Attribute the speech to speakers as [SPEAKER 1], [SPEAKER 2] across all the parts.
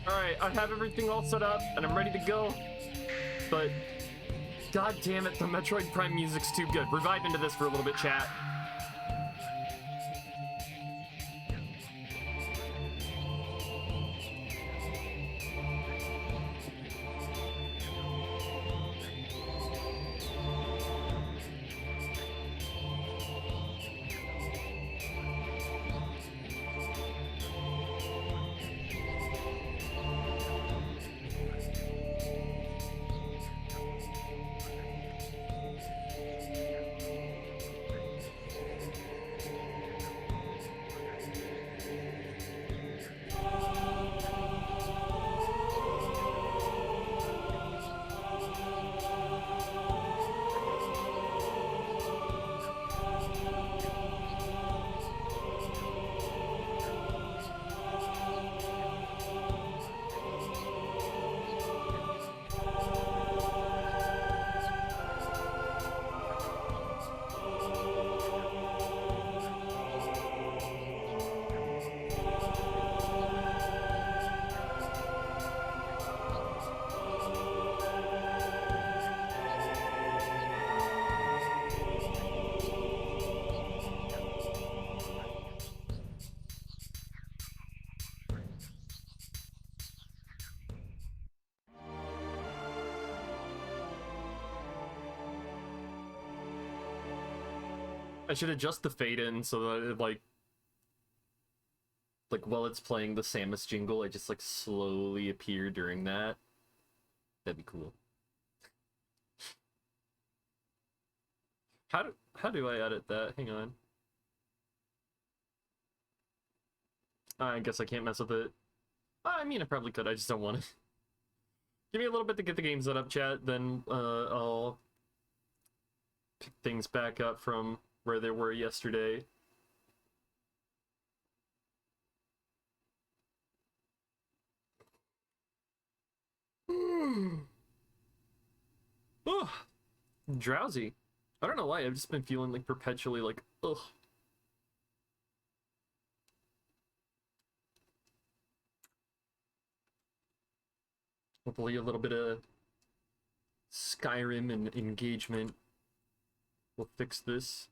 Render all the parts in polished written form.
[SPEAKER 1] Alright, I have everything all set up, and I'm ready to go. But, god damn it, the Metroid Prime music's too good. Revive into this for a little bit, chat. I should adjust the fade in so that it, like while it's playing the Samus jingle, I just like slowly appear during that. That'd be cool. How do I edit that? Hang on. I guess I can't mess with it. I mean, I probably could. I just don't want to. Give me a little bit to get the game set up, chat. Then I'll pick things back up from where they were yesterday. Oh, drowsy. I don't know why. I've just been feeling like perpetually like, ugh. Hopefully a little bit of Skyrim and engagement will fix this.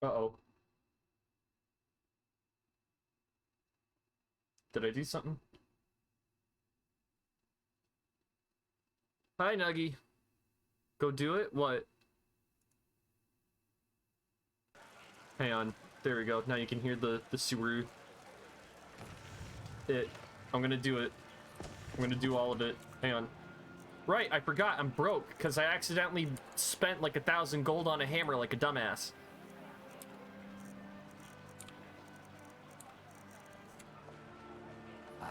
[SPEAKER 1] Uh-oh. Did I do something? Hi, Nuggy. Go do it? What? Hang on. There we go. Now you can hear the sewer. I'm gonna do it. I'm gonna do all of it. Hang on. Right, I forgot. I'm broke because I accidentally spent like 1,000 gold on a hammer like a dumbass.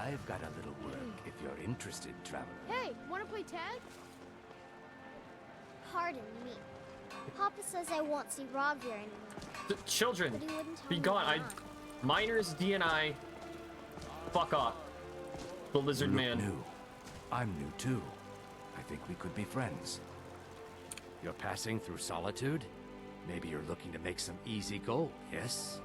[SPEAKER 2] I've got a little work if you're interested, traveler.
[SPEAKER 3] Hey, wanna play tag? Pardon me. Papa says I won't see Rob here anymore.
[SPEAKER 1] Children,
[SPEAKER 3] But he wouldn't tell
[SPEAKER 1] be
[SPEAKER 3] me
[SPEAKER 1] gone.
[SPEAKER 3] why.
[SPEAKER 1] Minors, DNI, fuck off. The lizard
[SPEAKER 2] You look
[SPEAKER 1] man.
[SPEAKER 2] new. I'm new too. I think we could be friends. You're passing through solitude? Maybe you're looking to make some easy gold, yes?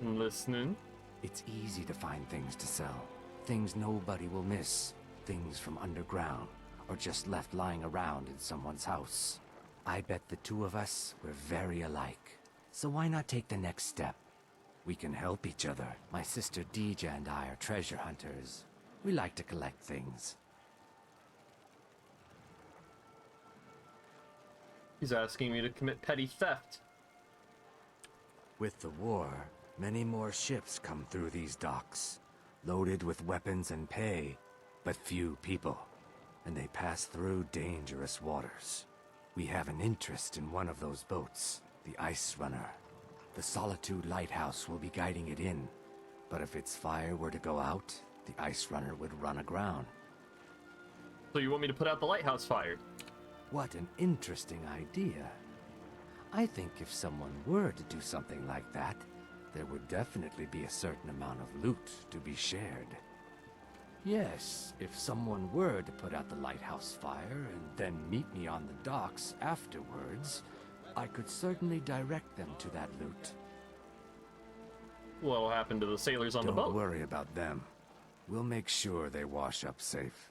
[SPEAKER 1] I'm listening.
[SPEAKER 2] It's easy to find things to sell. Things nobody will miss. Things from underground, or just left lying around in someone's house. I bet the two of us were very alike. So why not take the next step? We can help each other. My sister Deeja and I are treasure hunters. We like to collect things.
[SPEAKER 1] He's asking me to commit petty theft.
[SPEAKER 2] With the war, many more ships come through these docks, loaded with weapons and pay, but few people, and they pass through dangerous waters. We have an interest in one of those boats, the Ice Runner. The Solitude Lighthouse will be guiding it in, but if its fire were to go out, the Ice Runner would run aground.
[SPEAKER 1] So you want me to put out the lighthouse fire?
[SPEAKER 2] What an interesting idea. I think if someone were to do something like that, there would definitely be a certain amount of loot to be shared. Yes, if someone were to put out the lighthouse fire and then meet me on the docks afterwards, I could certainly direct them to that loot.
[SPEAKER 1] What'll happen to the sailors on the
[SPEAKER 2] Don't
[SPEAKER 1] boat?
[SPEAKER 2] worry about them. We'll make sure they wash up safe.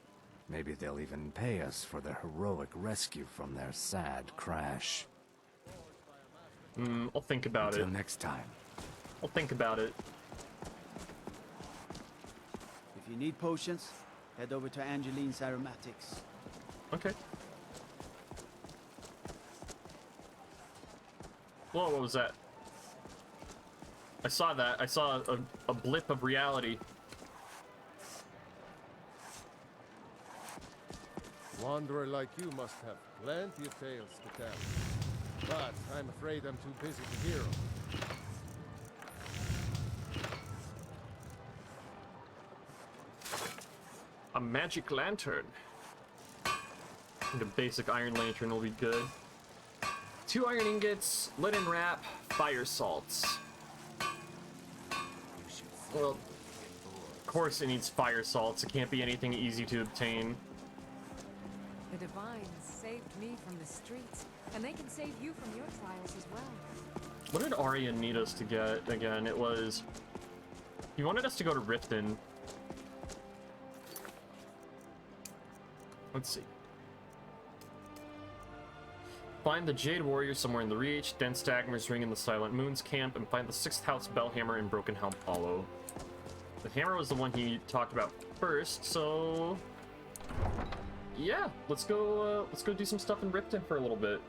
[SPEAKER 2] Maybe they'll even pay us for their heroic rescue from their sad crash.
[SPEAKER 1] I'll think about
[SPEAKER 2] Until
[SPEAKER 1] it.
[SPEAKER 2] next time.
[SPEAKER 1] I'll think about it.
[SPEAKER 4] If you need potions, head over to Angeline's Aromatics.
[SPEAKER 1] Okay. Whoa, what was that? I saw that. I saw a blip of reality.
[SPEAKER 5] Wanderer like you must have plenty of tales to tell. But I'm afraid I'm too busy to hear 'em.
[SPEAKER 1] A magic lantern. I think a basic iron lantern will be good. 2 iron ingots, linen wrap, fire salts. Well, of course it needs fire salts. It can't be anything easy to obtain.
[SPEAKER 6] The Divines saved me from the streets, and they can save you from your trials as well.
[SPEAKER 1] What did Arya need us to get again? It was... He wanted us to go to Riften. Let's see. Find the Jade Warrior somewhere in the Reach, Den Stagmer's Ring in the Silent Moon's camp, and find the 6th House Bellhammer in Broken Helm Hollow. The hammer was the one he talked about first, so... Yeah, let's go do some stuff in Riften for a little bit.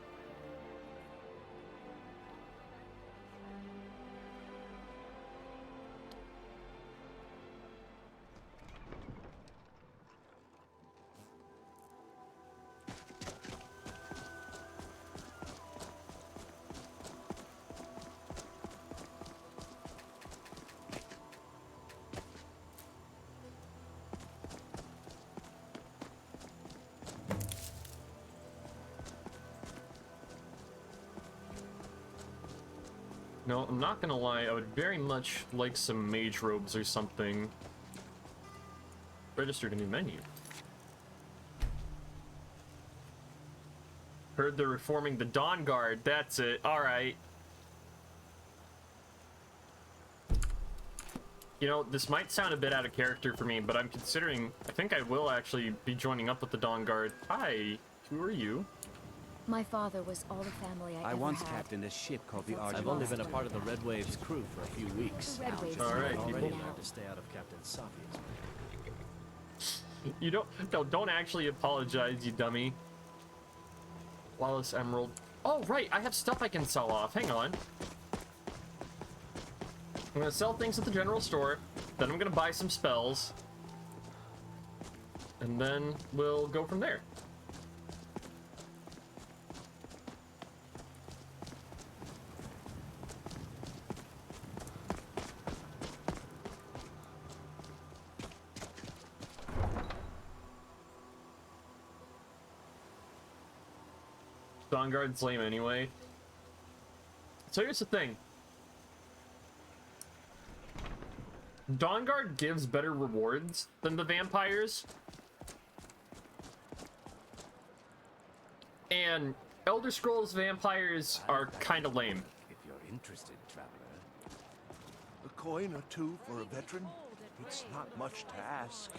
[SPEAKER 1] No, I'm not gonna lie, I would very much like some mage robes or something. Registered a new menu. Heard they're reforming the Dawn Guard, that's it, alright. You know, this might sound a bit out of character for me, but I'm considering, I think I will actually be joining up with the Dawn Guard. Hi, who are you?
[SPEAKER 3] My father was all the family I
[SPEAKER 4] I
[SPEAKER 3] ever
[SPEAKER 4] once
[SPEAKER 3] had.
[SPEAKER 4] captained a ship called the
[SPEAKER 3] I've
[SPEAKER 7] I've only been a part of the Red Wave's crew for a few weeks.
[SPEAKER 3] The Red Waves
[SPEAKER 1] All right,
[SPEAKER 3] are
[SPEAKER 7] Already
[SPEAKER 1] people.
[SPEAKER 7] learned to stay out of Captain Safia's way.
[SPEAKER 1] You don't actually apologize, you dummy. Flawless Emerald. Oh, right, I have stuff I can sell off. Hang on. I'm gonna sell things at the general store, then I'm gonna buy some spells, and then we'll go from there. Dawnguard's lame anyway. So here's the thing. Dawnguard gives better rewards than the vampires. And Elder Scrolls vampires are kind of lame.
[SPEAKER 2] If you're interested, traveler.
[SPEAKER 8] A coin or two for a veteran? It's not much to ask.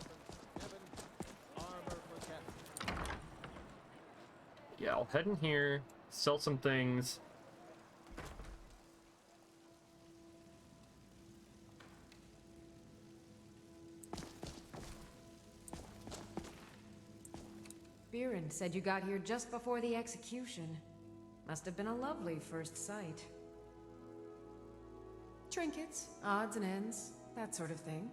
[SPEAKER 1] Yeah, I'll head in here, sell some things.
[SPEAKER 6] Biren said you got here just before the execution. Must have been a lovely first sight. Trinkets, odds and ends, that sort of thing.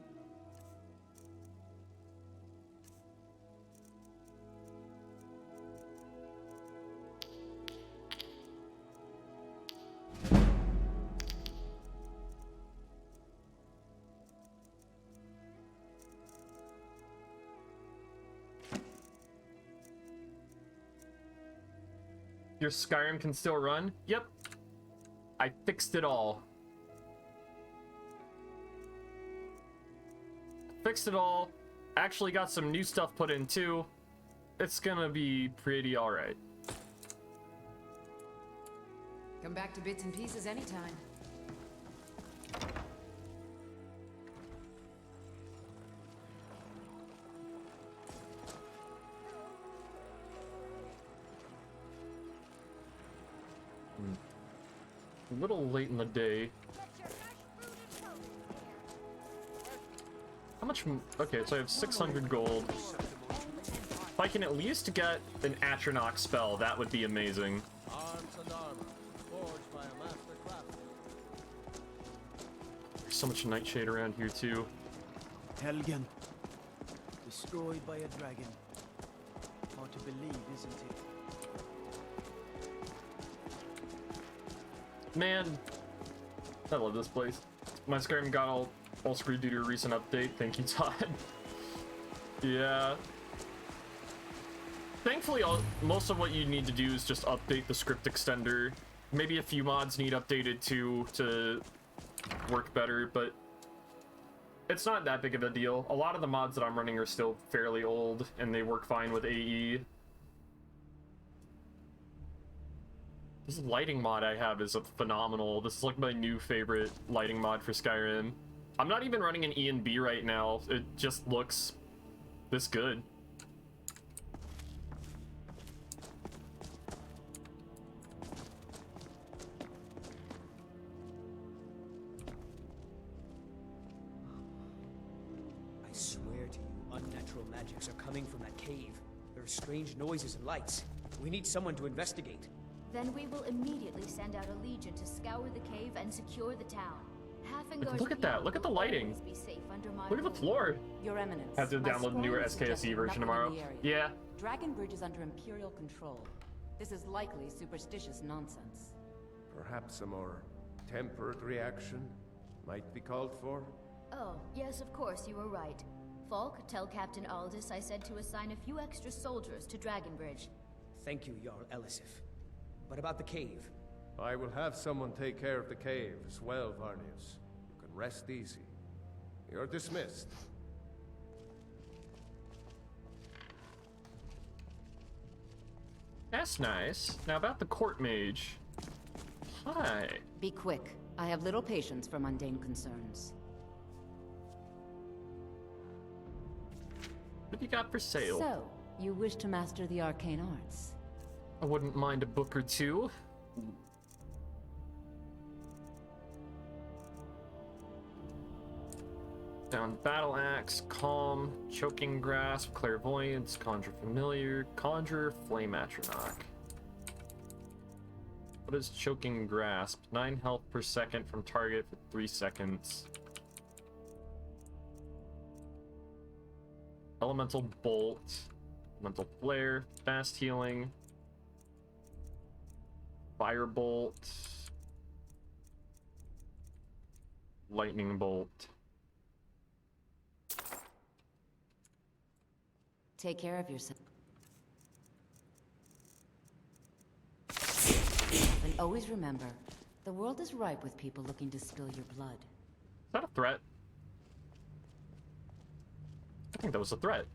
[SPEAKER 1] Your Skyrim can still run? Yep. I fixed it all. Fixed it all. Actually got some new stuff put in too. It's gonna be pretty alright.
[SPEAKER 6] Come back to bits and pieces anytime.
[SPEAKER 1] A little late in the day. How much? Okay, so I have 600 gold. If I can at least get an Atronach spell, that would be amazing.
[SPEAKER 5] Arms and armor, forged by a master craftsman.
[SPEAKER 1] There's so much nightshade around here too.
[SPEAKER 4] Helgen. Destroyed by a dragon. Hard to believe, isn't it?
[SPEAKER 1] Man, I love this place. My Skyrim got all screwed due to a recent update. Thank you, Todd. Yeah. Thankfully, most of what you need to do is just update the script extender. Maybe a few mods need updated too to work better, but it's not that big of a deal. A lot of the mods that I'm running are still fairly old, and they work fine with AE. This lighting mod I have is phenomenal. This is like my new favorite lighting mod for Skyrim. I'm not even running an E and B right now. It just looks this good.
[SPEAKER 7] I swear to you, unnatural magics are coming from that cave. There are strange noises and lights. We need someone to investigate.
[SPEAKER 3] Then we will immediately send out a legion to scour the cave and secure the town.
[SPEAKER 1] Look at that. Look at the lighting.
[SPEAKER 3] Be safe under my
[SPEAKER 1] Look at the
[SPEAKER 3] rule.
[SPEAKER 1] floor.
[SPEAKER 9] Your Eminence.
[SPEAKER 1] I have to
[SPEAKER 9] my
[SPEAKER 1] download the newer
[SPEAKER 9] scrolls suggest
[SPEAKER 1] SKSE version
[SPEAKER 9] nothing in
[SPEAKER 1] tomorrow.
[SPEAKER 9] the area.
[SPEAKER 1] Yeah.
[SPEAKER 9] Dragonbridge is under Imperial control. This is likely superstitious nonsense.
[SPEAKER 5] Perhaps a more tempered reaction might be called for.
[SPEAKER 3] Oh, yes, of course, you were right. Falk, tell Captain Aldous I said to assign a few extra soldiers to Dragonbridge.
[SPEAKER 7] Thank you, Jarl Elisif. But about the cave?
[SPEAKER 5] I will have someone take care of the cave as well, Varnius. You can rest easy. You're dismissed.
[SPEAKER 1] That's nice. Now about the court mage. Hi.
[SPEAKER 9] Be quick. I have little patience for mundane concerns.
[SPEAKER 1] What have you got for sale?
[SPEAKER 9] So, you wish to master the arcane arts?
[SPEAKER 1] I wouldn't mind a book or two. Down Battle Axe, Calm, Choking Grasp, Clairvoyance, Conjure Familiar, Conjure, Flame Atronach. What is Choking Grasp? 9 health per second from target for 3 seconds. Elemental Bolt, Elemental Flare, Fast Healing, Firebolt, Lightning Bolt.
[SPEAKER 9] Take care of yourself. always remember, the world is ripe with people looking to spill your blood.
[SPEAKER 1] Is that a threat? I think that was a threat.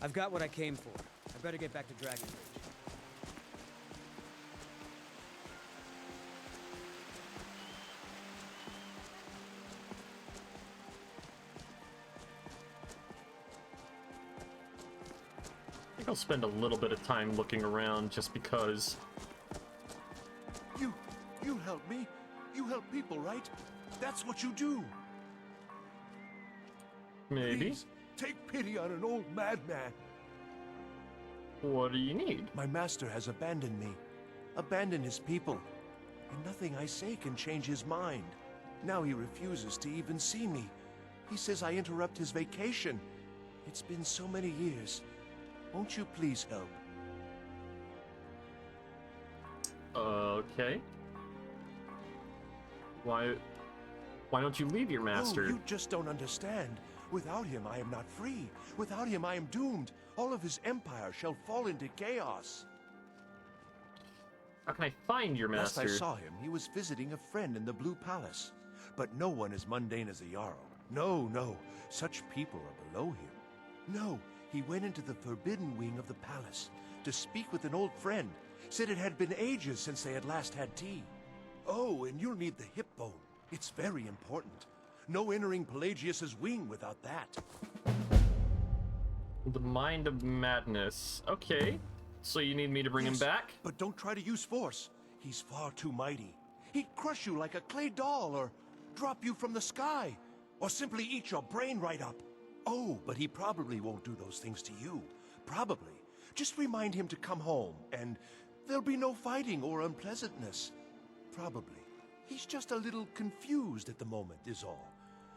[SPEAKER 7] I've got what I came for. I better get back to Dragon Ridge.
[SPEAKER 1] I think I'll spend a little bit of time looking around just because.
[SPEAKER 8] You help me. You help people, right? That's what you do.
[SPEAKER 1] Maybe.
[SPEAKER 8] Please, take pity on an old madman.
[SPEAKER 1] What do you need?
[SPEAKER 8] My master has abandoned me, abandoned his people, and nothing I say can change his mind. Now he refuses to even see me. He says I interrupt his vacation. It's been so many years. Won't you please help?
[SPEAKER 1] Okay. Why don't you leave your master?
[SPEAKER 8] Oh, you just don't understand. Without him, I am not free. Without him, I am doomed. All of his empire shall fall into chaos.
[SPEAKER 1] How can I find your master?
[SPEAKER 8] Last I saw him, he was visiting a friend in the Blue Palace. But no one as mundane as a Jarl. No. Such people are below him. No, he went into the forbidden wing of the palace to speak with an old friend. Said it had been ages since they had last had tea. Oh, and you'll need the hip bone. It's very important. No entering Pelagius's wing without that.
[SPEAKER 1] The Mind of Madness. Okay. So you need me to bring him back?
[SPEAKER 8] But don't try to use force. He's far too mighty. He'd crush you like a clay doll, or drop you from the sky, or simply eat your brain right up. Oh, but he probably won't do those things to you. Probably. Just remind him to come home, and there'll be no fighting or unpleasantness. Probably. He's just a little confused at the moment, is all.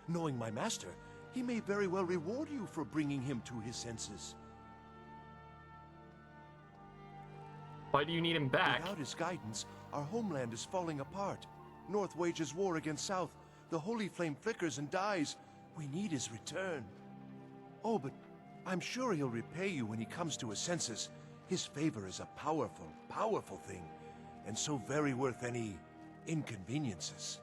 [SPEAKER 8] Knowing my master, he may very well reward you for bringing him to his senses.
[SPEAKER 1] Why do you need him back?
[SPEAKER 8] Without his guidance, our homeland is falling apart. North wages war against South. The holy flame flickers and dies. We need his return. Oh, but I'm sure he'll repay you when he comes to his senses. His favor is a powerful, powerful thing, and so very worth any inconveniences.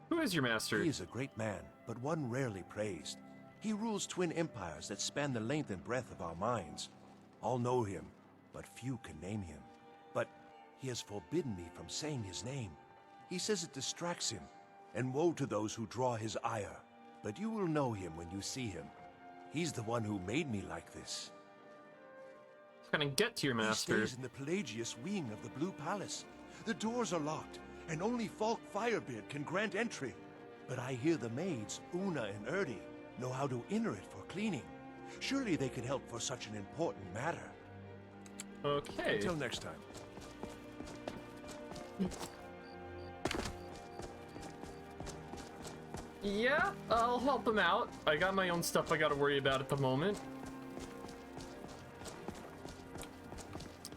[SPEAKER 1] Who is your master?
[SPEAKER 8] He is a great man, but one rarely praised. He rules twin empires that span the length and breadth of our minds. All know him, but few can name him. But he has forbidden me from saying his name. He says it distracts him, and woe to those who draw his ire. But you will know him when you see him. He's the one who made me like this.
[SPEAKER 1] How can I get to your master?
[SPEAKER 8] He stays in the Pelagius wing of the Blue Palace. The doors are locked, and only Falk Firebeard can grant entry. But I hear the maids, Una and Erdi, know how to enter it for cleaning. Surely they could help for such an important matter.
[SPEAKER 1] Okay.
[SPEAKER 8] Until next time.
[SPEAKER 1] Yeah, I'll help him out. I got my own stuff I gotta worry about at the moment.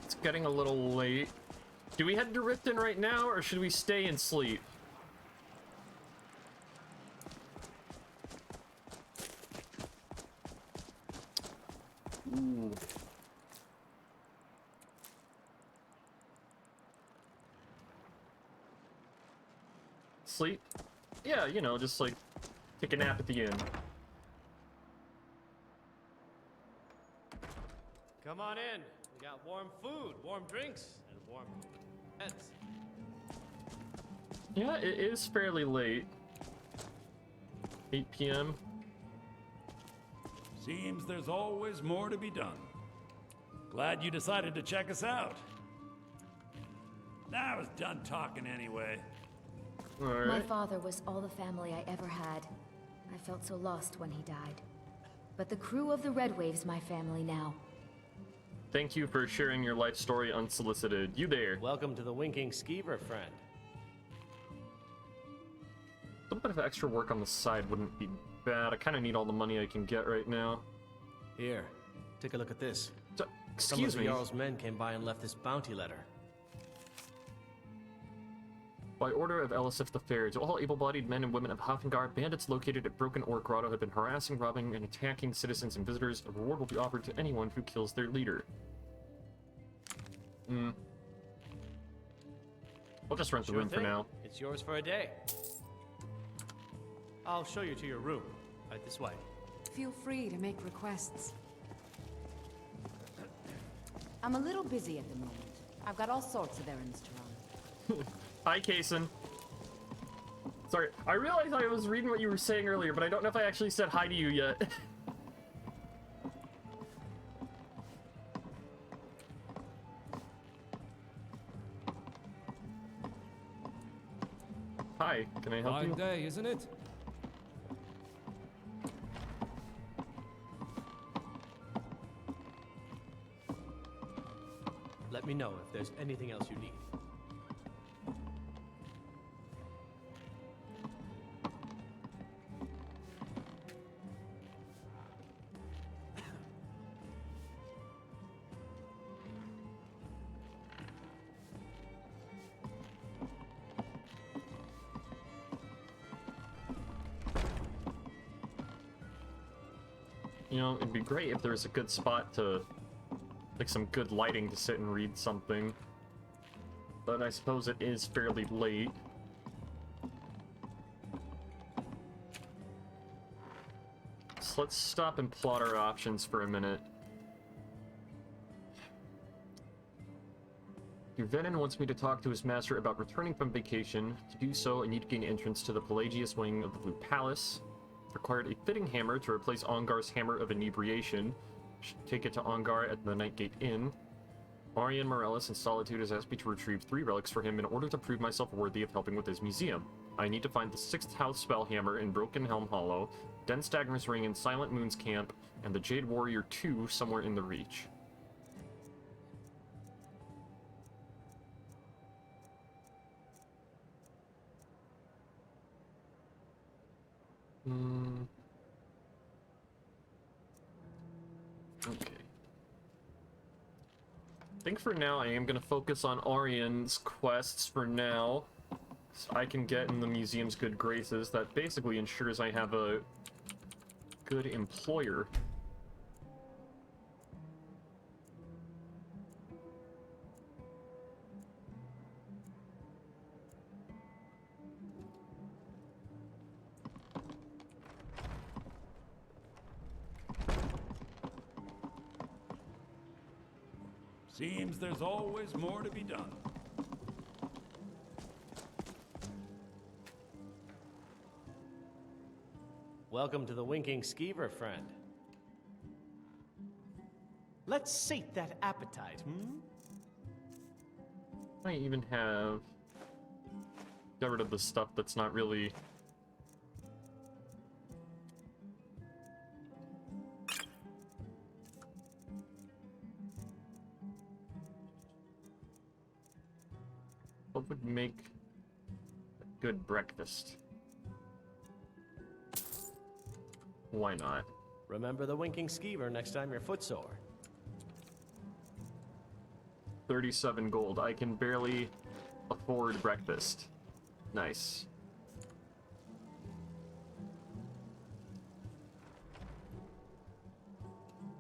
[SPEAKER 1] It's getting a little late. Do we head to Riften right now, or should we stay and sleep? Ooh. Sleep? Yeah, you know, just like take a nap at the end.
[SPEAKER 10] Come on in. We got warm food, warm drinks, and warm beds.
[SPEAKER 1] Yeah, it is fairly late. 8 p.m.
[SPEAKER 11] Seems there's always more to be done. Glad you decided to check us out. I was done talking anyway.
[SPEAKER 1] All right.
[SPEAKER 3] My father was all the family I ever had. I felt so lost when he died. But the crew of the Red Wave's my family now.
[SPEAKER 1] Thank you for sharing your life story unsolicited. You there.
[SPEAKER 10] Welcome to the Winking Skeever, friend.
[SPEAKER 1] A little bit of extra work on the side wouldn't be bad. I kind of need all the money I can get right now.
[SPEAKER 10] Here, take a look at this.
[SPEAKER 1] So, excuse
[SPEAKER 10] Some of
[SPEAKER 1] me.
[SPEAKER 10] the Jarl's men came by and left this bounty letter.
[SPEAKER 1] By order of Elisif the Fair, to all able-bodied men and women of Hafengar, bandits located at Broken Ore Grotto have been harassing, robbing, and attacking citizens and visitors. A reward will be offered to anyone who kills their leader. We'll just rent the room for now.
[SPEAKER 10] It's yours for a day. I'll show you to your room. Right this way.
[SPEAKER 6] Feel free to make requests.
[SPEAKER 9] I'm a little busy at the moment. I've got all sorts of errands to run.
[SPEAKER 1] Hi, Kason. Sorry, I realized I was reading what you were saying earlier, but I don't know if I actually said hi to you yet. Hi, can I help you?
[SPEAKER 12] Fine day, isn't it?
[SPEAKER 10] Let me know if there's anything else you need.
[SPEAKER 1] You know, it'd be great if there was a good spot to, like, some good lighting to sit and read something. But I suppose it is fairly late. So let's stop and plot our options for a minute. Venin wants me to talk to his master about returning from vacation. To do so, I need to gain entrance to the Pelagius wing of the Blue Palace. Required a fitting hammer to replace Ongar's Hammer of Inebriation. Should take it to Ongar at the Nightgate Inn. Marian Morellis in Solitude has asked me to retrieve 3 relics for him in order to prove myself worthy of helping with his museum. I need to find the 6th House Spellhammer in Broken Helm Hollow, Den Stagner's Ring in Silent Moon's Camp, and the Jade Warrior 2 somewhere in the Reach. Okay. I think for now I am going to focus on Arian's quests for now. So I can get in the museum's good graces. That basically ensures I have a good employer.
[SPEAKER 11] Seems there's always more to be done.
[SPEAKER 10] Welcome to the Winking Skeever, friend. Let's sate that appetite,
[SPEAKER 1] I even have... Get rid of the stuff that's not really... What would make a good breakfast? Why not?
[SPEAKER 10] Remember the Winking Skeever next time you're footsore.
[SPEAKER 1] 37 gold. I can barely afford breakfast. Nice.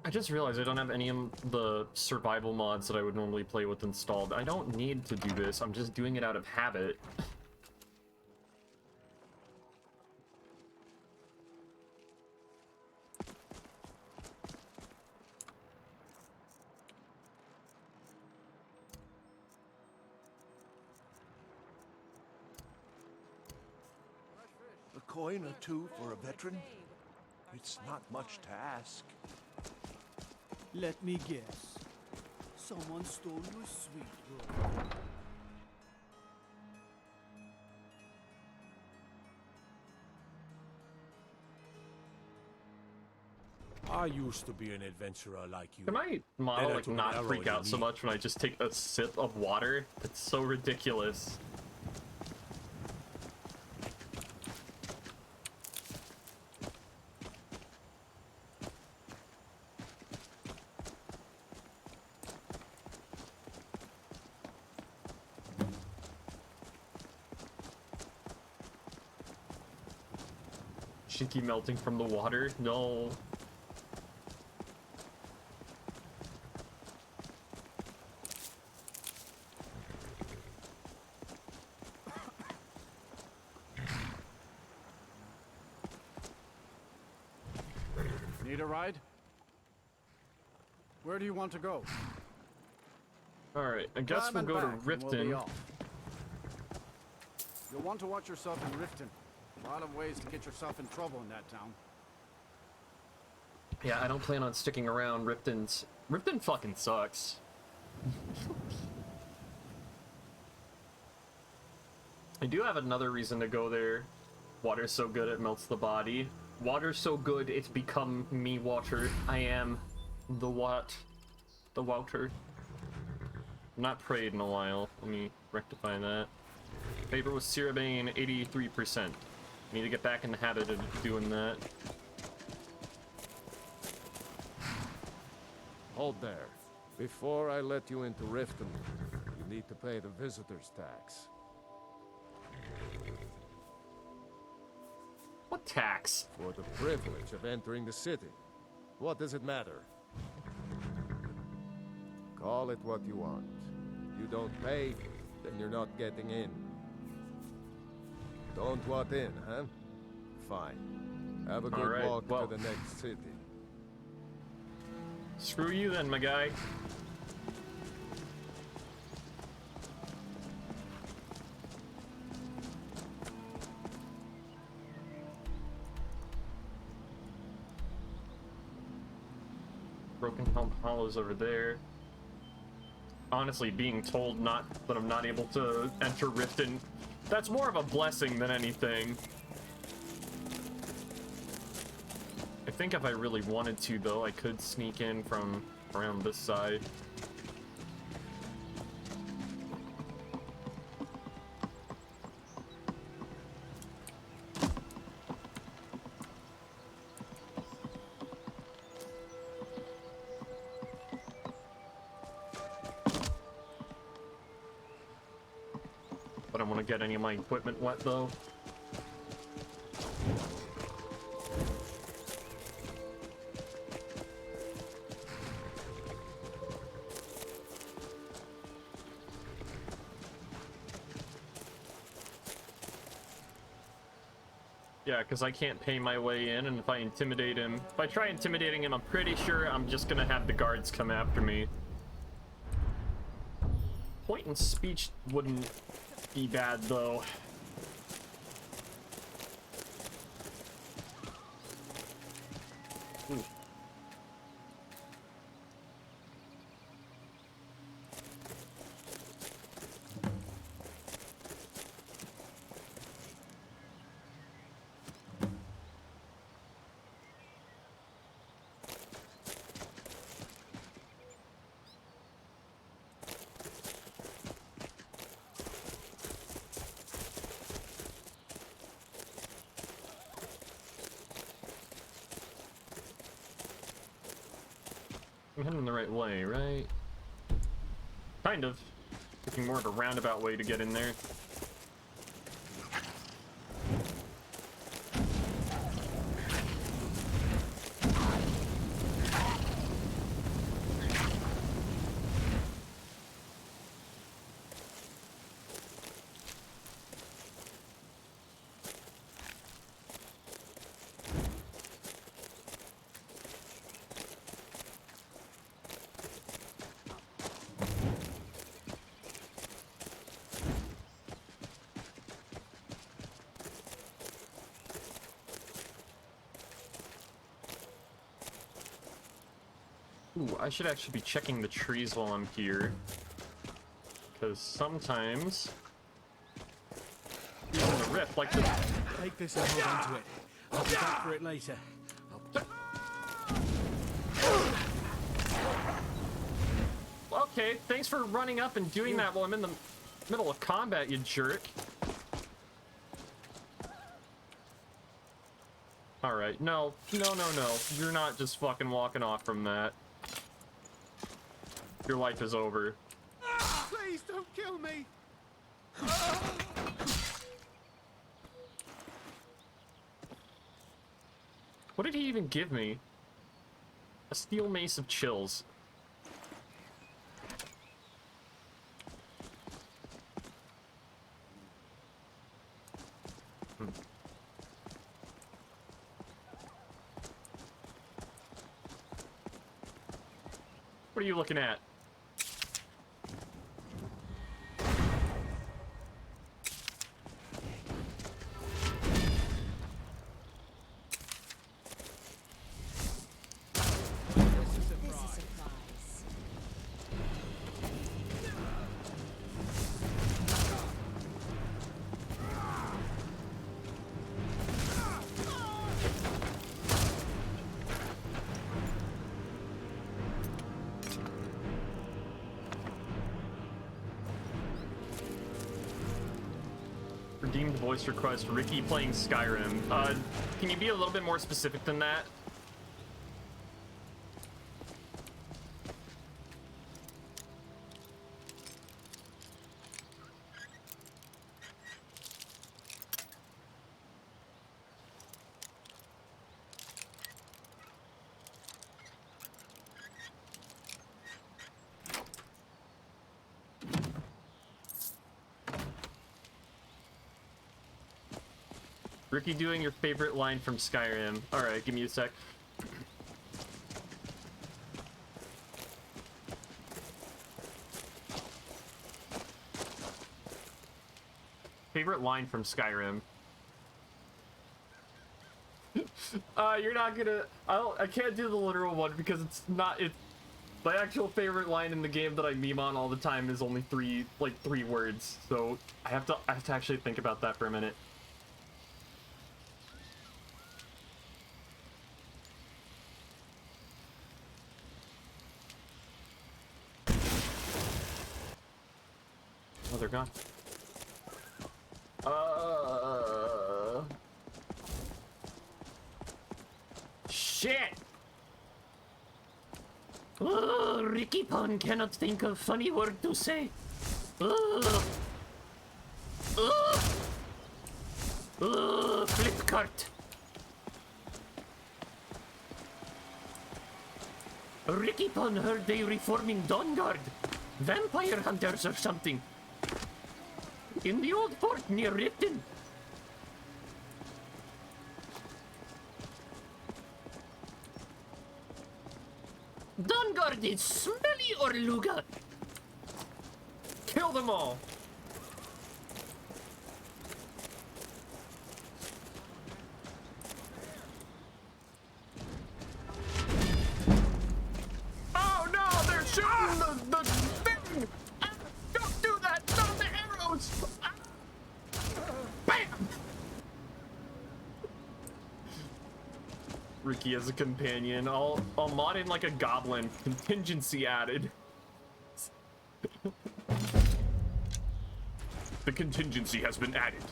[SPEAKER 1] I just realized I don't have any of the survival mods that I would normally play with installed. I don't need to do this, I'm just doing it out of habit.
[SPEAKER 8] A coin or two for a veteran? It's not much to ask.
[SPEAKER 4] Let me guess. Someone stole your sweet roll.
[SPEAKER 5] I used to be an adventurer like you.
[SPEAKER 1] Can my model
[SPEAKER 5] Then I
[SPEAKER 1] like
[SPEAKER 5] took an
[SPEAKER 1] not
[SPEAKER 5] arrow
[SPEAKER 1] freak
[SPEAKER 5] in
[SPEAKER 1] out
[SPEAKER 5] the
[SPEAKER 1] so
[SPEAKER 5] knee.
[SPEAKER 1] much when I just take a sip of water? It's so ridiculous. Shinky melting from the water? No.
[SPEAKER 12] Need a ride? Where do you want to go?
[SPEAKER 1] Alright, I guess
[SPEAKER 12] Climb
[SPEAKER 1] we'll
[SPEAKER 12] and
[SPEAKER 1] go to
[SPEAKER 12] back, and we'll be
[SPEAKER 1] Riften.
[SPEAKER 12] off. You'll want to watch yourself in Riften. A lot of ways to get yourself in trouble in that town.
[SPEAKER 1] Yeah, I don't plan on sticking around. Riften fucking sucks. I do have another reason to go there. Water's so good it melts the body. Water's so good it's become me water. I am the what? The water. Not prayed in a while. Let me rectify that. Favorite was Sirabane, 83%. Need to get back in the habit of doing that.
[SPEAKER 5] Hold there. Before I let you into Riften, you need to pay the visitor's tax.
[SPEAKER 1] What tax?
[SPEAKER 5] For the privilege of entering the city. What does it matter? Call it what you want. If you don't pay, then you're not getting in. Don't want in, huh? Fine. Have a good
[SPEAKER 1] Alright,
[SPEAKER 5] walk
[SPEAKER 1] well.
[SPEAKER 5] to the next city.
[SPEAKER 1] Screw you then, my guy. Broken Helm Hollow's over there. Honestly, being told that I'm not able to enter Riften, that's more of a blessing than anything. I think if I really wanted to, though, I could sneak in from around this side. But I don't want to get any of my equipment wet, though. Yeah, because I can't pay my way in, and if I intimidate him... If I try intimidating him, I'm pretty sure I'm just gonna have the guards come after me. Point and speech wouldn't be bad, though. Ooh. I'm heading the right way, right? Kind of. Taking more of a roundabout way to get in there. Ooh, I should actually be checking the trees while I'm here. Because sometimes... Even the rift, like the...
[SPEAKER 4] Take this and hold on to it. I'll be back for it later.
[SPEAKER 1] Okay, thanks for running up and doing that while I'm in the middle of combat, you jerk. Alright, no. You're not just fucking walking off from that. Your life is over.
[SPEAKER 12] Please don't kill me!
[SPEAKER 1] What did he even give me? A steel mace of chills. What are you looking at? Redeemed voice request, Ricky playing Skyrim. Can you be a little bit more specific than that? Ricky doing your favorite line from Skyrim. Alright, give me a sec. Favorite line from Skyrim. You're not gonna... I can't do the literal one because it's not... My actual favorite line in the game that I meme on all the time is only three words. So I have to actually think about that for a minute. Oh, they're gone. Shit! Oh, Ricky Pun cannot think of funny word to say. Flipkart. Ricky Pun heard they reforming Dawn Guard. Vampire hunters or something. In the old fort near Riften. Dawn Guard is smelly or Luga. Kill them all. Oh no, they're shooting the thing! Ah, don't do that! Not the arrows! Ah. Bam! Ricky as a companion. I'll mod in like a goblin. Contingency added. The contingency has been added.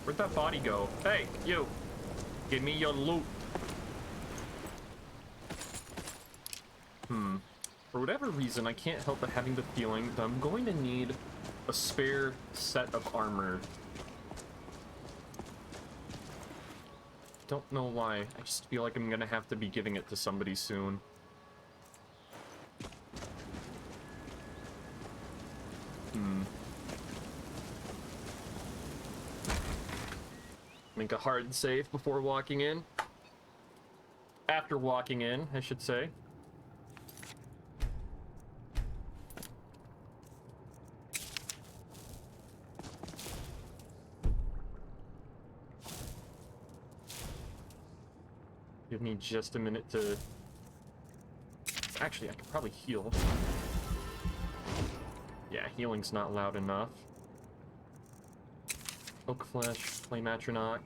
[SPEAKER 1] Where'd that body go? Hey, you! Give me your loot. For whatever reason, I can't help but having the feeling that I'm going to need a spare set of armor. Don't know why. I just feel like I'm gonna have to be giving it to somebody soon. Make a hard save before walking in. After walking in, I should say. Give me just a minute to... Actually, I could probably heal. Yeah, healing's not loud enough. Oak Flesh, Flame Atronach.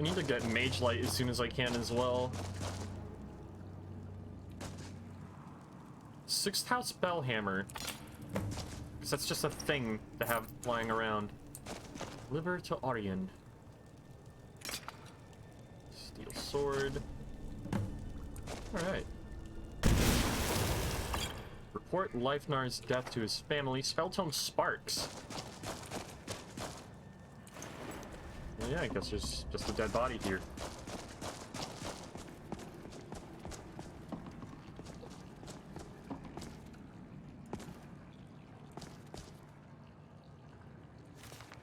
[SPEAKER 1] I need to get Mage Light as soon as I can as well. 6th House Bellhammer. Because that's just a thing to have flying around. Liver to Orion. Steel Sword. Alright. Report Leifnar's death to his family. Spelltone Sparks. Well, yeah, I guess there's just a dead body here.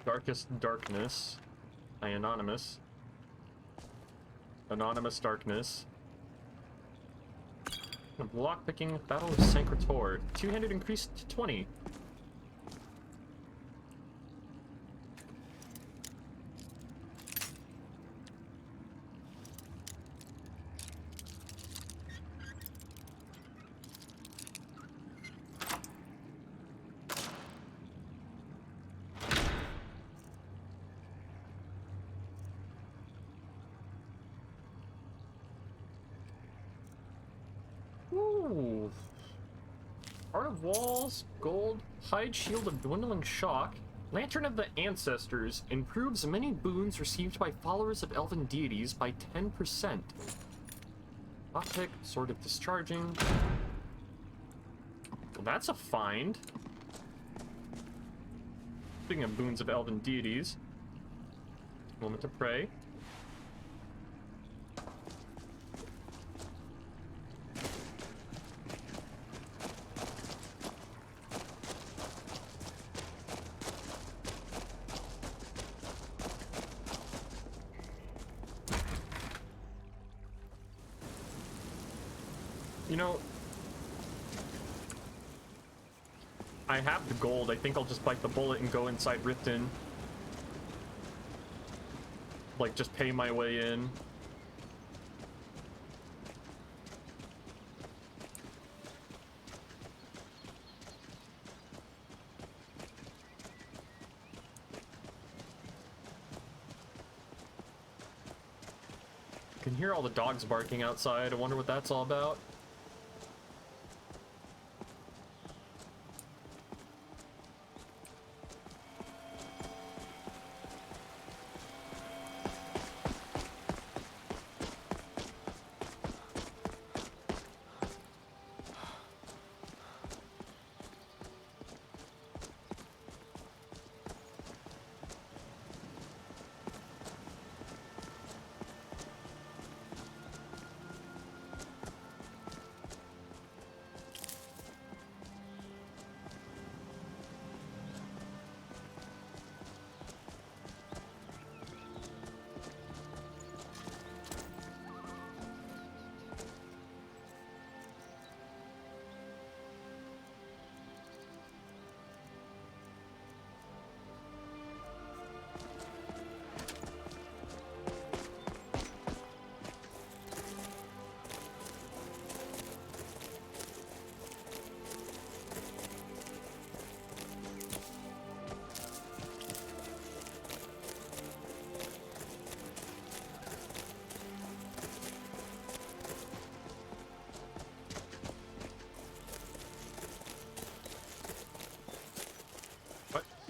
[SPEAKER 1] Darkest Darkness. Anonymous. Anonymous Darkness. Lockpicking. Battle of Sancretor. Two-handed increased to 20. Ooh. Art of Walls, Gold, Hide Shield of Dwindling Shock, Lantern of the Ancestors, improves many boons received by followers of elven deities by 10%. Lockpick, Sword of Discharging. Well, that's a find. Speaking of boons of elven deities. Moment to pray. You know, I have the gold. I think I'll just bite the bullet and go inside Riften. Like, just pay my way in. I can hear all the dogs barking outside. I wonder what that's all about.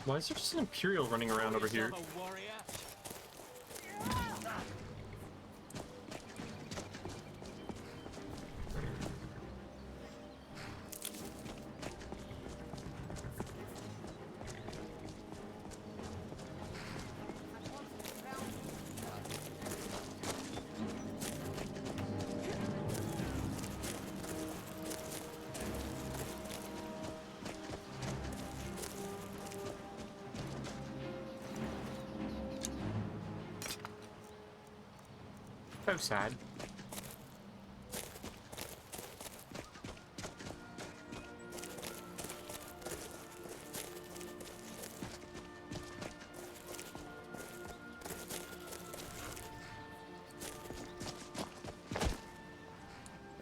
[SPEAKER 1] Why is there just an Imperial running around over here? So sad.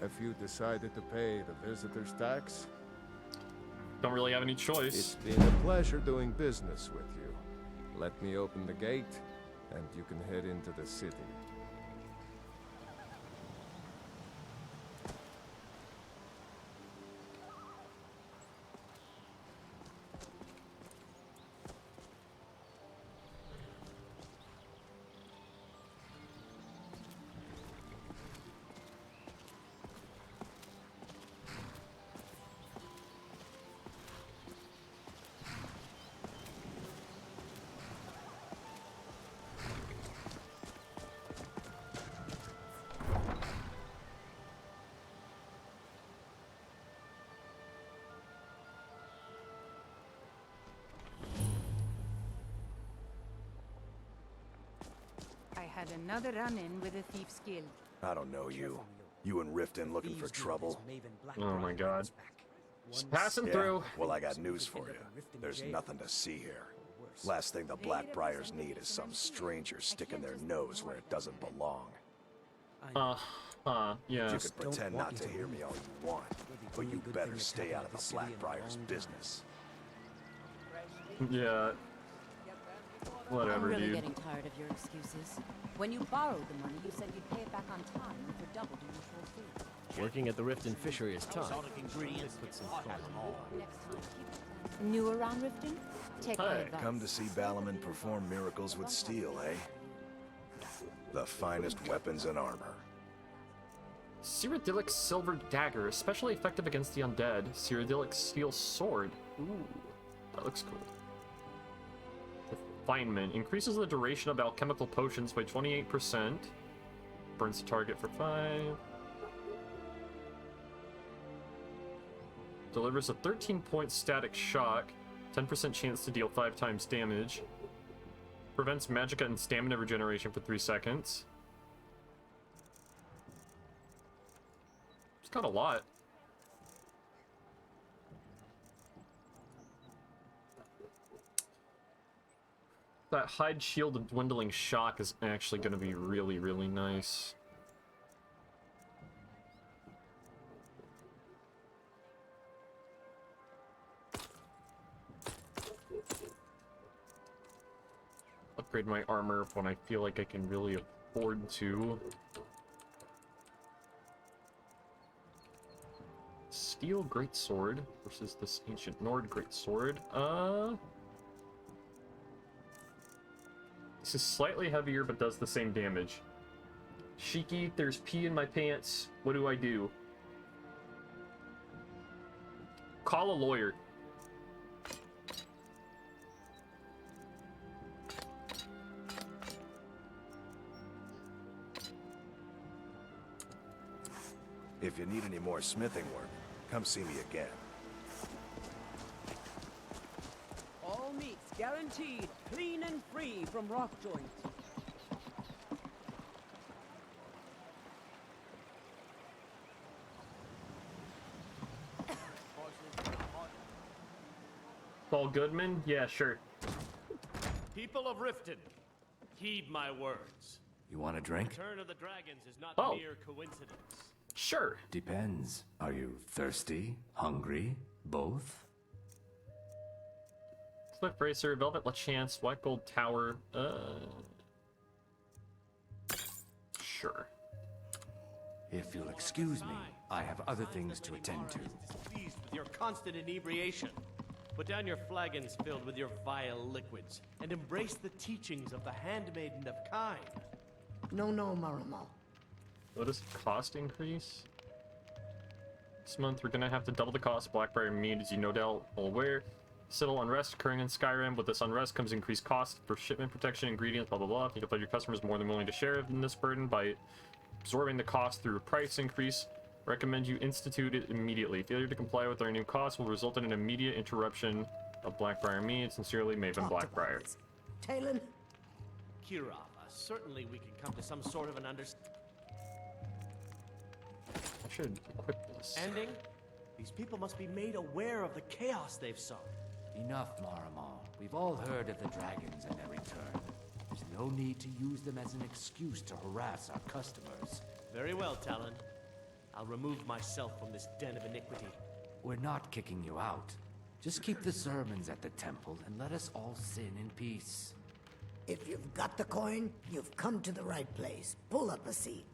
[SPEAKER 5] Have you decided to pay the visitor's tax?
[SPEAKER 1] Don't really have any choice.
[SPEAKER 5] It's been a pleasure doing business with you. Let me open the gate, and you can head into the city.
[SPEAKER 6] I had another run-in with a thief's guild.
[SPEAKER 13] I don't know you. You and Riften looking for trouble?
[SPEAKER 1] Oh my god. Just passing through.
[SPEAKER 13] Well, I got news for you. There's nothing to see here. Last thing the Blackbriars need is some stranger sticking their nose where it doesn't belong.
[SPEAKER 1] Yeah.
[SPEAKER 13] You could pretend not to hear me all you want, but you better stay out of the Blackbriars' business.
[SPEAKER 1] Yeah. Whatever,
[SPEAKER 9] I'm really
[SPEAKER 1] dude.
[SPEAKER 9] getting tired of your excuses. When you borrowed the money, you said you'd pay it back on time for double the usual fee.
[SPEAKER 12] Working at the Riften fishery is tough.
[SPEAKER 9] New around Riften? Take my advice.
[SPEAKER 13] Come to see Balaman perform miracles with steel, eh? The finest weapons and armor.
[SPEAKER 1] Cyrodiilic Silver Dagger, especially effective against the undead. Cyrodiilic Steel Sword. Ooh, that looks cool. Refinement. Increases the duration of alchemical potions by 28%. Burns the target for 5. Delivers a 13-point static shock. 10% chance to deal 5 times damage. Prevents magicka and stamina regeneration for 3 seconds. It's got a lot. That hide shield of dwindling shock is actually going to be really, really nice. Upgrade my armor when I feel like I can really afford to. Steel Greatsword versus this Ancient Nord Greatsword. This is slightly heavier, but does the same damage. Shiki, there's pee in my pants. What do I do? Call a lawyer.
[SPEAKER 13] If you need any more smithing work, come see me again.
[SPEAKER 7] All meats guaranteed, clean and free from rock joints.
[SPEAKER 1] Paul Goodman? Yeah, sure.
[SPEAKER 10] People of Riften, heed my words.
[SPEAKER 2] You want a drink?
[SPEAKER 10] Return of the dragons is not
[SPEAKER 1] Oh.
[SPEAKER 10] mere coincidence.
[SPEAKER 1] Sure.
[SPEAKER 2] Depends. Are you thirsty? Hungry? Both?
[SPEAKER 1] Cliff Racer, Velvet Lachance, White Gold Tower. Sure.
[SPEAKER 2] If you'll excuse me, I have other things to attend to.
[SPEAKER 10] Displeased with your constant inebriation. Put down your flagons filled with your vile liquids, and embrace the teachings of the Handmaiden of Kine.
[SPEAKER 7] No, Maramo.
[SPEAKER 1] Notice cost increase. This month we're gonna have to double the cost of Blackbriar mead, as you no doubt are aware. Civil unrest occurring in Skyrim. With this unrest comes increased cost for shipment protection, ingredients, blah blah blah. You can find your customers more than willing to share in this burden by absorbing the cost through a price increase. Recommend you institute it immediately. Failure to comply with our new costs will result in an immediate interruption of Blackbriar mead. Sincerely, Maven Blackbriar.
[SPEAKER 7] Talon?
[SPEAKER 10] Kirava, certainly we can come to some sort of an understanding.
[SPEAKER 1] I should equip this.
[SPEAKER 10] These people must be made aware of the chaos they've sown.
[SPEAKER 2] Enough, Maramo. We've all heard of the dragons and their return. There's no need to use them as an excuse to harass our customers.
[SPEAKER 10] Very well, Talon. I'll remove myself from this den of iniquity.
[SPEAKER 2] We're not kicking you out. Just keep the sermons at the temple and let us all sin in peace.
[SPEAKER 14] If you've got the coin, you've come to the right place. Pull up a seat.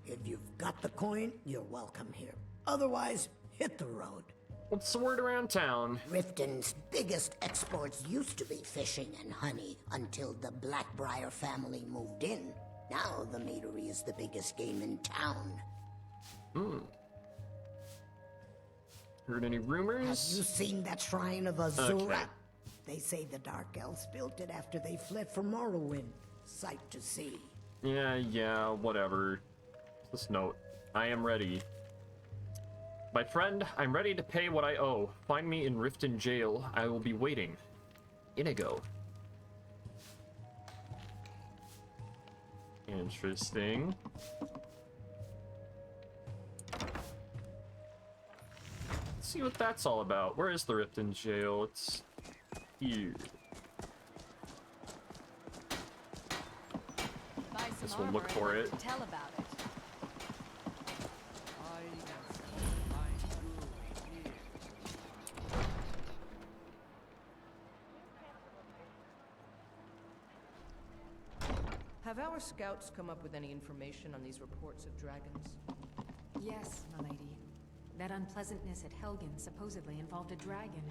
[SPEAKER 14] If you've got the coin, you're welcome here. Otherwise, hit the road.
[SPEAKER 1] What's the word around town?
[SPEAKER 14] Riften's biggest exports used to be fishing and honey until the Blackbriar family moved in. Now the meadery is the biggest game in town.
[SPEAKER 1] Heard any rumors?
[SPEAKER 14] Have you seen that shrine of Azura?
[SPEAKER 1] Okay.
[SPEAKER 14] They say the Dark Elves built it after they fled from Morrowind. Sight to see.
[SPEAKER 1] Yeah, whatever. This note. I am ready. My friend, I'm ready to pay what I owe. Find me in Riften jail. I will be waiting. Inigo. Interesting. Let's see what that's all about. Where is the Riften jail? It's here. Guess we'll look for it.
[SPEAKER 9] Tell about it.
[SPEAKER 15] Have our scouts come up with any information on these reports of dragons?
[SPEAKER 6] Yes, my lady. That unpleasantness at Helgen supposedly involved a dragon.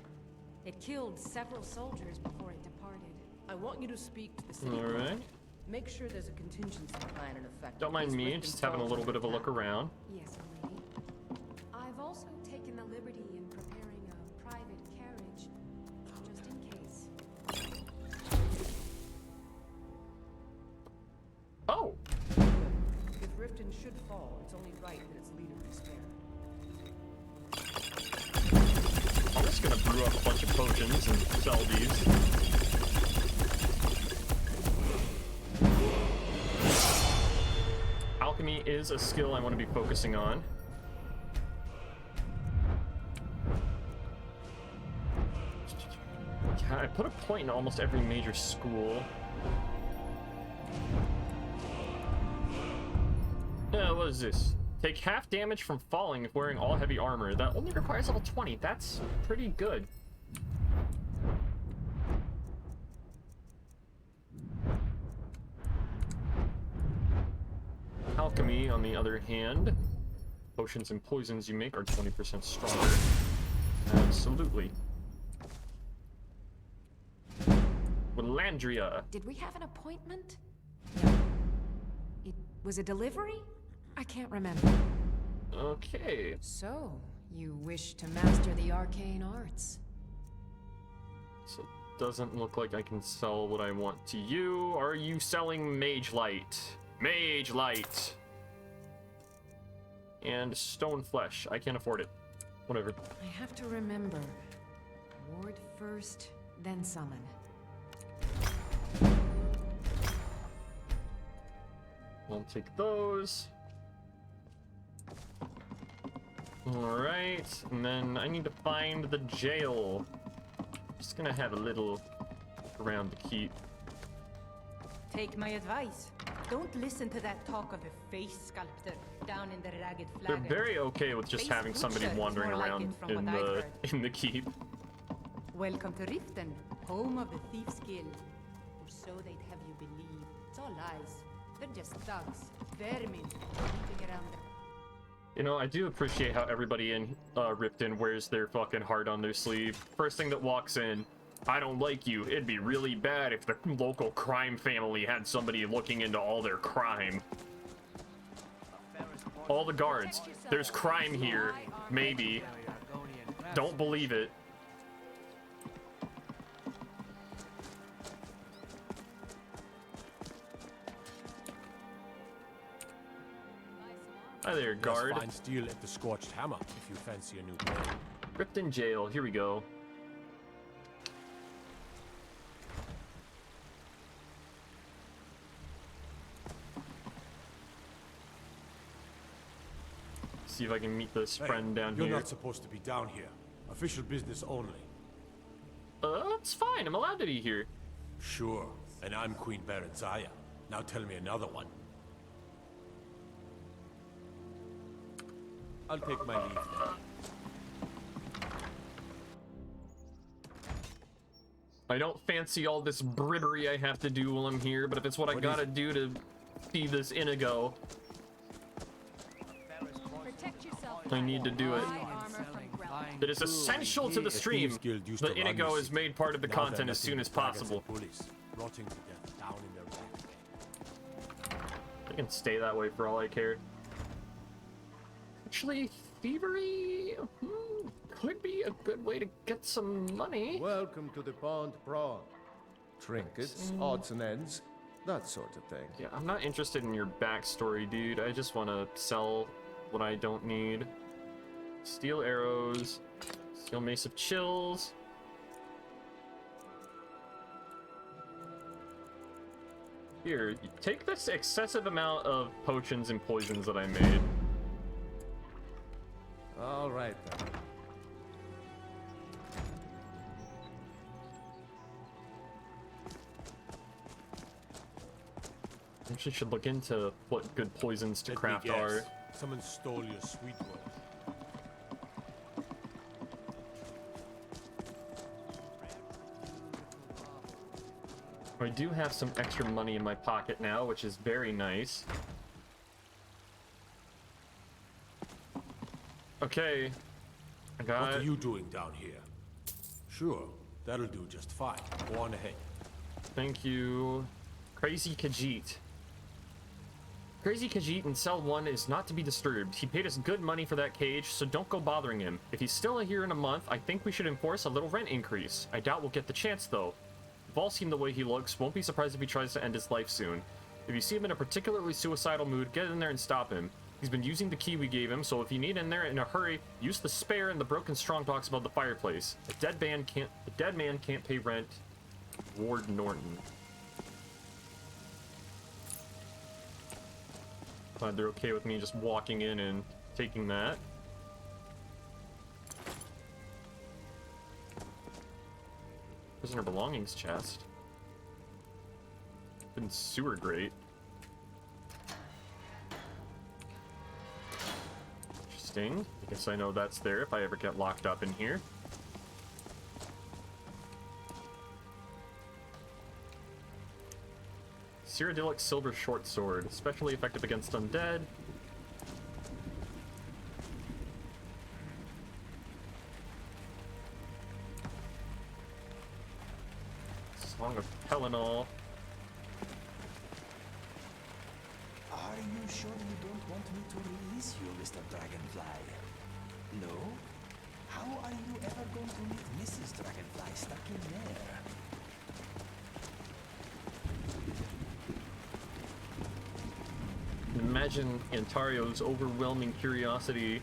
[SPEAKER 6] It killed several soldiers before it departed.
[SPEAKER 15] I want you to speak to the city.
[SPEAKER 1] All right.
[SPEAKER 15] Make sure there's a contingency plan in effect.
[SPEAKER 1] Don't mind me, just having a little bit of a look around.
[SPEAKER 6] Yes, my lady. I've also taken the liberty in preparing a private carriage, just in case.
[SPEAKER 1] Oh!
[SPEAKER 15] If Riften should fall, it's only right that its leader be spared.
[SPEAKER 1] I'm just gonna brew up a bunch of potions and sell these. Alchemy is a skill I want to be focusing on. Yeah, I put a point in almost every major school. What is this? Take half damage from falling if wearing all heavy armor. That only requires level 20. That's pretty good. Alchemy, on the other hand, potions and poisons you make are 20% stronger. Absolutely. Willandria.
[SPEAKER 6] Did we have an appointment? No. It was a delivery? I can't remember.
[SPEAKER 1] Okay.
[SPEAKER 6] So, you wish to master the arcane arts?
[SPEAKER 1] So it doesn't look like I can sell what I want to you. Are you selling Mage Light? Mage Light! And Stone Flesh. I can't afford it. Whatever.
[SPEAKER 6] I have to remember. Ward first, then summon.
[SPEAKER 1] I'll take those. Alright, and then I need to find the jail. Just gonna have a little around the keep.
[SPEAKER 9] Take my advice. Don't listen to that talk of a face sculptor down in the ragged
[SPEAKER 1] They're
[SPEAKER 9] flagon.
[SPEAKER 1] very okay with just
[SPEAKER 9] Face
[SPEAKER 1] having somebody
[SPEAKER 9] butcher is
[SPEAKER 1] wandering
[SPEAKER 9] more like
[SPEAKER 1] around
[SPEAKER 9] it from
[SPEAKER 1] in
[SPEAKER 9] what I've
[SPEAKER 1] the
[SPEAKER 9] heard.
[SPEAKER 1] in the keep.
[SPEAKER 9] Welcome to Riften, home of the Thief's Guild. Or so they'd have you believe. It's all lies. They're just thugs, vermin, creeping around them.
[SPEAKER 1] You know, I do appreciate how everybody in Riften wears their fucking heart on their sleeve. First thing that walks in, I don't like you. It'd be really bad if the local crime family had somebody looking into all their crime. All the guards. There's crime here. Maybe. Don't believe it. Hi there, guard.
[SPEAKER 8] There's fine steel at the Scorched Hammer if you fancy a new blade.
[SPEAKER 1] Riften jail. Here we go. See if I can meet this friend down
[SPEAKER 8] You're
[SPEAKER 1] here.
[SPEAKER 8] not supposed to be down here. Official business only.
[SPEAKER 1] It's fine. I'm allowed to be here.
[SPEAKER 8] Sure. And I'm Queen Berenzaya. Now tell me another one. I'll take my leave then.
[SPEAKER 1] I don't fancy all this bribbery I have to do while I'm here, but if it's what I gotta do to see this Inigo, I need to do it. It is essential to the stream. The Inigo is made part of the content as soon as possible. I can stay that way for all I care. Actually, thievery could be a good way to get some money.
[SPEAKER 5] Welcome to the Pond Prawn. Trinkets, odds and ends, that sort of thing.
[SPEAKER 1] Yeah, I'm not interested in your backstory, dude. I just want to sell what I don't need. Steel arrows, steel mace of chills. Here, you take this excessive amount of potions and poisons that I made.
[SPEAKER 5] All right then.
[SPEAKER 1] Actually should look into what good poisons to craft are.
[SPEAKER 8] Someone stole your sweet one.
[SPEAKER 1] I do have some extra money in my pocket now, which is very nice. Okay. I got...
[SPEAKER 8] What are you doing down here? Sure, that'll do just fine. Go on ahead.
[SPEAKER 1] Thank you. Crazy Khajiit. Crazy Khajiit in Cell 1 is not to be disturbed. He paid us good money for that cage, so don't go bothering him. If he's still here in a month, I think we should enforce a little rent increase. I doubt we'll get the chance, though. We've all seen the way he looks. Won't be surprised if he tries to end his life soon. If you see him in a particularly suicidal mood, get in there and stop him. He's been using the key we gave him, so if you need in there in a hurry, use the spare and the broken strongbox above the fireplace. A dead man can't pay rent. Ward Norton. Glad they're okay with me just walking in and taking that. Prisoner belongings chest. Been sewer grate. Interesting. I guess I know that's there if I ever get locked up in here. Cyrodiilic Silver Short Sword, especially effective against undead. Song of Pelennor.
[SPEAKER 16] Are you sure you don't want me to release you, Mr. Dragonfly? No? How are you ever going to meet Mrs. Dragonfly stuck in there?
[SPEAKER 1] Imagine Antario's overwhelming curiosity.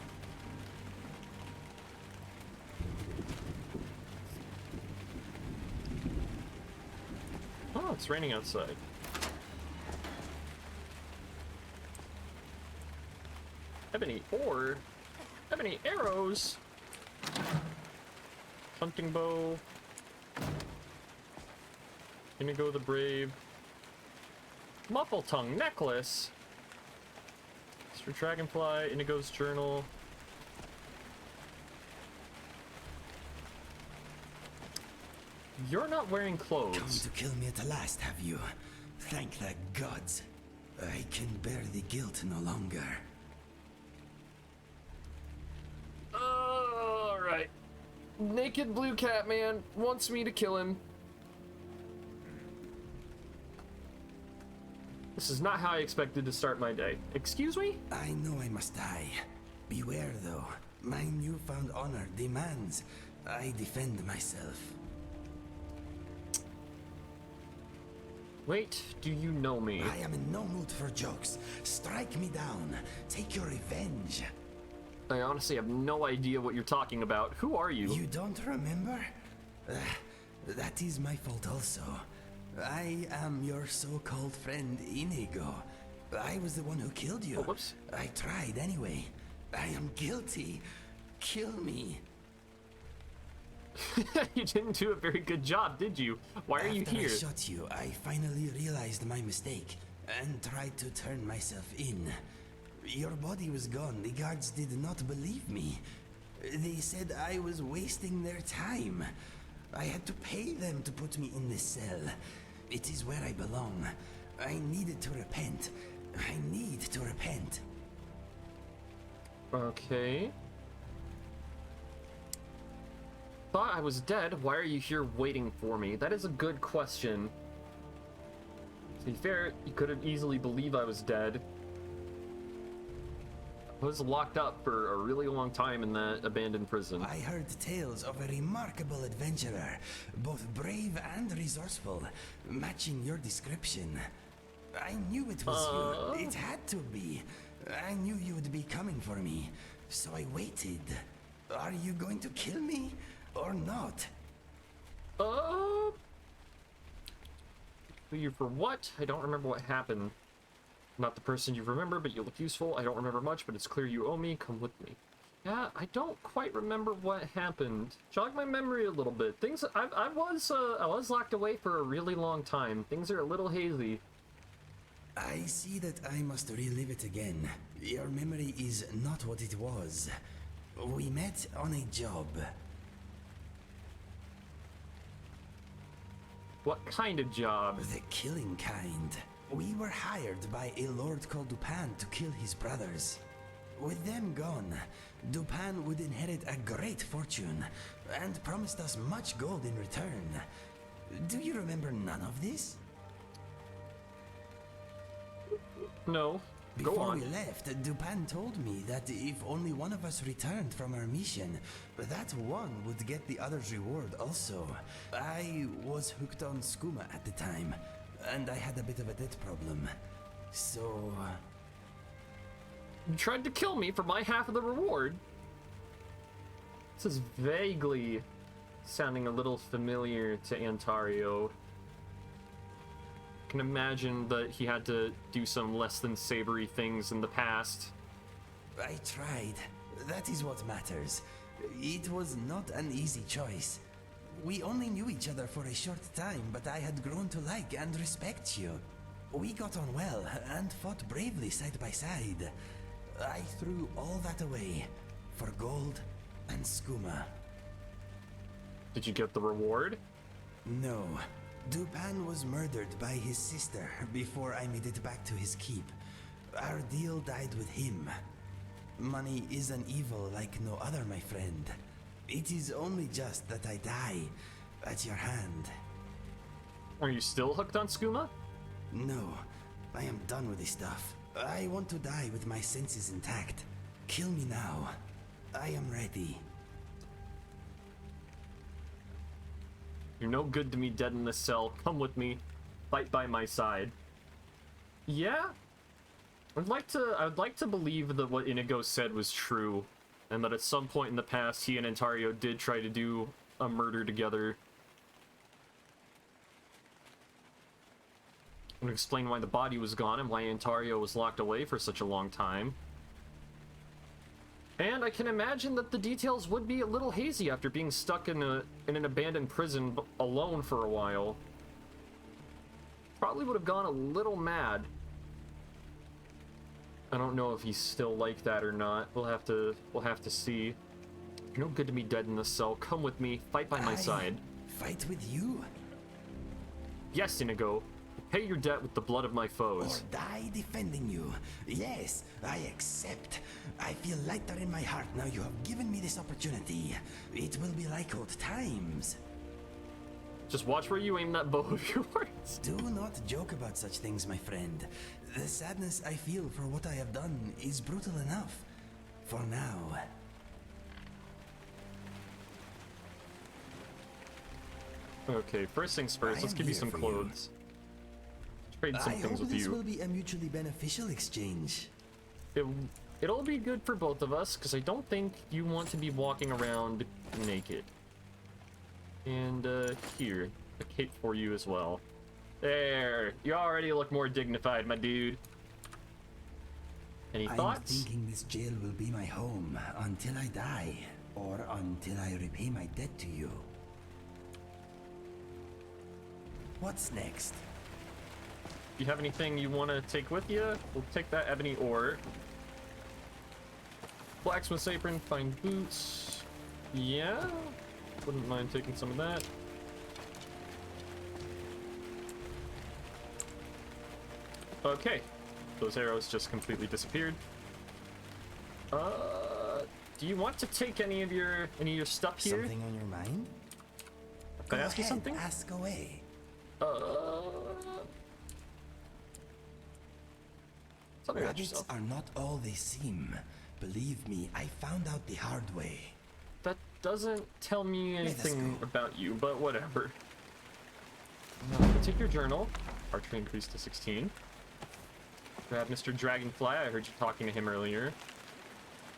[SPEAKER 1] Oh, it's raining outside. Ebony ore? Ebony arrows? Hunting bow. Inigo the Brave. Muffle tongue necklace. Mr. Dragonfly, Inigo's journal. You're not wearing clothes.
[SPEAKER 16] Come to kill me at last, have you? Thank the gods. I can bear the guilt no longer.
[SPEAKER 1] Alright. Naked Blue Cat Man wants me to kill him. This is not how I expected to start my day. Excuse me?
[SPEAKER 16] I know I must die. Beware, though. My newfound honor demands I defend myself.
[SPEAKER 1] Wait, do you know me?
[SPEAKER 16] I am in no mood for jokes. Strike me down. Take your revenge.
[SPEAKER 1] I honestly have no idea what you're talking about. Who are you?
[SPEAKER 16] You don't remember? That is my fault also. I am your so-called friend Inigo. I was the one who killed you.
[SPEAKER 1] Oh, whoops.
[SPEAKER 16] I tried anyway. I am guilty. Kill me.
[SPEAKER 1] You didn't do a very good job, did you? Why are you here?
[SPEAKER 16] After I shot you, I finally realized my mistake and tried to turn myself in. Your body was gone. The guards did not believe me. They said I was wasting their time. I had to pay them to put me in this cell. It is where I belong. I needed to repent. I need to repent.
[SPEAKER 1] Okay. Thought I was dead. Why are you here waiting for me? That is a good question. To be fair, you could have easily believed I was dead. I was locked up for a really long time in that abandoned prison.
[SPEAKER 16] I heard tales of a remarkable adventurer, both brave and resourceful, matching your description. I knew it was you. It had to be. I knew you would be coming for me, so I waited. Are you going to kill me or not?
[SPEAKER 1] You for what? I don't remember what happened. Not the person you remember, but you look useful. I don't remember much, but it's clear you owe me. Come with me. Yeah, I don't quite remember what happened. Jog my memory a little bit. Things I was locked away for a really long time. Things are a little hazy.
[SPEAKER 16] I see that I must relive it again. Your memory is not what it was. We met on a job.
[SPEAKER 1] What kind of job?
[SPEAKER 16] The killing kind. We were hired by a lord called Dupin to kill his brothers. With them gone, Dupin would inherit a great fortune and promised us much gold in return. Do you remember none of this?
[SPEAKER 1] No. Go
[SPEAKER 16] Before
[SPEAKER 1] on.
[SPEAKER 16] we left, Dupin told me that if only one of us returned from our mission, that one would get the other's reward also. I was hooked on skooma at the time, and I had a bit of a debt problem. So...
[SPEAKER 1] You tried to kill me for my half of the reward. This is vaguely sounding a little familiar to Antario. I can imagine that he had to do some less than savory things in the past.
[SPEAKER 16] I tried. That is what matters. It was not an easy choice. We only knew each other for a short time, but I had grown to like and respect you. We got on well and fought bravely side by side. I threw all that away for gold and skooma.
[SPEAKER 1] Did you get the reward?
[SPEAKER 16] No. Dupin was murdered by his sister before I made it back to his keep. Our deal died with him. Money is an evil like no other, my friend. It is only just that I die at your hand.
[SPEAKER 1] Are you still hooked on skooma?
[SPEAKER 16] No, I am done with this stuff. I want to die with my senses intact. Kill me now. I am ready.
[SPEAKER 1] You're no good to me dead in this cell. Come with me. Fight by my side. Yeah? I'd like to believe that what Inigo said was true, and that at some point in the past he and Antario did try to do a murder together. And explain why the body was gone and why Antario was locked away for such a long time. And I can imagine that the details would be a little hazy after being stuck in an abandoned prison alone for a while. Probably would have gone a little mad. I don't know if he's still like that or not. We'll have to see. You're no good to me dead in this cell. Come with me. Fight by my side.
[SPEAKER 16] Fight with you?
[SPEAKER 1] Yes, Inigo. Pay your debt with the blood of my foes.
[SPEAKER 16] Or die defending you. Yes, I accept. I feel lighter in my heart now you have given me this opportunity. It will be like old times.
[SPEAKER 1] Just watch where you aim that bow of yours.
[SPEAKER 16] Do not joke about such things, my friend. The sadness I feel for what I have done is brutal enough. For now.
[SPEAKER 1] Okay, first things first, let's give you some clothes. Trade some things with you.
[SPEAKER 16] This will be a mutually beneficial exchange.
[SPEAKER 1] It'll be good for both of us, because I don't think you want to be walking around naked. And, here, a cape for you as well. There, you already look more dignified, my dude. Any thoughts?
[SPEAKER 16] I'm thinking this jail will be my home until I die, or until I repay my debt to you. What's next?
[SPEAKER 1] You have anything you want to take with you? We'll take that ebony ore. Blacksmith's apron, fine boots. Yeah. Wouldn't mind taking some of that. Okay. Those arrows just completely disappeared. Do you want to take any of your stuff here?
[SPEAKER 16] Something on your mind?
[SPEAKER 1] Can I ask you something?
[SPEAKER 16] Ask away. Rabbits are not all they seem. Believe me, I found out the hard way.
[SPEAKER 1] That doesn't tell me anything about you, but whatever. Take your journal. Archery increased to 16. Grab Mr. Dragonfly. I heard you talking to him earlier.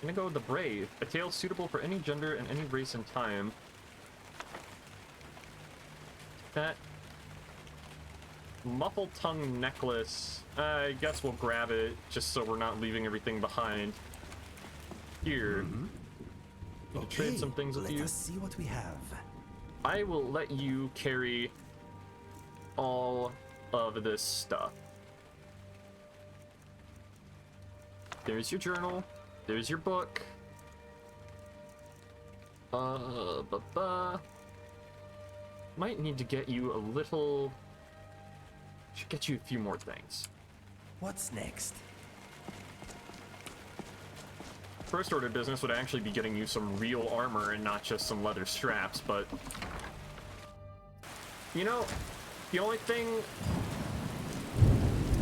[SPEAKER 1] I'm gonna go with the Brave. A tale suitable for any gender and any race and time. That muffled tongue necklace. I guess we'll grab it just so we're not leaving everything behind. Here. Okay, trade some things with you.
[SPEAKER 16] Let us see what we have.
[SPEAKER 1] I will let you carry all of this stuff. There's your journal. There's your book. Might need to get you a little... Should get you a few more things.
[SPEAKER 16] What's next?
[SPEAKER 1] First order of business would actually be getting you some real armor and not just some leather straps, but... You know, the only thing...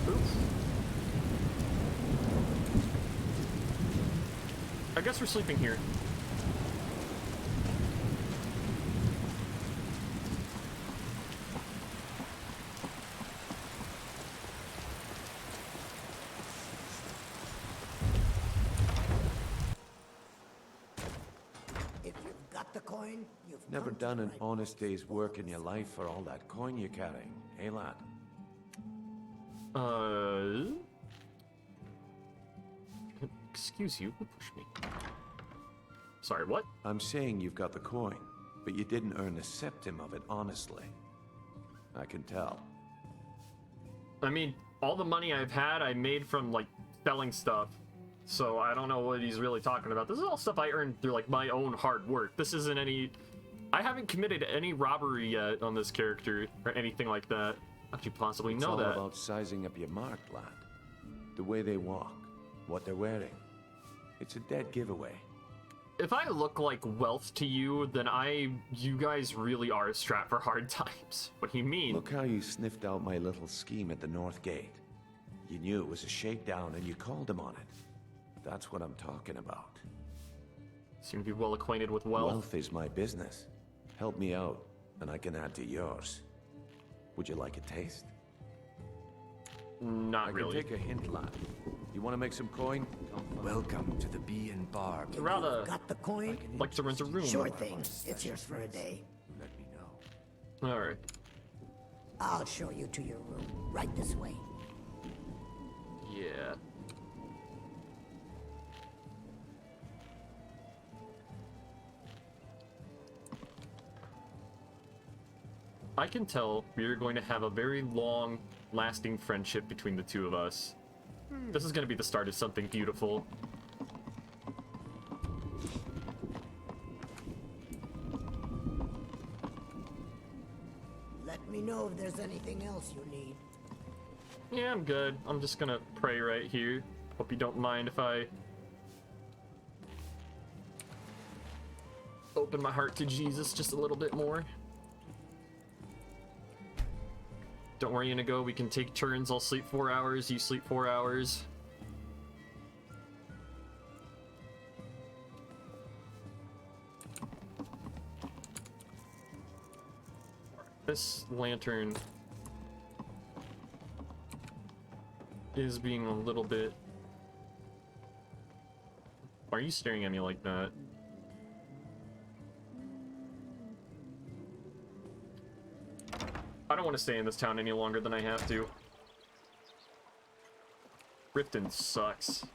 [SPEAKER 1] Oops. I guess we're sleeping here.
[SPEAKER 14] If you've got the coin, you've
[SPEAKER 8] Never
[SPEAKER 14] come to
[SPEAKER 8] done
[SPEAKER 14] the
[SPEAKER 8] an
[SPEAKER 14] right
[SPEAKER 8] honest day's work in your life for all that coin you're carrying, eh, lad?
[SPEAKER 1] Excuse you, who pushed me? Sorry, what?
[SPEAKER 8] I'm saying you've got the coin, but you didn't earn a septim of it honestly. I can tell.
[SPEAKER 1] I mean, all the money I've had, I made from, like, selling stuff. So I don't know what he's really talking about. This is all stuff I earned through, like, my own hard work. This isn't any... I haven't committed any robbery yet on this character, or anything like that. How could you possibly know that?
[SPEAKER 8] It's all about sizing up your mark, lad. The way they walk, what they're wearing. It's a dead giveaway.
[SPEAKER 1] If I look like wealth to you, then you guys really are strapped for hard times. What do you mean?
[SPEAKER 8] Look how you sniffed out my little scheme at the North Gate. You knew it was a shakedown and you called him on it. That's what I'm talking about.
[SPEAKER 1] Seem to be well acquainted with wealth.
[SPEAKER 8] Wealth is my business. Help me out, and I can add to yours. Would you like a taste?
[SPEAKER 1] Not really.
[SPEAKER 8] I can take a hint, lad. You want to make some coin?
[SPEAKER 2] Welcome to the Bee and Bar.
[SPEAKER 1] Rather,
[SPEAKER 14] got the coin?
[SPEAKER 1] Like to rent a room.
[SPEAKER 14] Sure thing. It's yours for a day.
[SPEAKER 2] Let me know.
[SPEAKER 1] All right.
[SPEAKER 14] I'll show you to your room. Right this way.
[SPEAKER 1] Yeah. I can tell we are going to have a very long, lasting friendship between the two of us. This is going to be the start of something beautiful.
[SPEAKER 14] Let me know if there's anything else you need.
[SPEAKER 1] Yeah, I'm good. I'm just gonna pray right here. Hope you don't mind if I open my heart to Jesus just a little bit more. Don't worry, Inigo. We can take turns. I'll sleep 4 hours. You sleep 4 hours. This lantern is being a little bit... Why are you staring at me like that? I don't want to stay in this town any longer than I have to. Riften sucks.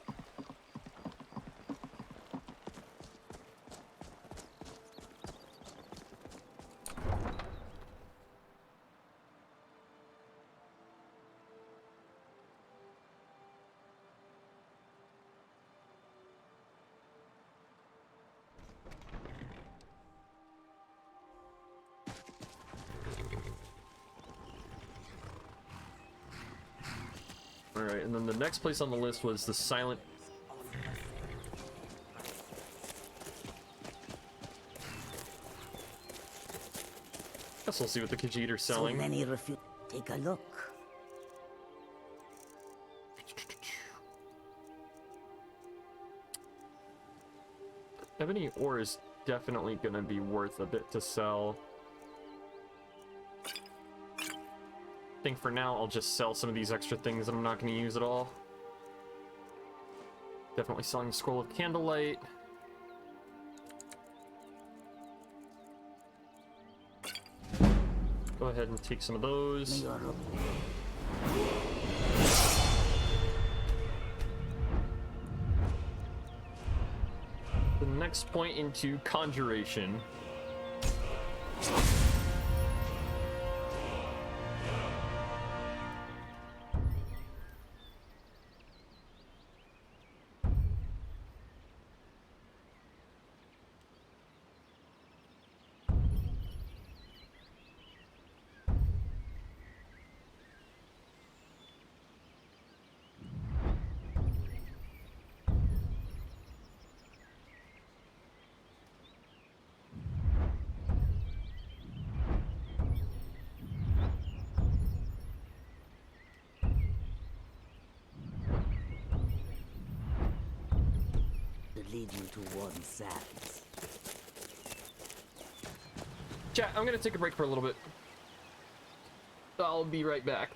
[SPEAKER 1] Alright, and then the next place on the list was the Silent... Guess we'll see what the Khajiit selling.
[SPEAKER 14] So many Take a look.
[SPEAKER 1] Ebony ore is definitely gonna be worth a bit to sell. I think for now I'll just sell some of these extra things that I'm not gonna use at all. Definitely selling the Scroll of Candlelight. Go ahead and take some of those. The next point into Conjuration.
[SPEAKER 14] Lead you to warm sands.
[SPEAKER 1] Chat, I'm gonna take a break for a little bit. I'll be right back.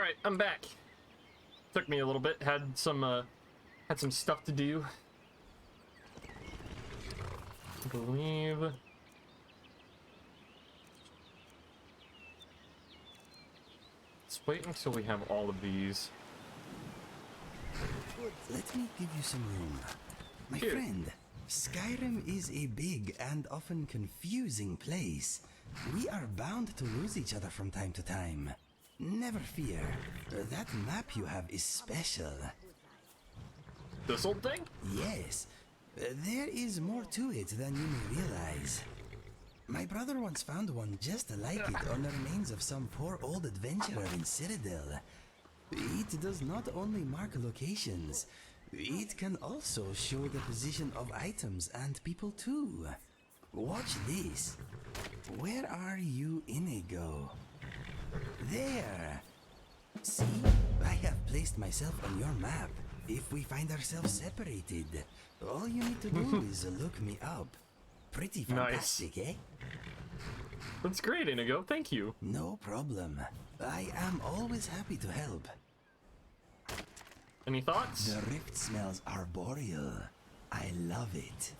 [SPEAKER 1] Alright, I'm back. Took me a little bit. Had some stuff to do. I believe. Let's wait until we have all of these.
[SPEAKER 16] Let me give you some room. My friend, Skyrim is a big and often confusing place. We are bound to lose each other from time to time. Never fear. That map you have is special.
[SPEAKER 1] This old thing?
[SPEAKER 16] Yes. There is more to it than you may realize. My brother once found one just like it on the remains of some poor old adventurer in Citadel. It does not only mark locations, it can also show the position of items and people too. Watch this. Where are you, Inigo? There! See? I have placed myself on your map. If we find ourselves separated, all you need to do is look me up. Pretty fantastic,
[SPEAKER 1] nice.
[SPEAKER 16] Eh?
[SPEAKER 1] That's great, Inigo. Thank you.
[SPEAKER 16] No problem. I am always happy to help.
[SPEAKER 1] Any thoughts?
[SPEAKER 16] The rift smells arboreal. I love it.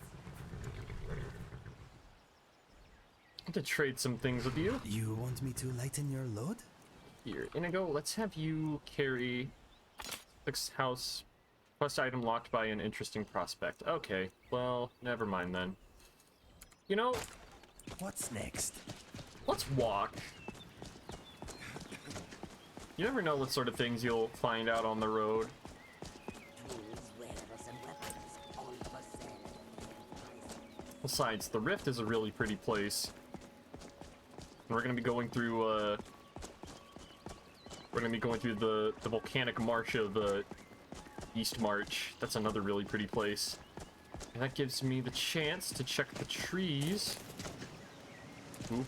[SPEAKER 1] To trade some things with you.
[SPEAKER 16] You want me to lighten your load?
[SPEAKER 1] Here, Inigo, let's have you carry 6th house quest item locked by an interesting prospect. Okay, well, never mind then. You know,
[SPEAKER 16] what's next?
[SPEAKER 1] Let's walk. You never know what sort of things you'll find out on the road. Besides, the Rift is a really pretty place. We're gonna be going through the volcanic marsh of East March. That's another really pretty place. And that gives me the chance to check the trees. Ooh.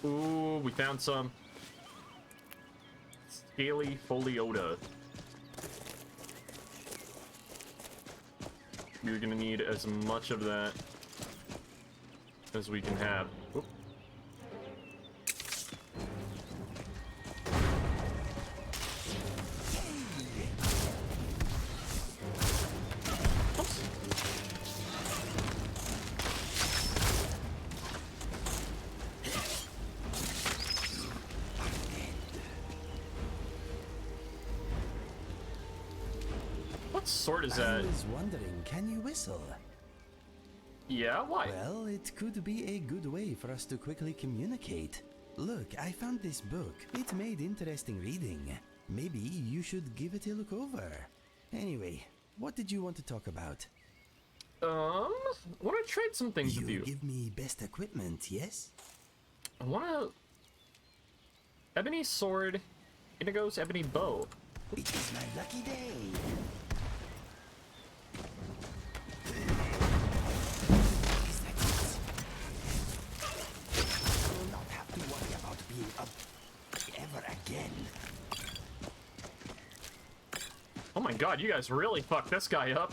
[SPEAKER 1] Ooh, we found some scaly foliota. We're gonna need as much of that as we can have. Oop. What sword is that?
[SPEAKER 16] I was wondering, can you whistle?
[SPEAKER 1] Yeah, why?
[SPEAKER 16] Well, it could be a good way for us to quickly communicate. Look, I found this book. It made interesting reading. Maybe you should give it a look over. Anyway, what did you want to talk about?
[SPEAKER 1] I want to trade some things with you.
[SPEAKER 16] You give me best equipment, yes?
[SPEAKER 1] I want to... Ebony sword, Inigo's ebony bow.
[SPEAKER 16] It is my lucky day.
[SPEAKER 1] Oh my god, you guys really fucked this guy up.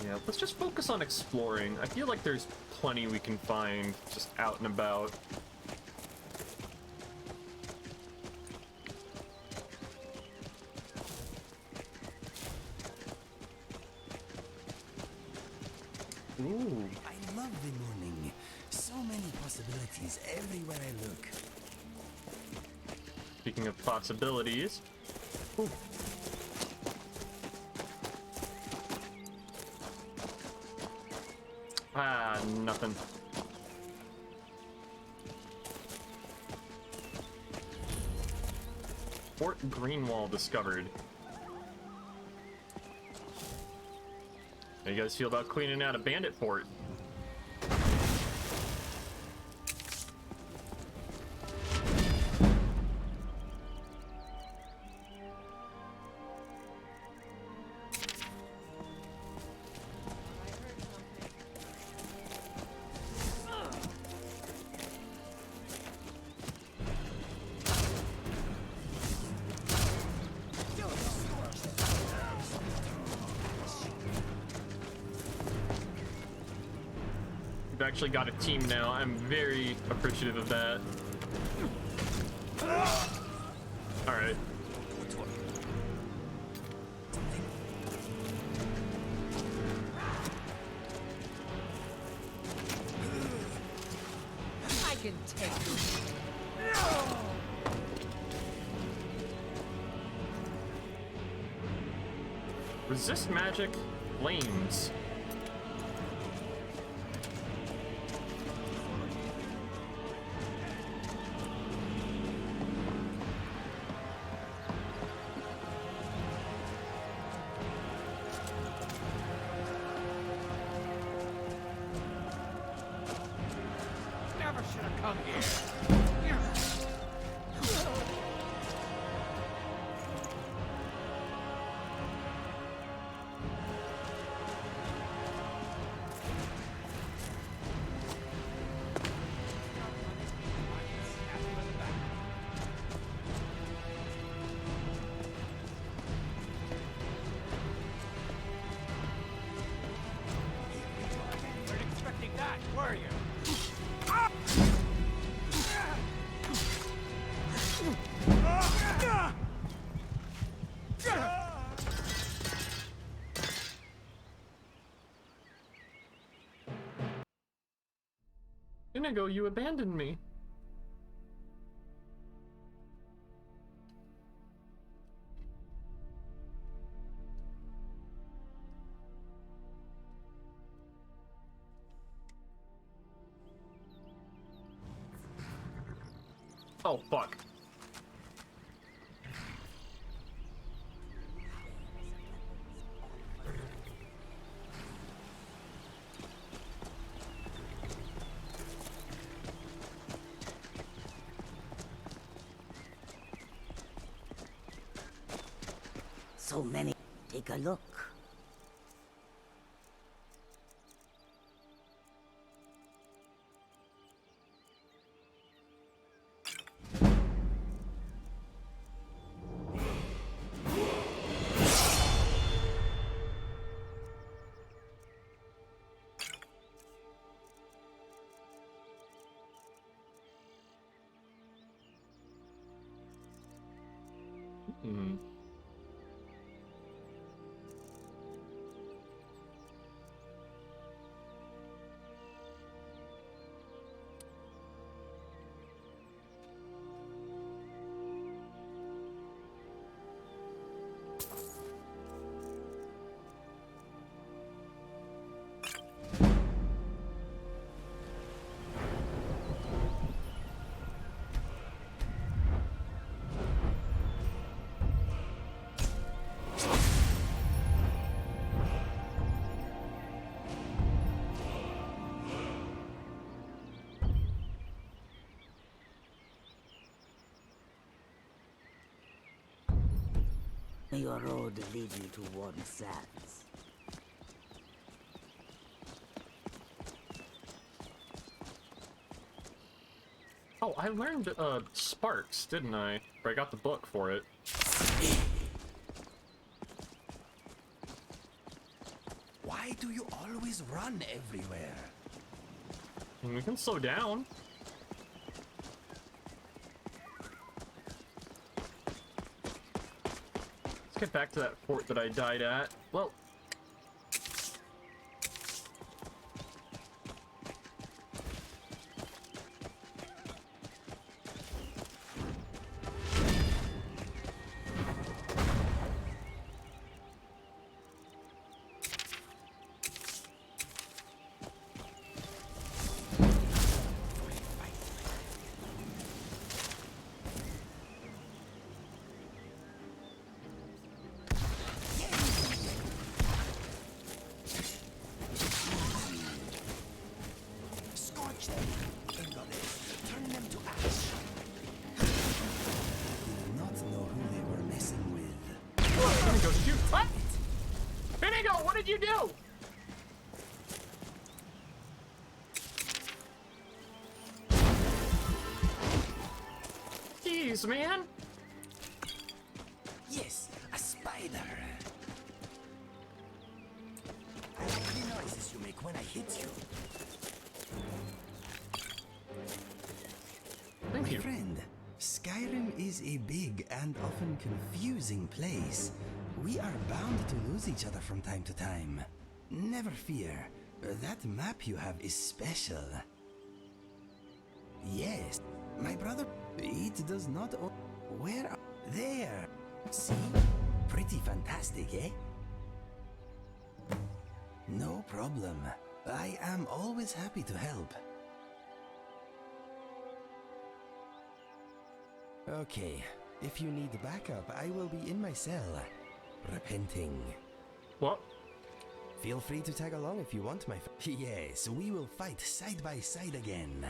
[SPEAKER 1] Yeah, let's just focus on exploring. I feel like there's plenty we can find just out and about. Ooh.
[SPEAKER 16] I love the morning. So many possibilities everywhere I look.
[SPEAKER 1] Speaking of possibilities. Ooh. Ah, nothing. Fort Greenwall discovered. How you guys feel about cleaning out a bandit fort? actually got a team now. I'm very appreciative of that. Alright.
[SPEAKER 9] I can take this.
[SPEAKER 1] Resist magic, flames.
[SPEAKER 10] Never should have come here. Weren't expecting that, were you?
[SPEAKER 1] Inigo, you abandoned me. Oh, fuck.
[SPEAKER 14] So many. Take a look.
[SPEAKER 1] Hmm.
[SPEAKER 14] May your road lead you to warm sands.
[SPEAKER 1] Oh, I learned Sparks, didn't I? Or I got the book for it.
[SPEAKER 16] Why do you always run everywhere?
[SPEAKER 1] And we can slow down. Let's get back to that fort that I died at. Well,
[SPEAKER 16] Scorch them! Turn them to ash! Did not know who they were messing with.
[SPEAKER 1] Inigo, did you... What? Inigo, what did you do? Jeez, man.
[SPEAKER 16] Yes, a spider. I like the noises you make when I hit you.
[SPEAKER 1] you.
[SPEAKER 16] friend, Skyrim is a big and often confusing place. We are bound to lose each other from time to time. Never fear, that map you have is special. Yes, my brother, it does not... Where are... There! See? Pretty fantastic, eh? No problem. I am always happy to help. Okay, if you need backup, I will be in my cell, repenting.
[SPEAKER 1] What?
[SPEAKER 16] Feel free to tag along if you want, my friend. Yes, we will fight side by side again.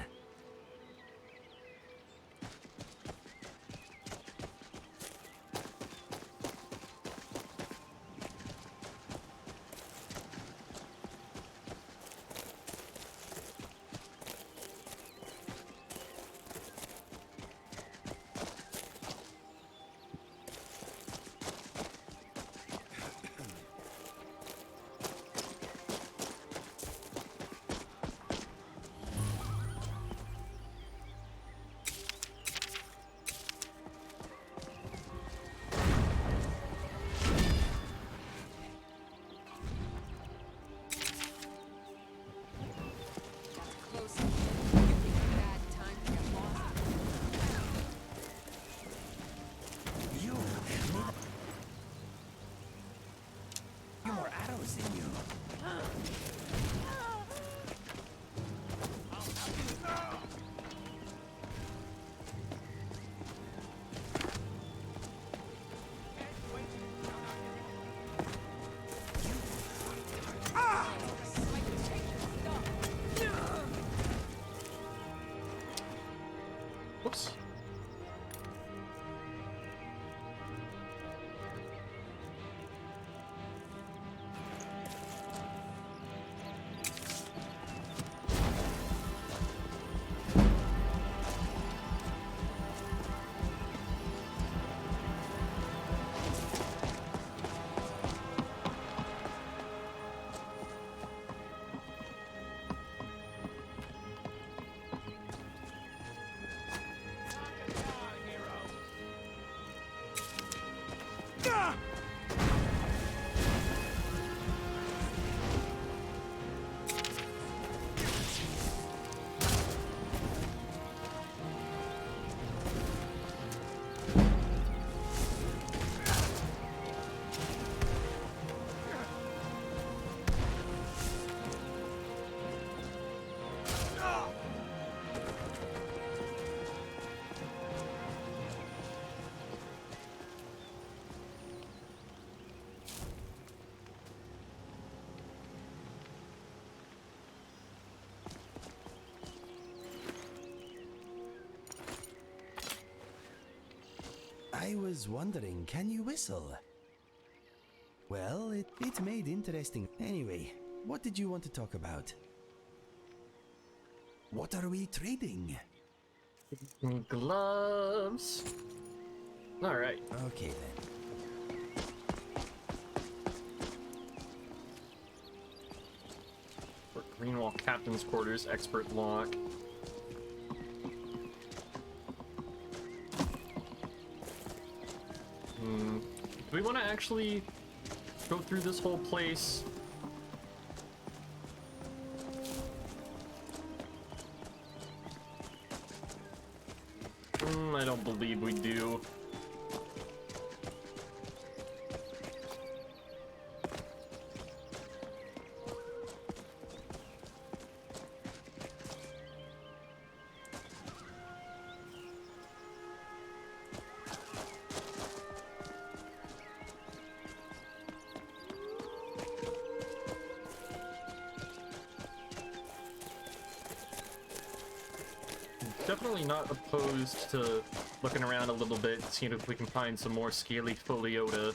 [SPEAKER 1] Whoops.
[SPEAKER 16] I was wondering, can you whistle? Well, it made interesting. Anyway, what did you want to talk about? What are we trading?
[SPEAKER 1] Gloves. All right.
[SPEAKER 16] Okay then.
[SPEAKER 1] For Greenwall Captain's Quarters, Expert Lock. Do we want to actually go through this whole place? I don't believe we do. Definitely not opposed to looking around a little bit, seeing if we can find some more scaly foliota.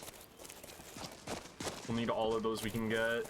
[SPEAKER 1] We'll need all of those we can get.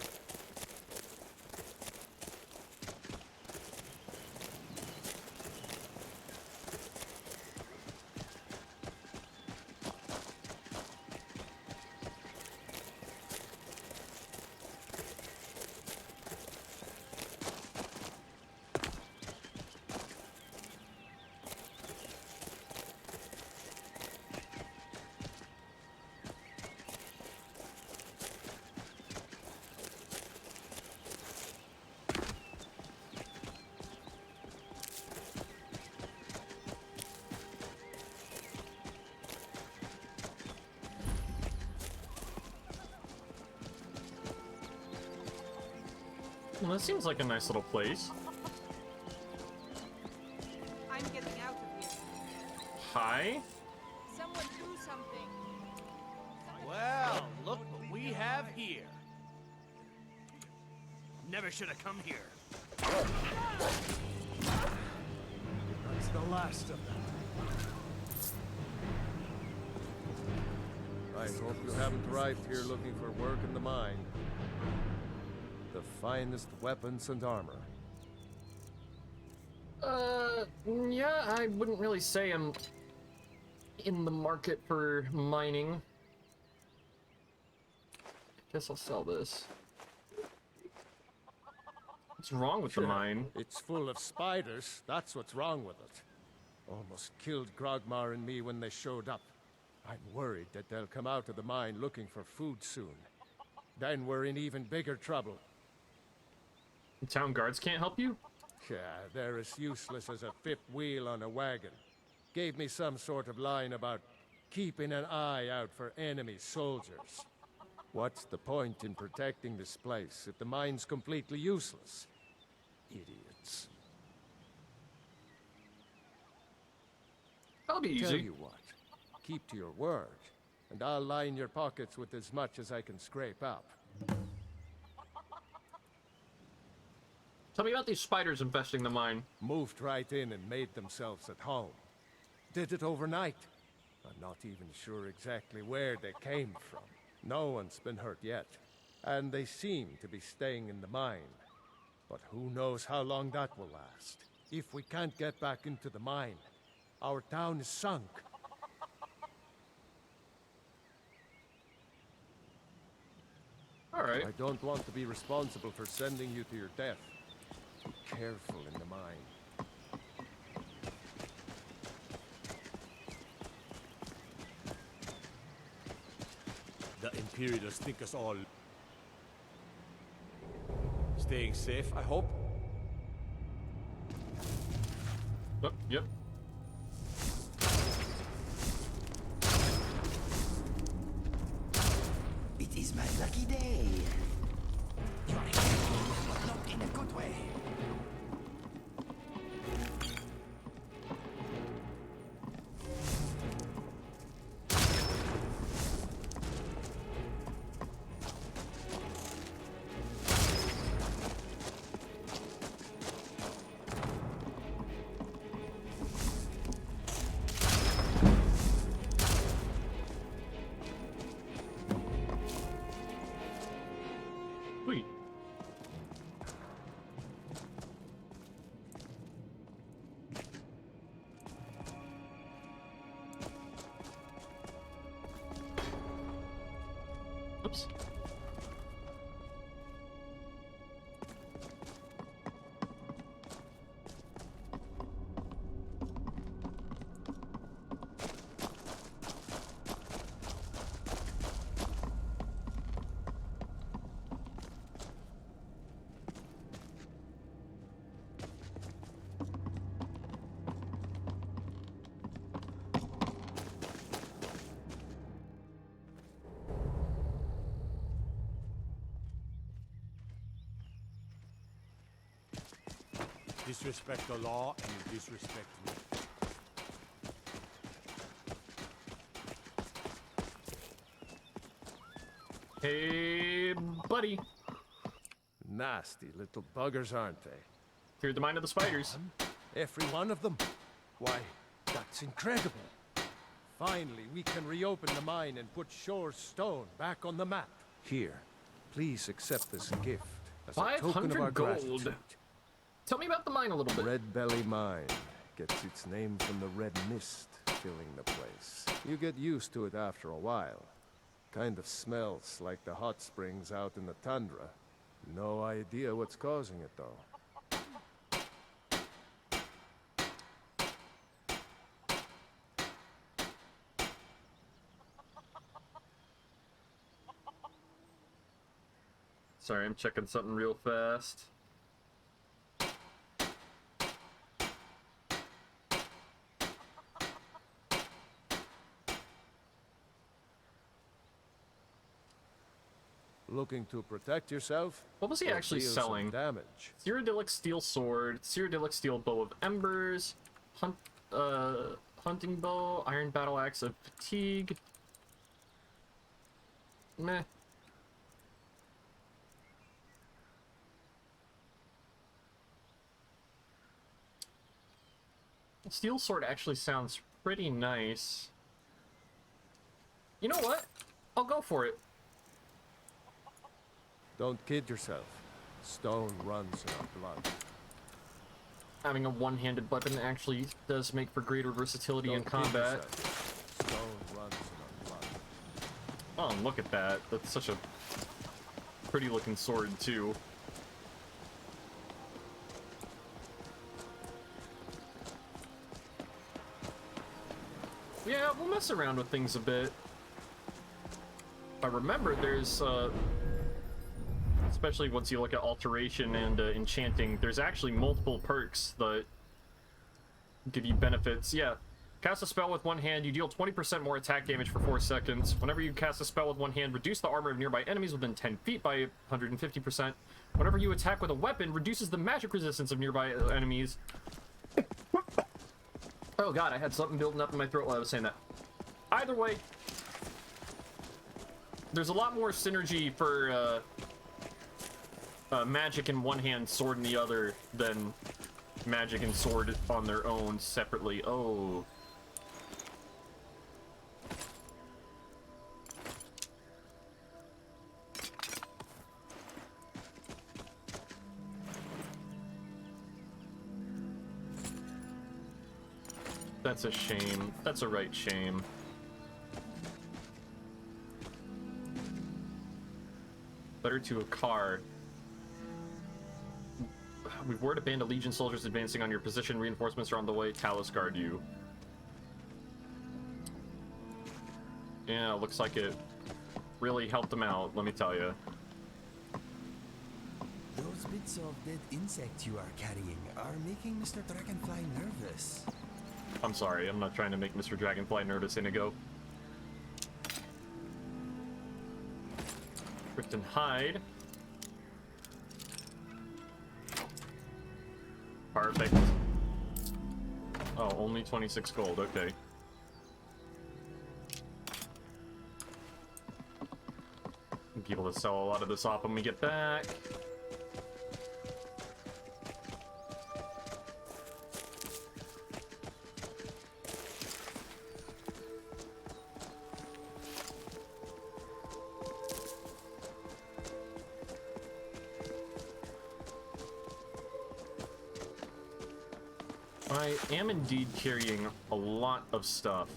[SPEAKER 1] Well, that seems like a nice little place.
[SPEAKER 9] I'm getting out of here.
[SPEAKER 1] Hi?
[SPEAKER 9] Someone do something.
[SPEAKER 10] Well, look what we have here. Never should have come here.
[SPEAKER 5] That's the last of them. I hope you haven't arrived here looking for work in the mine. The finest weapons and armor.
[SPEAKER 1] Yeah, I wouldn't really say I'm in the market for mining. Guess I'll sell this. What's wrong with the mine?
[SPEAKER 5] It's full of spiders, that's what's wrong with it. Almost killed Grogmar and me when they showed up. I'm worried that they'll come out of the mine looking for food soon. Then we're in even bigger trouble.
[SPEAKER 1] The town guards can't help you?
[SPEAKER 5] Yeah, they're as useless as a fifth wheel on a wagon. Gave me some sort of line about keeping an eye out for enemy soldiers. What's the point in protecting this place if the mine's completely useless? Idiots.
[SPEAKER 1] That'll be easy.
[SPEAKER 5] Tell you what, keep to your word, and I'll line your pockets with as much as I can scrape up.
[SPEAKER 1] Tell me about these spiders infesting the mine.
[SPEAKER 5] Moved right in and made themselves at home. Did it overnight. I'm not even sure exactly where they came from. No one's been hurt yet, and they seem to be staying in the mine. But who knows how long that will last. If we can't get back into the mine, our town is sunk.
[SPEAKER 1] All right.
[SPEAKER 5] I don't want to be responsible for sending you to your death. Be careful in the mine.
[SPEAKER 8] The Imperials think us all staying safe, I hope.
[SPEAKER 1] Oh, yep.
[SPEAKER 16] It is my lucky day. You are not in a good way.
[SPEAKER 1] Sweet. Oops.
[SPEAKER 8] Disrespect the law and you disrespect me.
[SPEAKER 1] Hey, buddy.
[SPEAKER 5] Nasty little buggers, aren't they?
[SPEAKER 1] Cleared the mind of the spiders.
[SPEAKER 5] Every one of them? Why, that's incredible. Finally, we can reopen the mine and put Shore's stone back on the map. Here, please accept this gift as a token of our
[SPEAKER 1] 500 gold.
[SPEAKER 5] gratitude.
[SPEAKER 1] Tell me about the mine a little bit.
[SPEAKER 5] Red Belly Mine gets its name from the red mist filling the place. You get used to it after a while. Kind of smells like the hot springs out in the tundra. No idea what's causing it, though.
[SPEAKER 1] Sorry, I'm checking something real fast.
[SPEAKER 5] Looking to protect yourself?
[SPEAKER 1] What was he
[SPEAKER 5] or
[SPEAKER 1] actually
[SPEAKER 5] deal some
[SPEAKER 1] selling?
[SPEAKER 5] damage.
[SPEAKER 1] Cyrodiilic steel sword, Cyrodiilic steel bow of embers, hunting bow, iron battle axe of fatigue. Meh. Steel sword actually sounds pretty nice. You know what? I'll go for it.
[SPEAKER 5] Don't kid yourself. Stone runs in our blood.
[SPEAKER 1] Having a one-handed weapon actually does make for greater versatility in
[SPEAKER 5] Don't kid
[SPEAKER 1] combat.
[SPEAKER 5] yourself. Stone runs in our blood.
[SPEAKER 1] Oh, and look at that. That's such a pretty looking sword, too. Yeah, we'll mess around with things a bit. If I remember, there's, especially once you look at alteration and enchanting, there's actually multiple perks that give you benefits. Yeah. Cast a spell with one hand, you deal 20% more attack damage for 4 seconds. Whenever you cast a spell with one hand, reduce the armor of nearby enemies within 10 feet by 150%. Whenever you attack with a weapon, reduces the magic resistance of nearby enemies. Oh god, I had something building up in my throat while I was saying that. Either way, there's a lot more synergy for magic in one hand, sword in the other, than magic and sword on their own separately. Oh. That's a shame. That's a right shame. Better to a car. We've word a band of Legion soldiers advancing on your position. Reinforcements are on the way. Talos guard you. Yeah, looks like it really helped them out, let me tell you.
[SPEAKER 16] Those bits of dead insect you are carrying are making Mr. Dragonfly nervous.
[SPEAKER 1] I'm sorry, I'm not trying to make Mr. Dragonfly nervous, Inigo. Riften hide. Perfect. Oh, only 26 gold, okay. Be able to sell a lot of this off when we get back. I am indeed carrying a lot of stuff.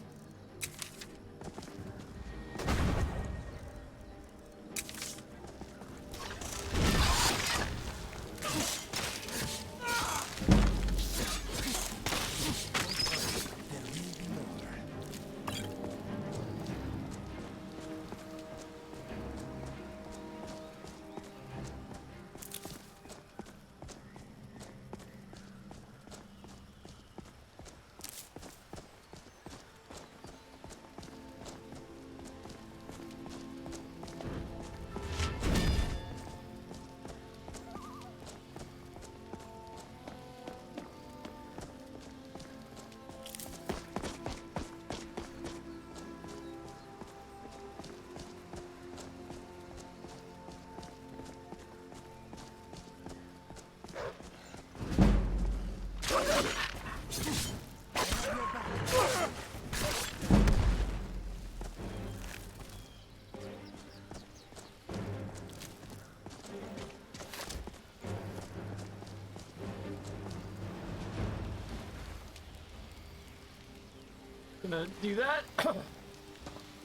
[SPEAKER 1] Gonna do that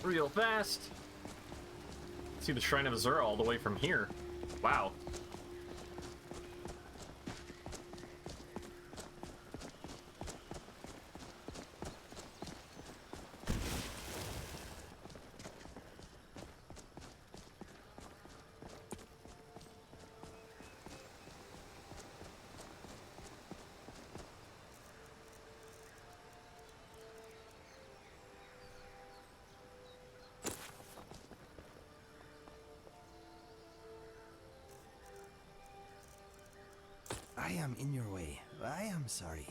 [SPEAKER 1] real fast. See the Shrine of Azura all the way from here. Wow.
[SPEAKER 16] am in your way. I am sorry.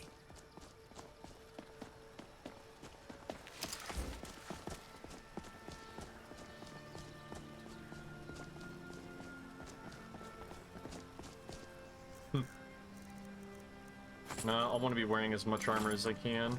[SPEAKER 1] No, I want to be wearing as much armor as I can.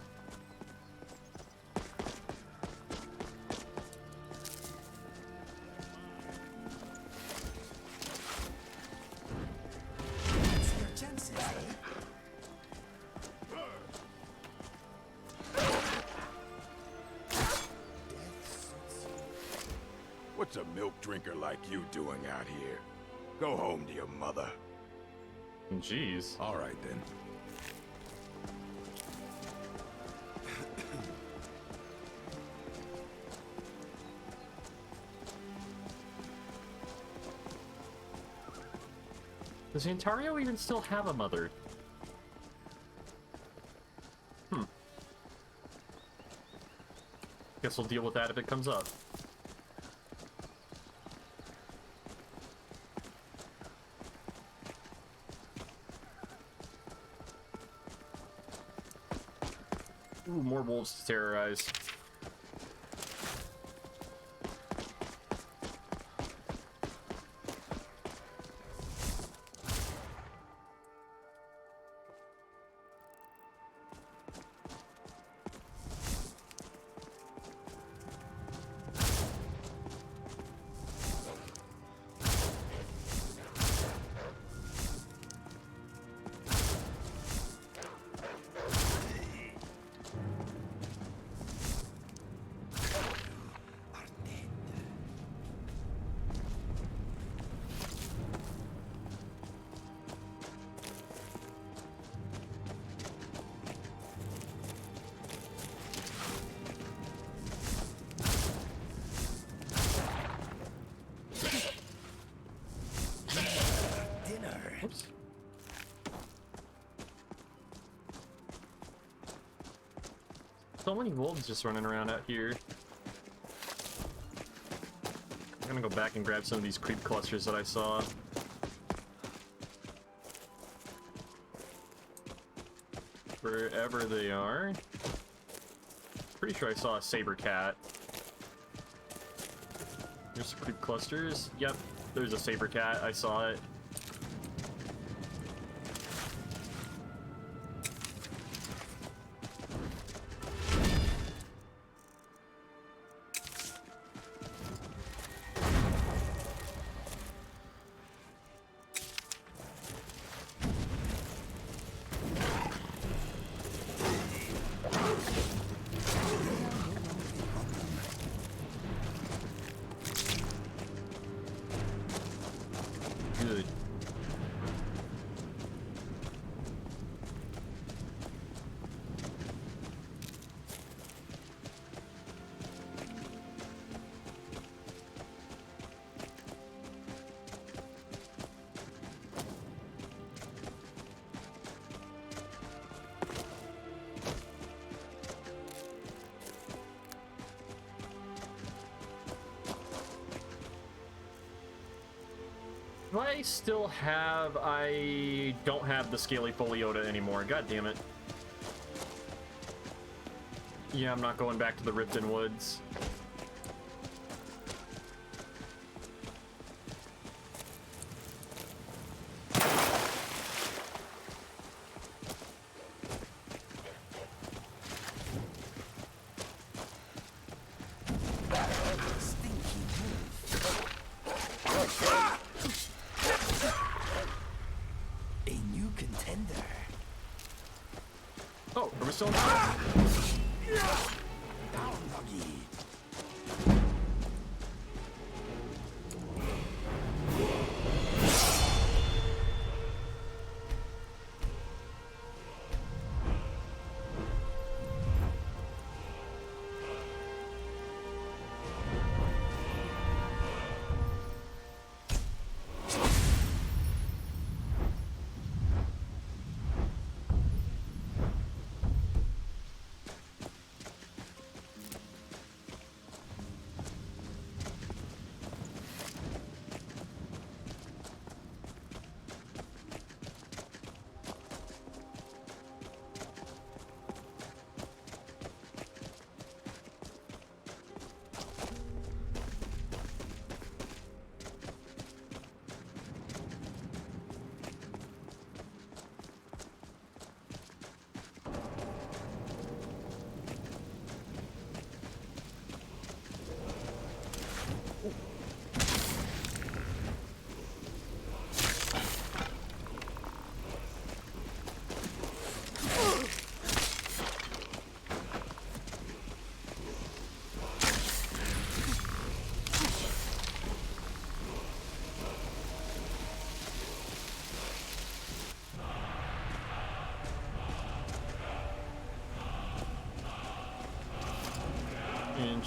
[SPEAKER 13] What's a milk drinker like you doing out here? Go home to your mother.
[SPEAKER 1] Jeez.
[SPEAKER 13] All right, then.
[SPEAKER 1] Does Ontario even still have a mother? Guess we'll deal with that if it comes up. Ooh, more wolves to terrorize. Oops. So many wolves just running around out here. I'm gonna go back and grab some of these creep clusters that I saw. Wherever they are. Pretty sure I saw a saber cat. There's some creep clusters. Yep, there's a saber cat. I saw it. Good. Do I still have... I don't have the Scaly Foliota anymore. God damn it. Yeah, I'm not going back to the Ripton Woods. Oh, are we still in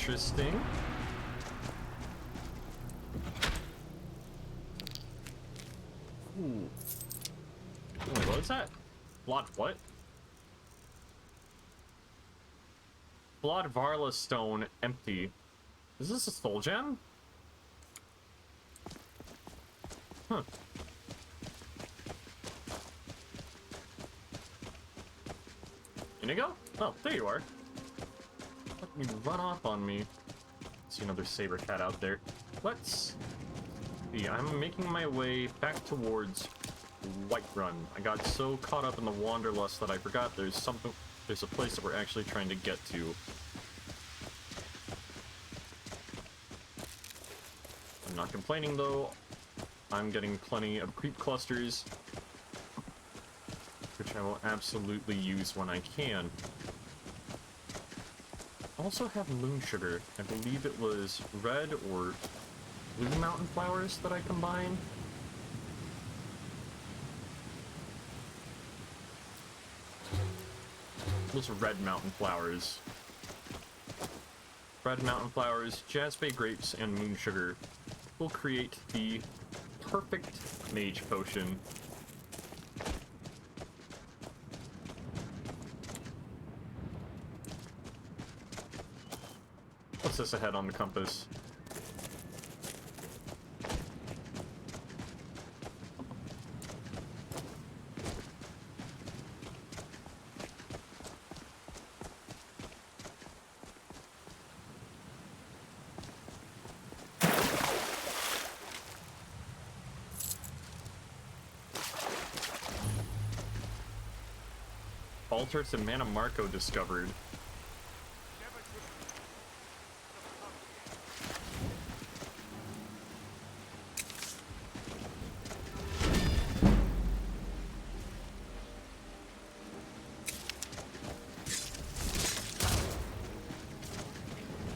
[SPEAKER 1] interesting. Ooh. Wait, what is that? Blood what? Blood Varla stone empty. Is this a soul gem? Huh. Inigo? Oh, there you are. Let me run off on me. See another saber cat out there. Let's see. I'm making my way back towards Whiterun. I got so caught up in the wanderlust that I forgot there's a place that we're actually trying to get to. I'm not complaining though. I'm getting plenty of creep clusters, which I will absolutely use when I can. I also have moon sugar. I believe it was red or blue mountain flowers that I combined. Those are red mountain flowers. Red mountain flowers, jazzbay grapes, and moon sugar will create the perfect mage potion. What's this ahead on the compass? Altar to Mana Marco discovered.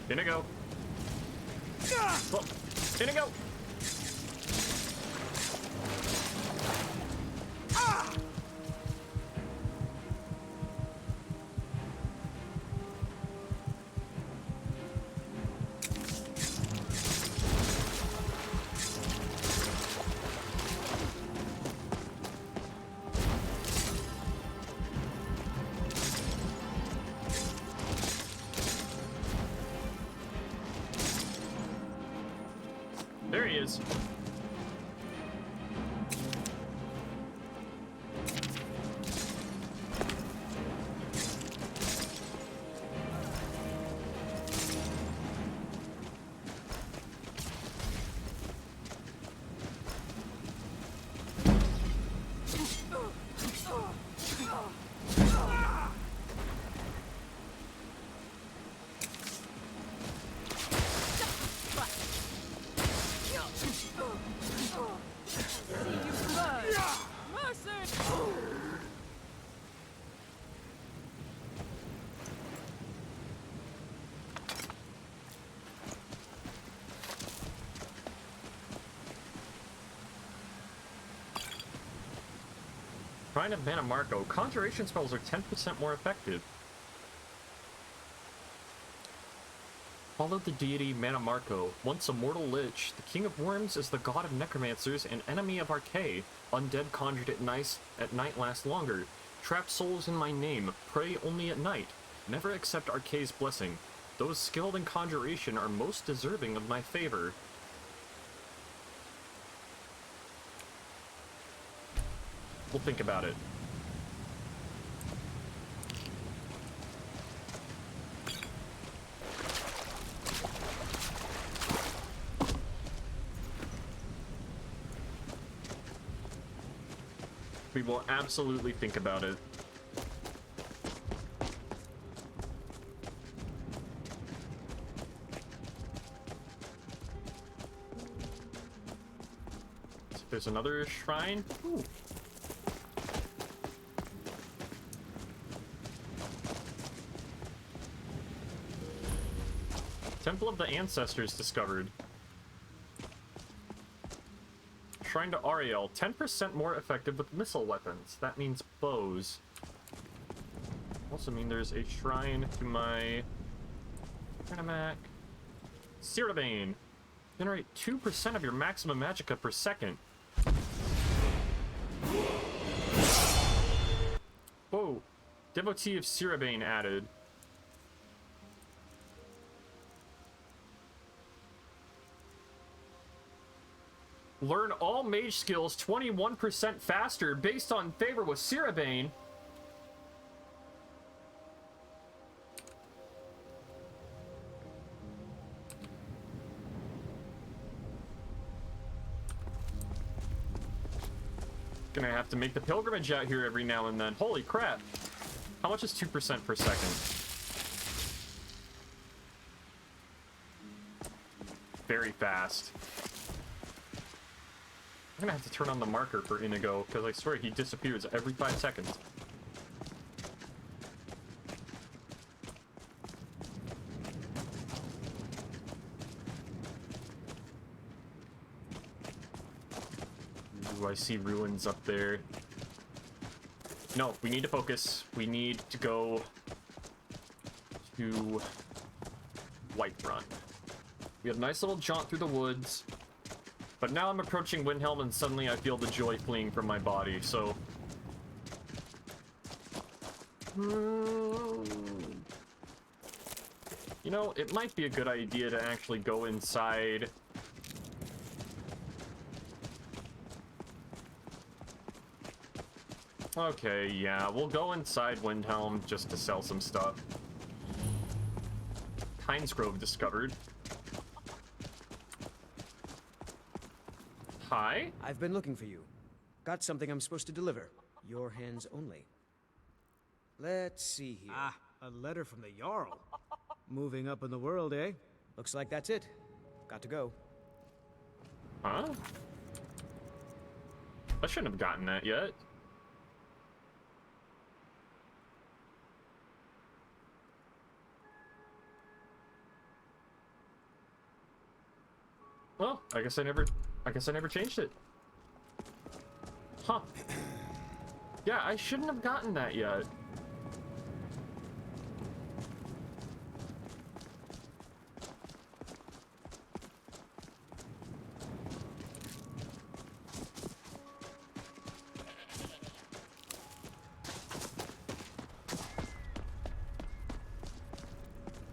[SPEAKER 1] Inigo! Oh, Inigo! There he is. Shrine of Mana Marco. Conjuration spells are 10% more effective. Follow the deity Mana Marco. Once a mortal lich, the king of worms is the god of necromancers and enemy of Archay. Undead conjured at night last longer. Trap souls in my name. Pray only at night. Never accept Archay's blessing. Those skilled in conjuration are most deserving of my favor. We'll think about it. We will absolutely think about it. So there's another shrine. Ooh. Temple of the Ancestors discovered. Shrine to Ariel, 10% more effective with missile weapons. That means bows. Also mean there's a shrine to my Pranamac. Sirabane. Generate 2% of your maximum magicka per second. Whoa. Devotee of Sirabane added. Learn all mage skills 21% faster based on favor with Sirabane. Gonna have to make the pilgrimage out here every now and then. Holy crap. How much is 2% per second? Very fast. I'm gonna have to turn on the marker for Inigo, because I swear he disappears every 5 seconds. Ooh, I see ruins up there. No, we need to focus. We need to go to Whiterun. We had a nice little jaunt through the woods. But now I'm approaching Windhelm and suddenly I feel the joy fleeing from my body, so... You know, it might be a good idea to actually go inside. Okay, yeah, we'll go inside Windhelm just to sell some stuff. Pines Grove discovered. Hi?
[SPEAKER 7] I've been looking for you. Got something I'm supposed to deliver. Your hands only. Let's see here.
[SPEAKER 4] Ah, a letter from the Jarl. Moving up in the world, eh?
[SPEAKER 7] Looks like that's it. Got to go.
[SPEAKER 1] Huh? I shouldn't have gotten that yet. Well, I guess I never changed it. Huh. Yeah, I shouldn't have gotten that yet.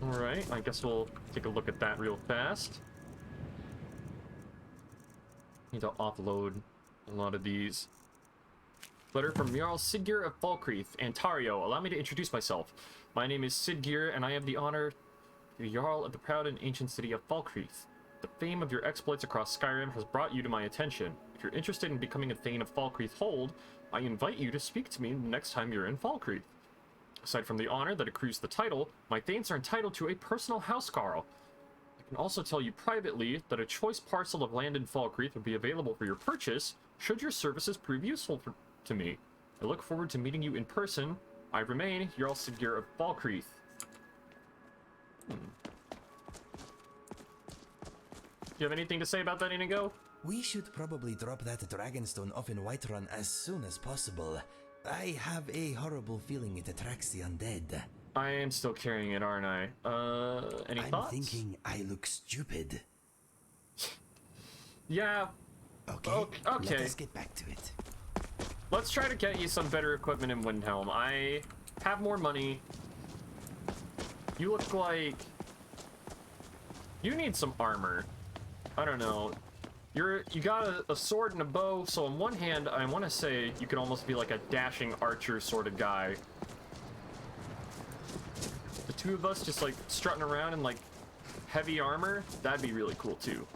[SPEAKER 1] Alright, I guess we'll take a look at that real fast. Need to offload a lot of these. Letter from Jarl Siggeir of Falkreath, Antario. Allow me to introduce myself. My name is Siggeir, and I have the honor to be Jarl of the proud and ancient city of Falkreath. The fame of your exploits across Skyrim has brought you to my attention. If you're interested in becoming a Thane of Falkreath Hold, I invite you to speak to me the next time you're in Falkreath. Aside from the honor that accrues the title, my Thanes are entitled to a personal housecarl. I can also tell you privately that a choice parcel of land in Falkreath would be available for your purchase should your services prove useful to me. I look forward to meeting you in person. I remain Jarl Siggeir of Falkreath. You have anything to say about that, Inigo?
[SPEAKER 16] We should probably drop that Dragonstone off in Whiterun as soon as possible. I have a horrible feeling it attracts the undead.
[SPEAKER 1] I am still carrying it, aren't I? Any thoughts?
[SPEAKER 16] I'm thinking I look stupid.
[SPEAKER 1] Yeah.
[SPEAKER 16] Okay.
[SPEAKER 1] Okay.
[SPEAKER 16] Let us get back to it.
[SPEAKER 1] Let's try to get you some better equipment in Windhelm. I have more money. You look like... You need some armor. I don't know. You got a sword and a bow, so on one hand, I want to say you could almost be like a dashing archer sort of guy. The two of us just like strutting around in like heavy armor, that'd be really cool too.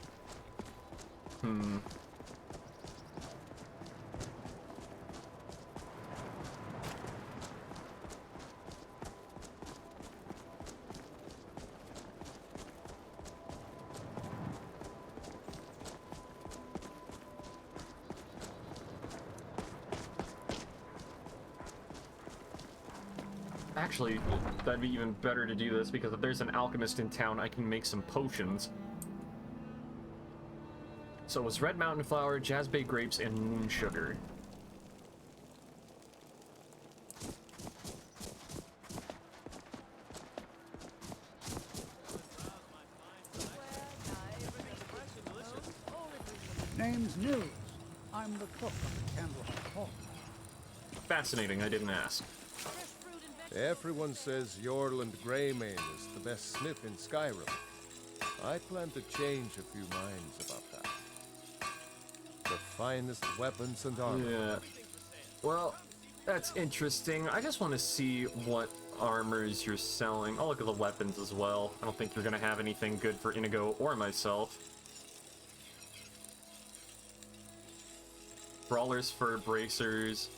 [SPEAKER 1] Actually, that'd be even better to do this, because if there's an alchemist in town, I can make some potions. So it was red mountain flower, jazzbay grapes, and moon sugar.
[SPEAKER 17] Name's Nils. I'm the cook up at Candleheart Hall.
[SPEAKER 1] Fascinating, I didn't ask.
[SPEAKER 5] Everyone says Yorland Greymane is the best smith in Skyrim. I plan to change a few minds about that. The finest weapons and armor.
[SPEAKER 1] Yeah. Well, that's interesting. I just want to see what armors you're selling. I'll look at the weapons as well. I don't think you're going to have anything good for Inigo or myself. Brawlers for bracers.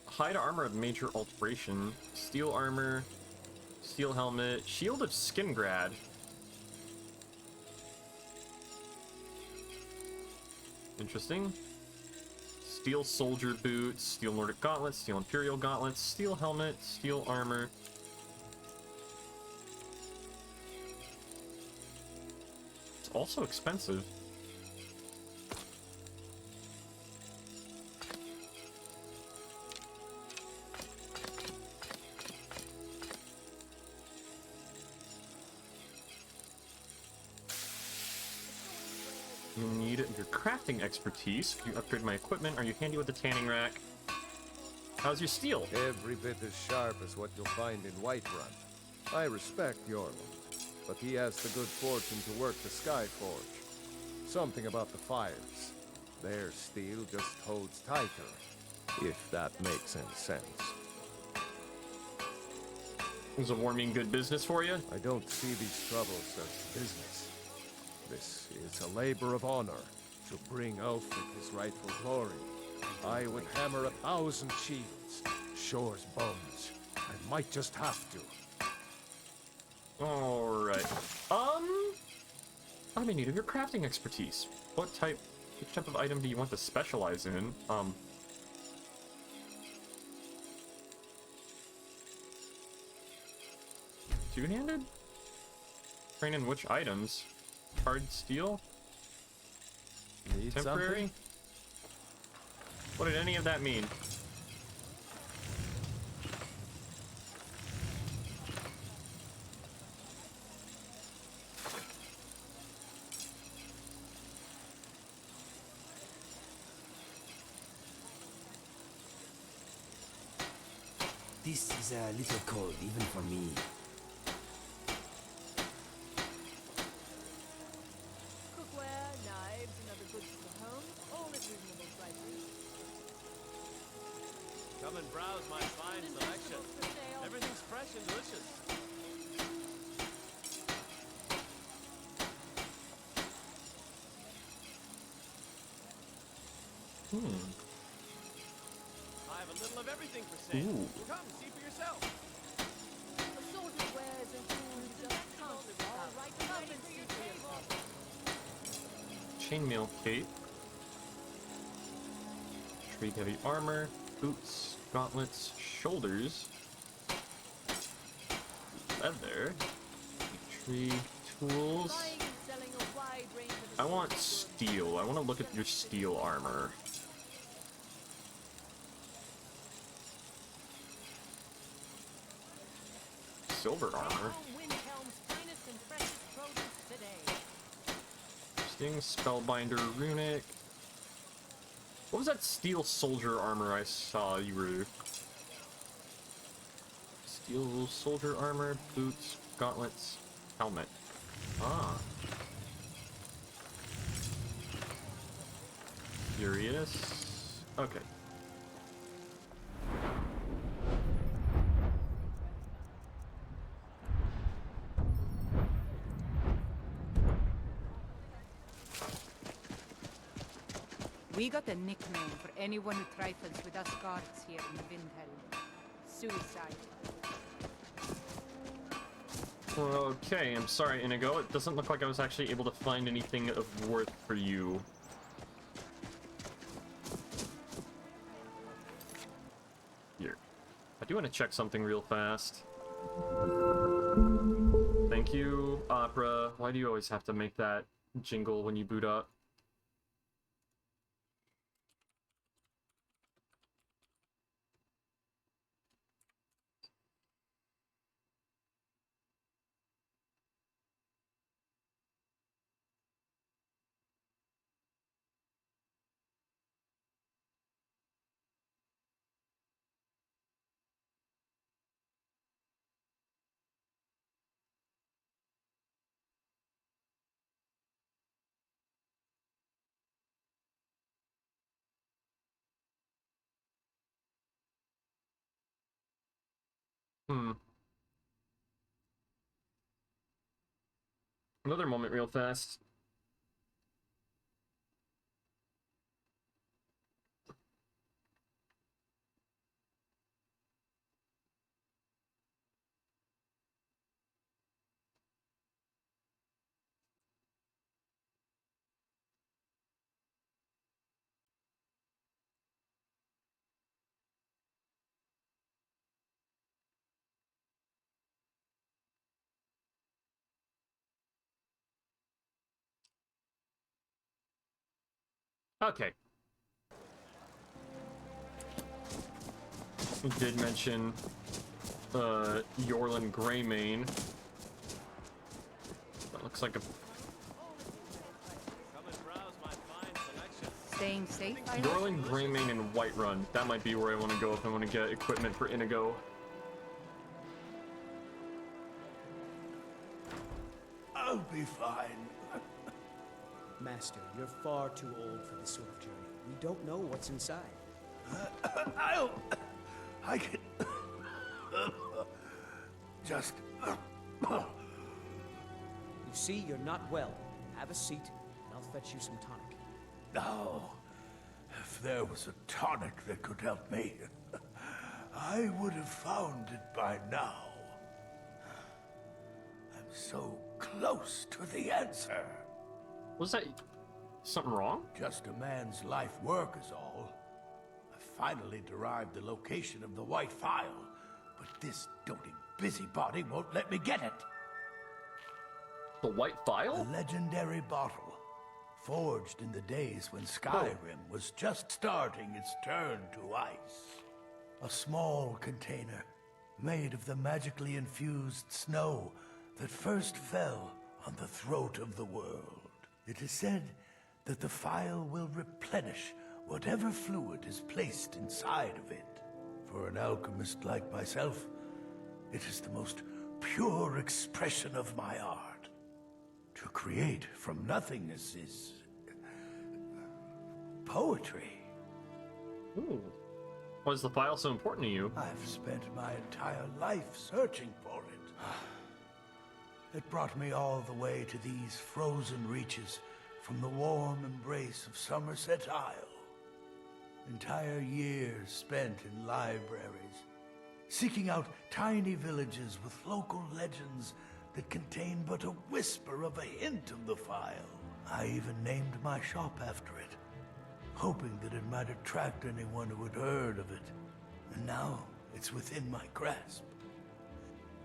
[SPEAKER 1] Hide armor of major alteration. Steel armor. Steel helmet. Shield of Skingrad. Interesting. Steel soldier boots. Steel Nordic gauntlets. Steel Imperial gauntlets. Steel helmet. Steel armor. It's also expensive. You need your crafting expertise. If you upgrade my equipment, are you handy with the tanning rack? How's your steel?
[SPEAKER 5] Every bit as sharp as what you'll find in Whiterun. I respect Yorland, but he has the good fortune to work the Skyforge. Something about the fires. Their steel just holds tighter, if that makes any sense.
[SPEAKER 1] Is a warming good business for you?
[SPEAKER 5] I don't see these troubles as business. This is a labor of honor to bring Ulfric his rightful glory. I would hammer 1,000 shields, Shore's bones. I might just have to.
[SPEAKER 1] Alright. I'm in need of your crafting expertise. Which type of item do you want to specialize in? Two-handed? Train in which items? Hard steel?
[SPEAKER 5] Need
[SPEAKER 1] Temporary?
[SPEAKER 5] something?
[SPEAKER 1] What did any of that mean?
[SPEAKER 16] This is a little cold, even for me.
[SPEAKER 9] Cookware, knives, and other goods for the home, all at reasonable prices.
[SPEAKER 10] Come and browse my fine selection. Everything's fresh and delicious. I have a little of everything for sale.
[SPEAKER 1] Ooh.
[SPEAKER 10] Come, see for yourself.
[SPEAKER 9] Assorted wares and tools just can't live without. Come and see for yourself.
[SPEAKER 1] Chainmail cape. Tree heavy armor. Boots. Gauntlets. Shoulders. Leather. Tree tools.
[SPEAKER 9] Buying and selling a wide range of
[SPEAKER 1] I want steel. I want to look at your steel armor. Silver armor.
[SPEAKER 9] Windhelm's finest and freshest produce today.
[SPEAKER 1] Sting, Spellbinder, Runic. What was that steel soldier armor I saw you were... Steel soldier armor, boots, gauntlets, helmet. Ah. Furious. Okay.
[SPEAKER 9] We got a nickname for anyone who trifles with us guards here in the Windhelm. Suicide.
[SPEAKER 1] Okay, I'm sorry, Inigo. It doesn't look like I was actually able to find anything of worth for you. Here. I do want to check something real fast. Thank you, Opera. Why do you always have to make that jingle when you boot up? Another moment real fast. Okay. You did mention Yorlin Greymane. That looks like a...
[SPEAKER 9] Staying safe, I hope?
[SPEAKER 1] Yorlin Greymane and Whiterun. That might be where I want to go if I want to get equipment for Inigo.
[SPEAKER 8] I'll be fine.
[SPEAKER 7] Master, you're far too old for this sort of journey. We don't know what's inside.
[SPEAKER 8] I can... just...
[SPEAKER 7] You see, you're not well. Have a seat, and I'll fetch you some tonic.
[SPEAKER 8] Now, if there was a tonic that could help me, I would have found it by now. I'm so close to the answer.
[SPEAKER 1] Was that something wrong?
[SPEAKER 8] Just a man's life work is all. I finally derived the location of the white file, but this doting busybody won't let me get it.
[SPEAKER 1] The white file?
[SPEAKER 8] A legendary bottle, forged in the days when Skyrim was just starting its turn to ice. A small container, made of the magically infused snow that first fell on the throat of the world. It is said that the file will replenish whatever fluid is placed inside of it. For an alchemist like myself, it is the most pure expression of my art. To create from nothingness is... poetry.
[SPEAKER 1] Ooh. Why is the file so important to you?
[SPEAKER 8] I've spent my entire life searching for it. It brought me all the way to these frozen reaches from the warm embrace of Somerset Isle. Entire years spent in libraries, seeking out tiny villages with local legends that contain but a whisper of a hint of the file. I even named my shop after it, hoping that it might attract anyone who had heard of it. And now it's within my grasp.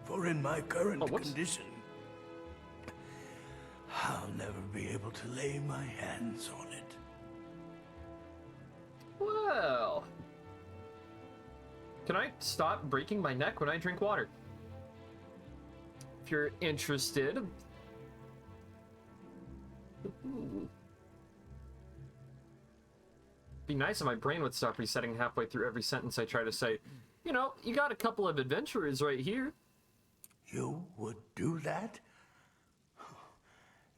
[SPEAKER 8] For in my current condition, I'll never be able to lay my hands on it.
[SPEAKER 1] Well... Can I stop breaking my neck when I drink water? If you're interested... Ooh. Be nice if my brain would stop resetting halfway through every sentence I try to say. You know, you got a couple of adventurers right here.
[SPEAKER 8] You would do that?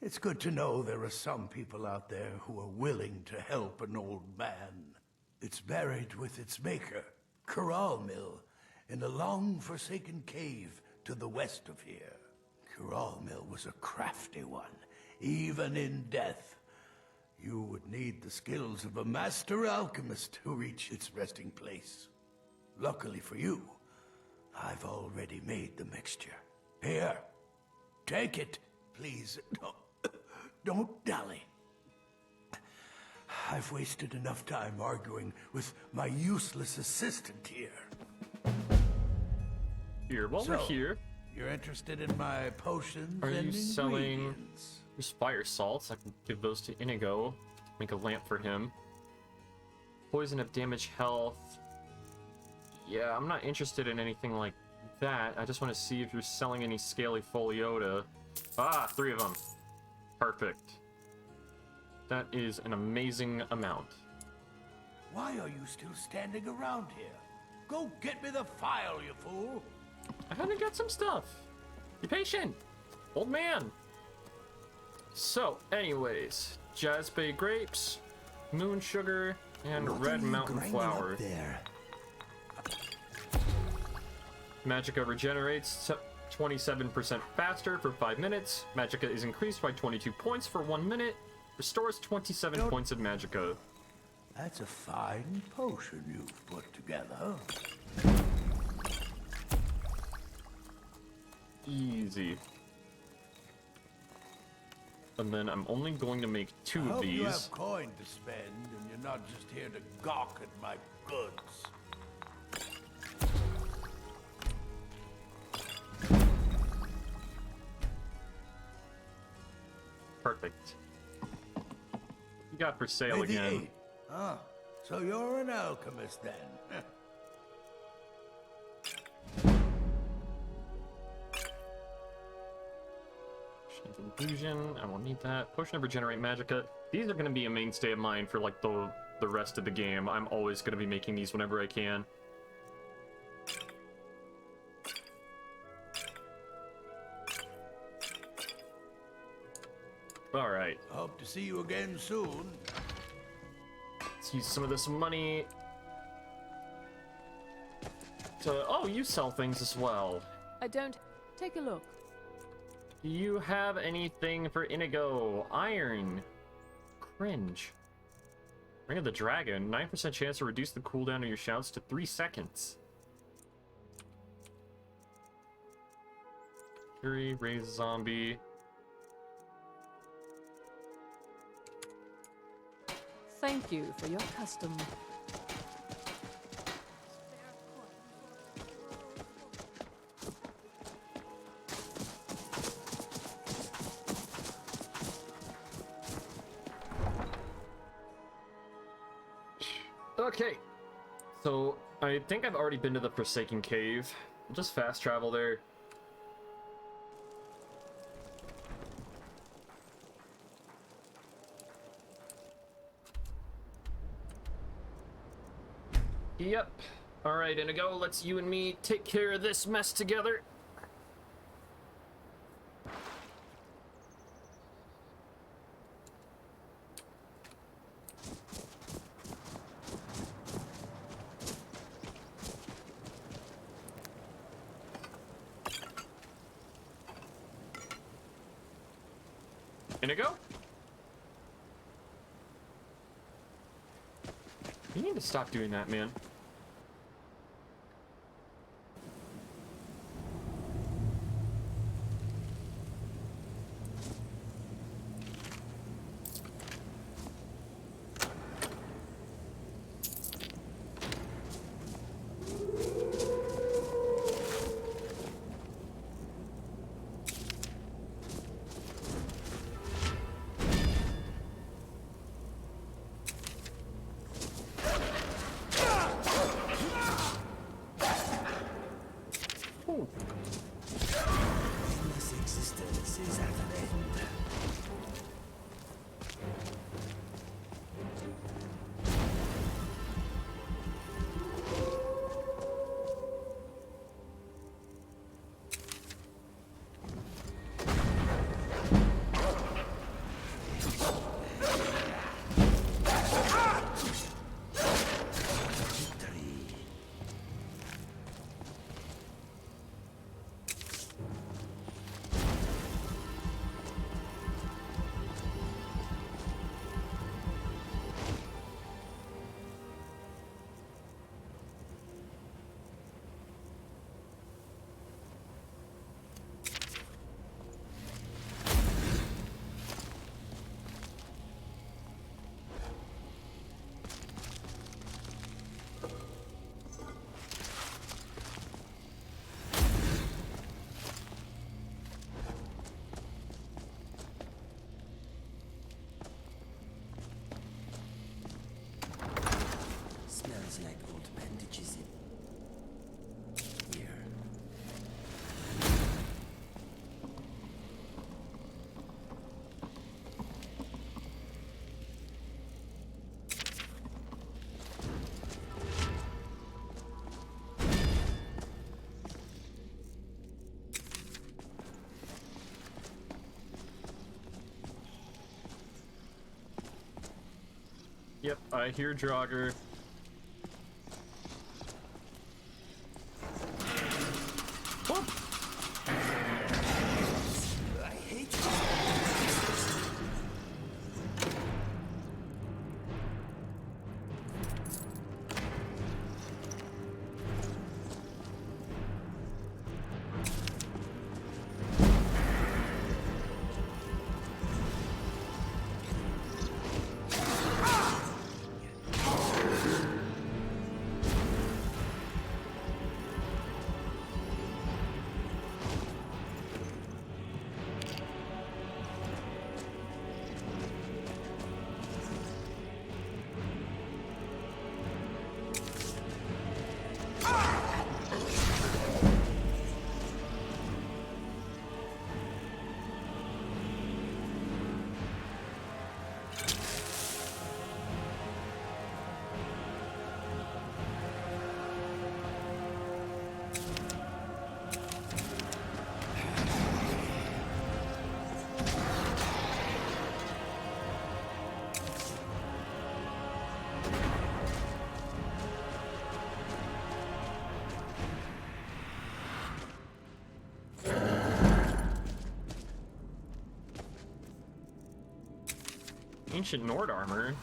[SPEAKER 8] It's good to know there are some people out there who are willing to help an old man. It's buried with its maker, Corral Mill, in a long-forsaken cave to the west of here. Corral Mill was a crafty one, even in death. You would need the skills of a master alchemist to reach its resting place. Luckily for you, I've already made the mixture. Here, take it, please. Don't dally. I've wasted enough time arguing with my useless assistant here.
[SPEAKER 1] Here, while we're here...
[SPEAKER 8] You're interested in my potions
[SPEAKER 1] and
[SPEAKER 8] ingredients?
[SPEAKER 1] Are you selling... There's fire salts. I can give those to Inigo. Make a lamp for him. Poison of damage health. Yeah, I'm not interested in anything like that. I just want to see if you're selling any scaly foliota. Ah, 3 of them. Perfect. That is an amazing amount.
[SPEAKER 8] Why are you still standing around here? Go get me the file, you fool!
[SPEAKER 1] I had to get some stuff. Be patient, old man. So, anyways, Jazzbay grapes, moon sugar, and red mountain flower. Magicka regenerates 27% faster for 5 minutes. Magicka is increased by 22 points for 1 minute. Restores 27 points of Magicka.
[SPEAKER 18] That's a fine potion you've put together.
[SPEAKER 1] Easy. And then I'm only going to make 2
[SPEAKER 18] I
[SPEAKER 1] of
[SPEAKER 18] hope
[SPEAKER 1] these.
[SPEAKER 18] you have coin to spend and you're not just here to gawk at my goods.
[SPEAKER 1] Perfect. You got for sale
[SPEAKER 18] Lady
[SPEAKER 1] again.
[SPEAKER 18] A. Ah, so you're an alchemist then.
[SPEAKER 1] Illusion, I won't need that. Potion of Regenerate Magicka. These are going to be a mainstay of mine for like the rest of the game. I'm always going to be making these whenever I can. Alright.
[SPEAKER 18] Hope to see you again soon.
[SPEAKER 1] Let's use some of this money to... Oh, you sell things as well.
[SPEAKER 19] I don't. Take a look.
[SPEAKER 1] Do you have anything for Inigo? Iron. Cringe. Ring of the Dragon. 9% chance to reduce the cooldown of your shouts to 3 seconds. Fury, raise zombie.
[SPEAKER 19] Thank you for your custom.
[SPEAKER 1] Okay. So, I think I've already been to the Forsaken Cave. I'll just fast travel there. Yep. Alright, Inigo, let's you and me take care of this mess together. Inigo? You need to stop doing that, man.
[SPEAKER 16] This existence is at an end. Smells like old bandages in here.
[SPEAKER 1] Yep, I hear Draugr. Ancient Nord armor.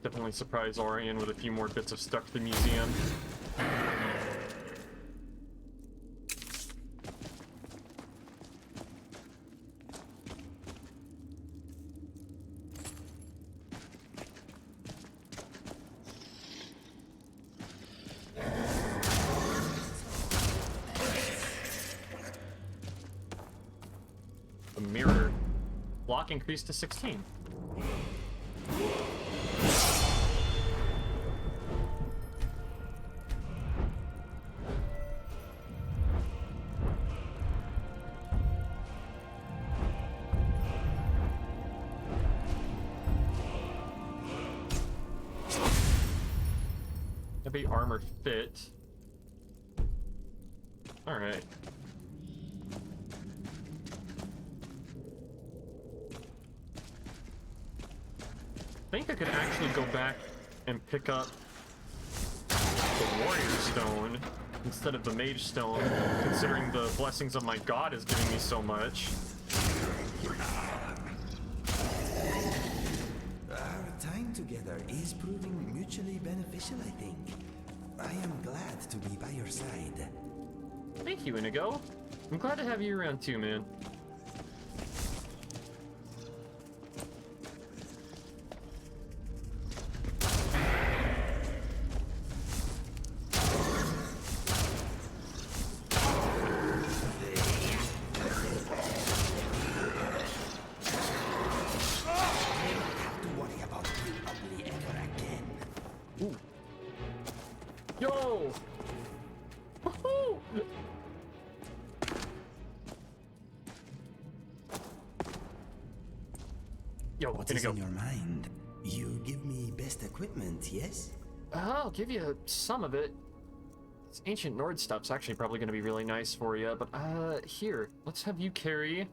[SPEAKER 1] Definitely surprise Orion with a few more bits of stuff to the museum. The mirror. Block increased to 16. Heavy armor fit. Alright. I think I could actually go back and pick up the Warrior Stone instead of the Mage Stone, considering the blessings of my god is giving me so much.
[SPEAKER 16] Our time together is proving mutually beneficial, I think. I am glad to be by your side.
[SPEAKER 1] Thank you, Inigo. I'm glad to have you around too, man. Yo! Woohoo! Yo,
[SPEAKER 16] What is in your mind? You give me best equipment, yes?
[SPEAKER 1] I'll give you some of it. This ancient Nord stuff's actually probably going to be really nice for you, but here, let's have you carry.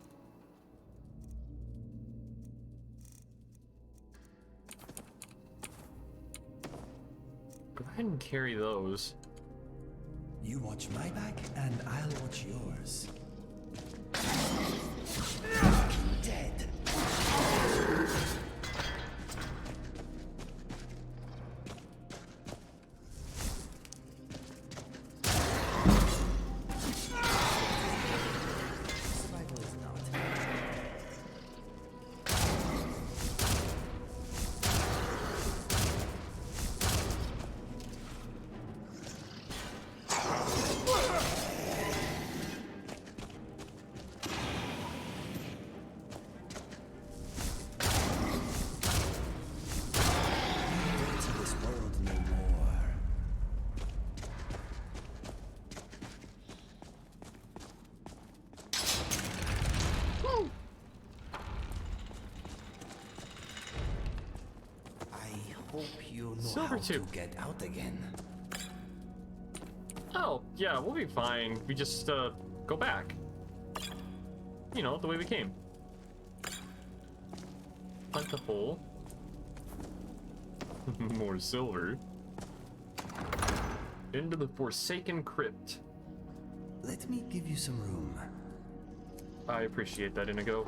[SPEAKER 1] Go ahead and carry those.
[SPEAKER 16] You watch my back, and I'll watch yours. Dead.
[SPEAKER 1] Silver
[SPEAKER 16] to get out again.
[SPEAKER 1] Oh, yeah, we'll be fine. We just, go back. You know, the way we came. Hunt the hole. More silver. Into the Forsaken Crypt.
[SPEAKER 16] Let me give you some room.
[SPEAKER 1] I appreciate that, Inigo.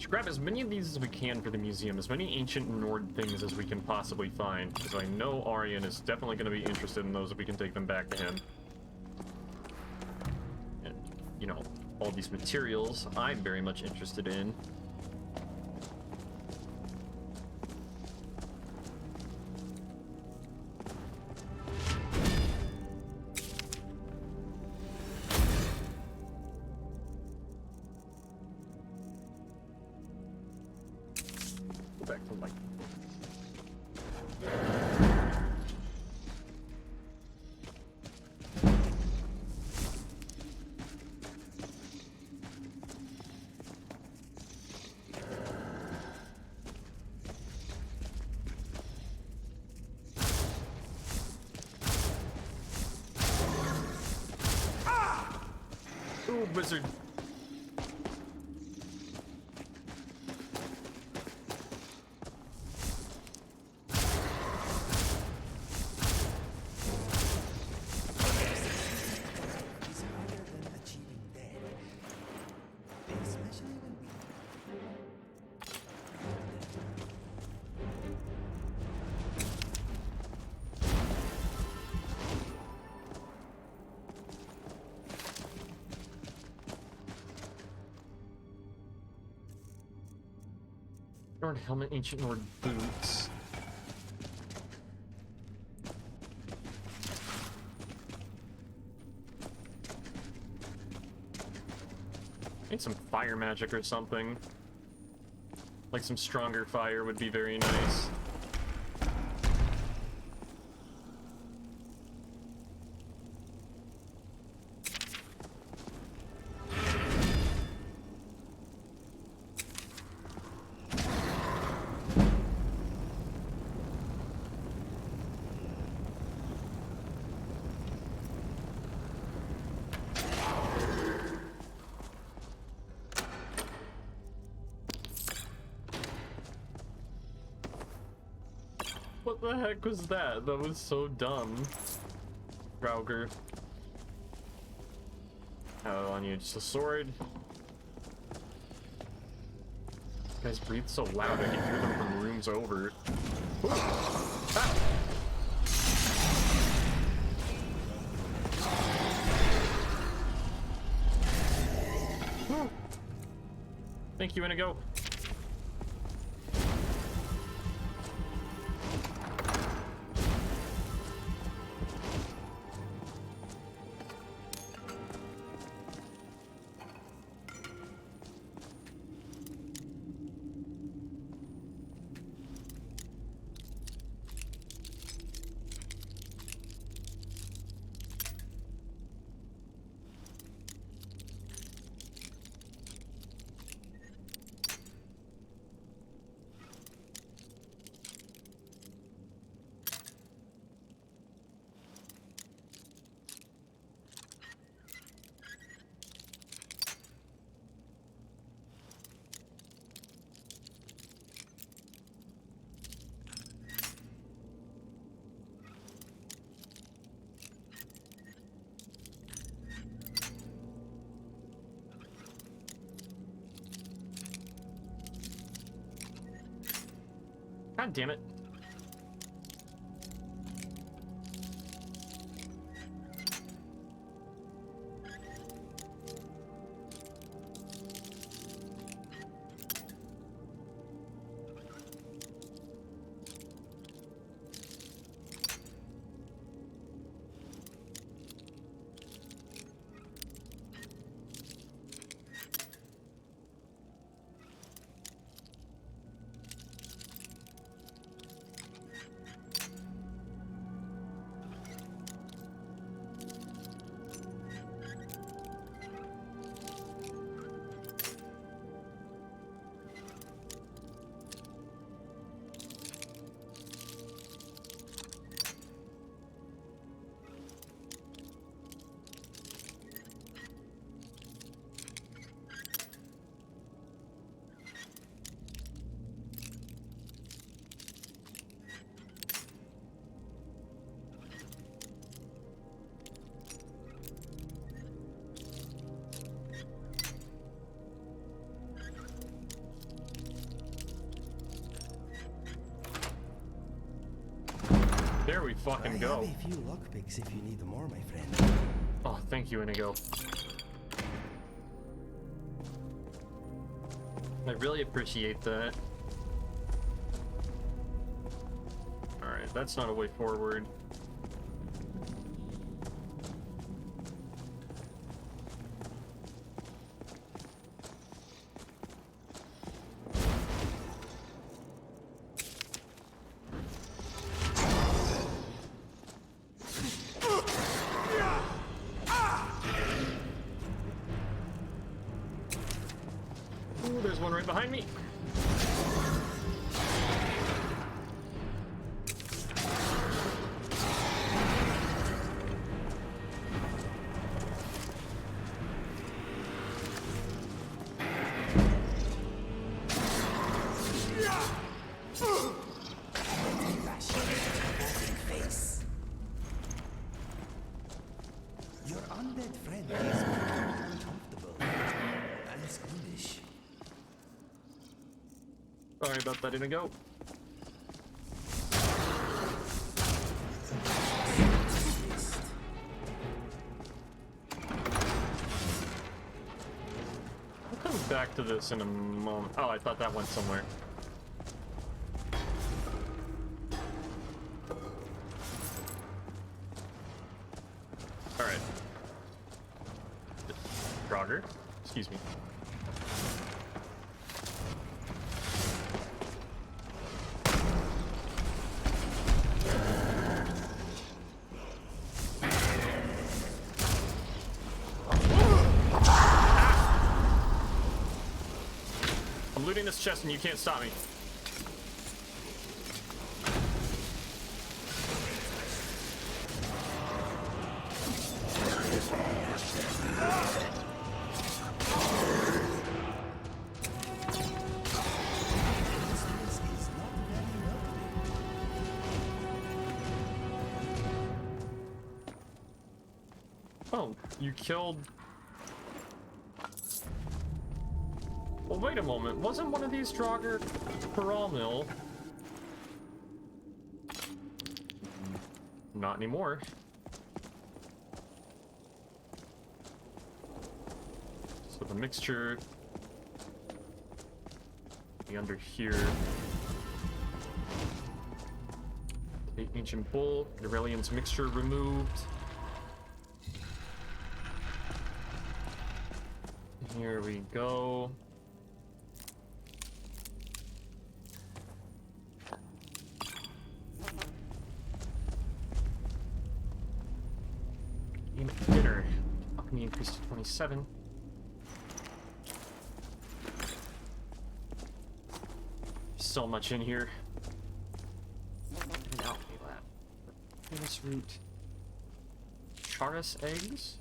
[SPEAKER 1] Grab as many of these as we can for the museum, as many ancient Nord things as we can possibly find, because I know Arian is definitely going to be interested in those if we can take them back to him. And, you know, all these materials I'm very much interested in. Ooh, wizard. Nord helmet, ancient Nord boots. Need some fire magic or something. Like some stronger fire would be very nice. What the heck was that? That was so dumb. Rauger. Oh, on you, just a sword. You guys breathe so loud, I can hear them from rooms over. Ah. Thank you, Inigo. God damn it. There we fucking go.
[SPEAKER 16] I have a few lockpicks if you need more, my friend.
[SPEAKER 1] Oh, thank you, Inigo. I really appreciate that. Alright, that's not a way forward. Ooh, there's one right behind me.
[SPEAKER 16] undead friend is uncomfortable and squeamish.
[SPEAKER 1] Sorry about that, didn't go. We'll come back to this in a moment. Oh, I thought that went somewhere. Alright. Draugr, excuse me. I'm looting this chest and you can't stop me. Oh, you killed... Well, wait a moment. Wasn't one of these Draugr Mill? Not anymore. So the mixture... be under here. The ancient bull. Aurelian's mixture removed. Here we go. Dinner. Alchemy increased to 27. So much in here. And alchemy lab. Venus root. Charis eggs.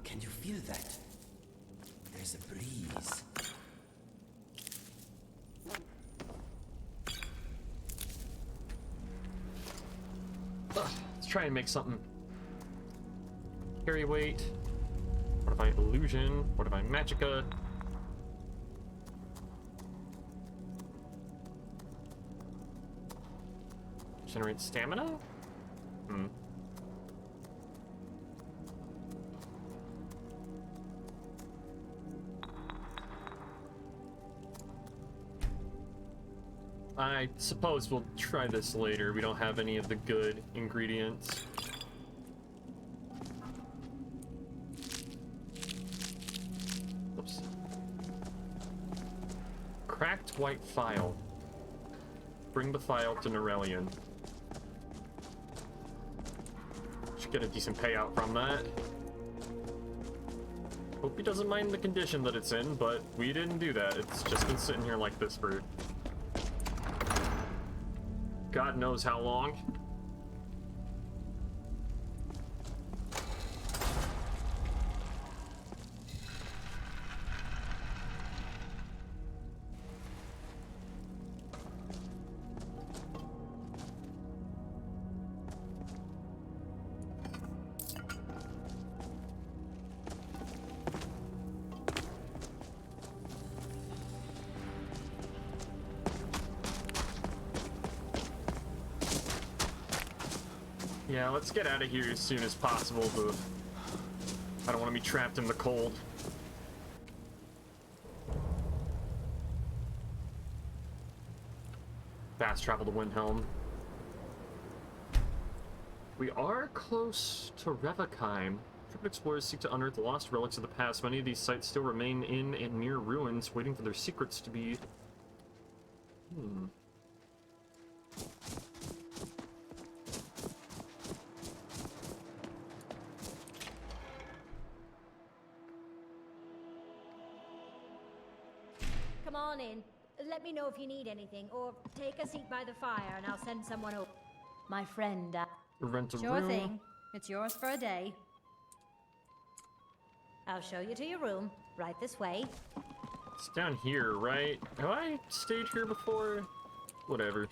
[SPEAKER 16] Can you feel that? There's a breeze.
[SPEAKER 1] Let's try and make something. Carry weight. What if I illusion? What if I magica? Generate stamina? Hmm. I suppose we'll try this later. We don't have any of the good ingredients. Oops. Cracked white file. Bring the file to Norelian. Should get a decent payout from that. Hope he doesn't mind the condition that it's in, but we didn't do that. It's just been sitting here like this for God knows how long. Yeah, let's get out of here as soon as possible, but I don't want to be trapped in the cold. Fast travel to Windhelm. We are close to Revakheim. Trip explorers seek to unearth the lost relics of the past. Many of these sites still remain in and near ruins, waiting for their secrets to be...
[SPEAKER 20] Come on in. Let me know if you need anything, or take a seat by the fire and I'll send someone over. My friend,
[SPEAKER 1] Rent a
[SPEAKER 20] sure
[SPEAKER 1] room.
[SPEAKER 20] thing. It's yours for a day. I'll show you to your room, right this way.
[SPEAKER 1] It's down here, right? Have I stayed here before? Whatever.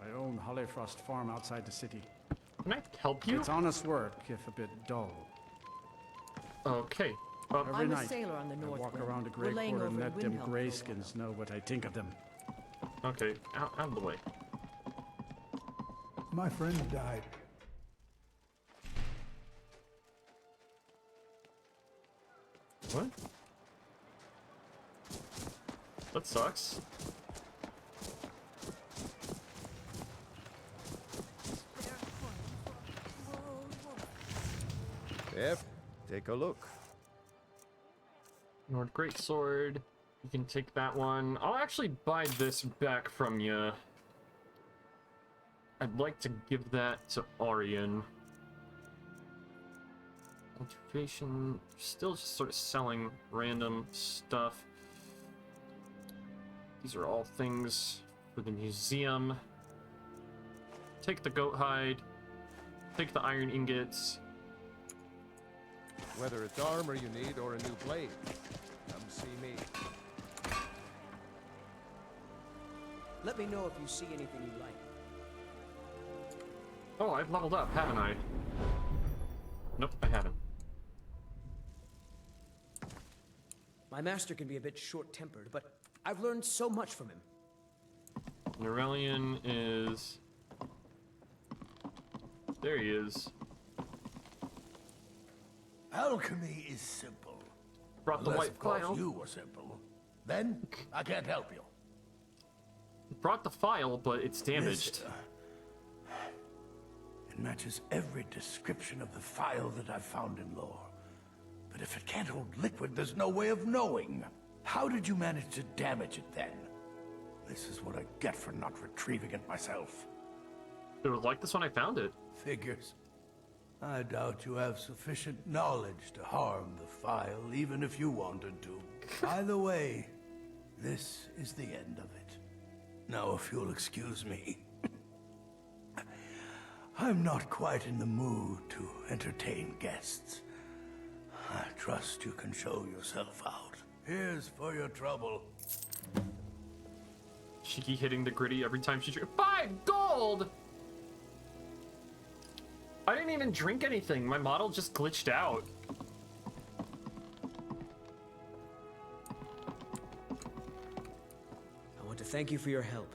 [SPEAKER 12] I own Hollyfrost Farm outside the city.
[SPEAKER 1] Can I help you?
[SPEAKER 12] It's honest work, if a bit dull.
[SPEAKER 1] Okay.
[SPEAKER 12] Every
[SPEAKER 9] I'm a
[SPEAKER 12] night,
[SPEAKER 9] sailor on the
[SPEAKER 12] I
[SPEAKER 9] North
[SPEAKER 12] walk
[SPEAKER 9] Wind.
[SPEAKER 12] around the
[SPEAKER 9] We're
[SPEAKER 12] Great
[SPEAKER 9] laying
[SPEAKER 12] Quarter and
[SPEAKER 9] over
[SPEAKER 12] let
[SPEAKER 9] in
[SPEAKER 12] them
[SPEAKER 9] Windhelm
[SPEAKER 12] grayskins know what I think of them.
[SPEAKER 1] Okay, out of the way.
[SPEAKER 18] My friend died.
[SPEAKER 1] What? That sucks.
[SPEAKER 5] Yep, take a look.
[SPEAKER 1] Nord Greatsword. You can take that one. I'll actually buy this back from you. I'd like to give that to Aryan. Motivation. Still just sort of selling random stuff. These are all things for the museum. Take the goat hide. Take the iron ingots.
[SPEAKER 5] Whether it's armor you need or a new blade, come see me.
[SPEAKER 7] Let me know if you see anything you like.
[SPEAKER 1] Oh, I've leveled up, haven't I? Nope, I haven't.
[SPEAKER 7] My master can be a bit short-tempered, but I've learned so much from him.
[SPEAKER 1] Norelian is... There he is.
[SPEAKER 18] Alchemy is simple.
[SPEAKER 1] Brought the
[SPEAKER 18] Unless,
[SPEAKER 1] white
[SPEAKER 18] of course,
[SPEAKER 1] file.
[SPEAKER 18] you were simple. Then, I can't help you.
[SPEAKER 1] Brought the file, but it's damaged.
[SPEAKER 18] It matches every description of the file that I've found in lore. But if it can't hold liquid, there's no way of knowing. How did you manage to damage it then? This is what I get for not retrieving it myself.
[SPEAKER 1] It was like this when I found it.
[SPEAKER 18] Figures. I doubt you have sufficient knowledge to harm the file, even if you wanted to. By the way, this is the end of it. Now, if you'll excuse me. I'm not quite in the mood to entertain guests. I trust you can show yourself out. Here's for your trouble.
[SPEAKER 1] Shiki hitting the gritty every time she drinks. 5 gold! I didn't even drink anything. My model just glitched out.
[SPEAKER 7] I want to thank you for your help.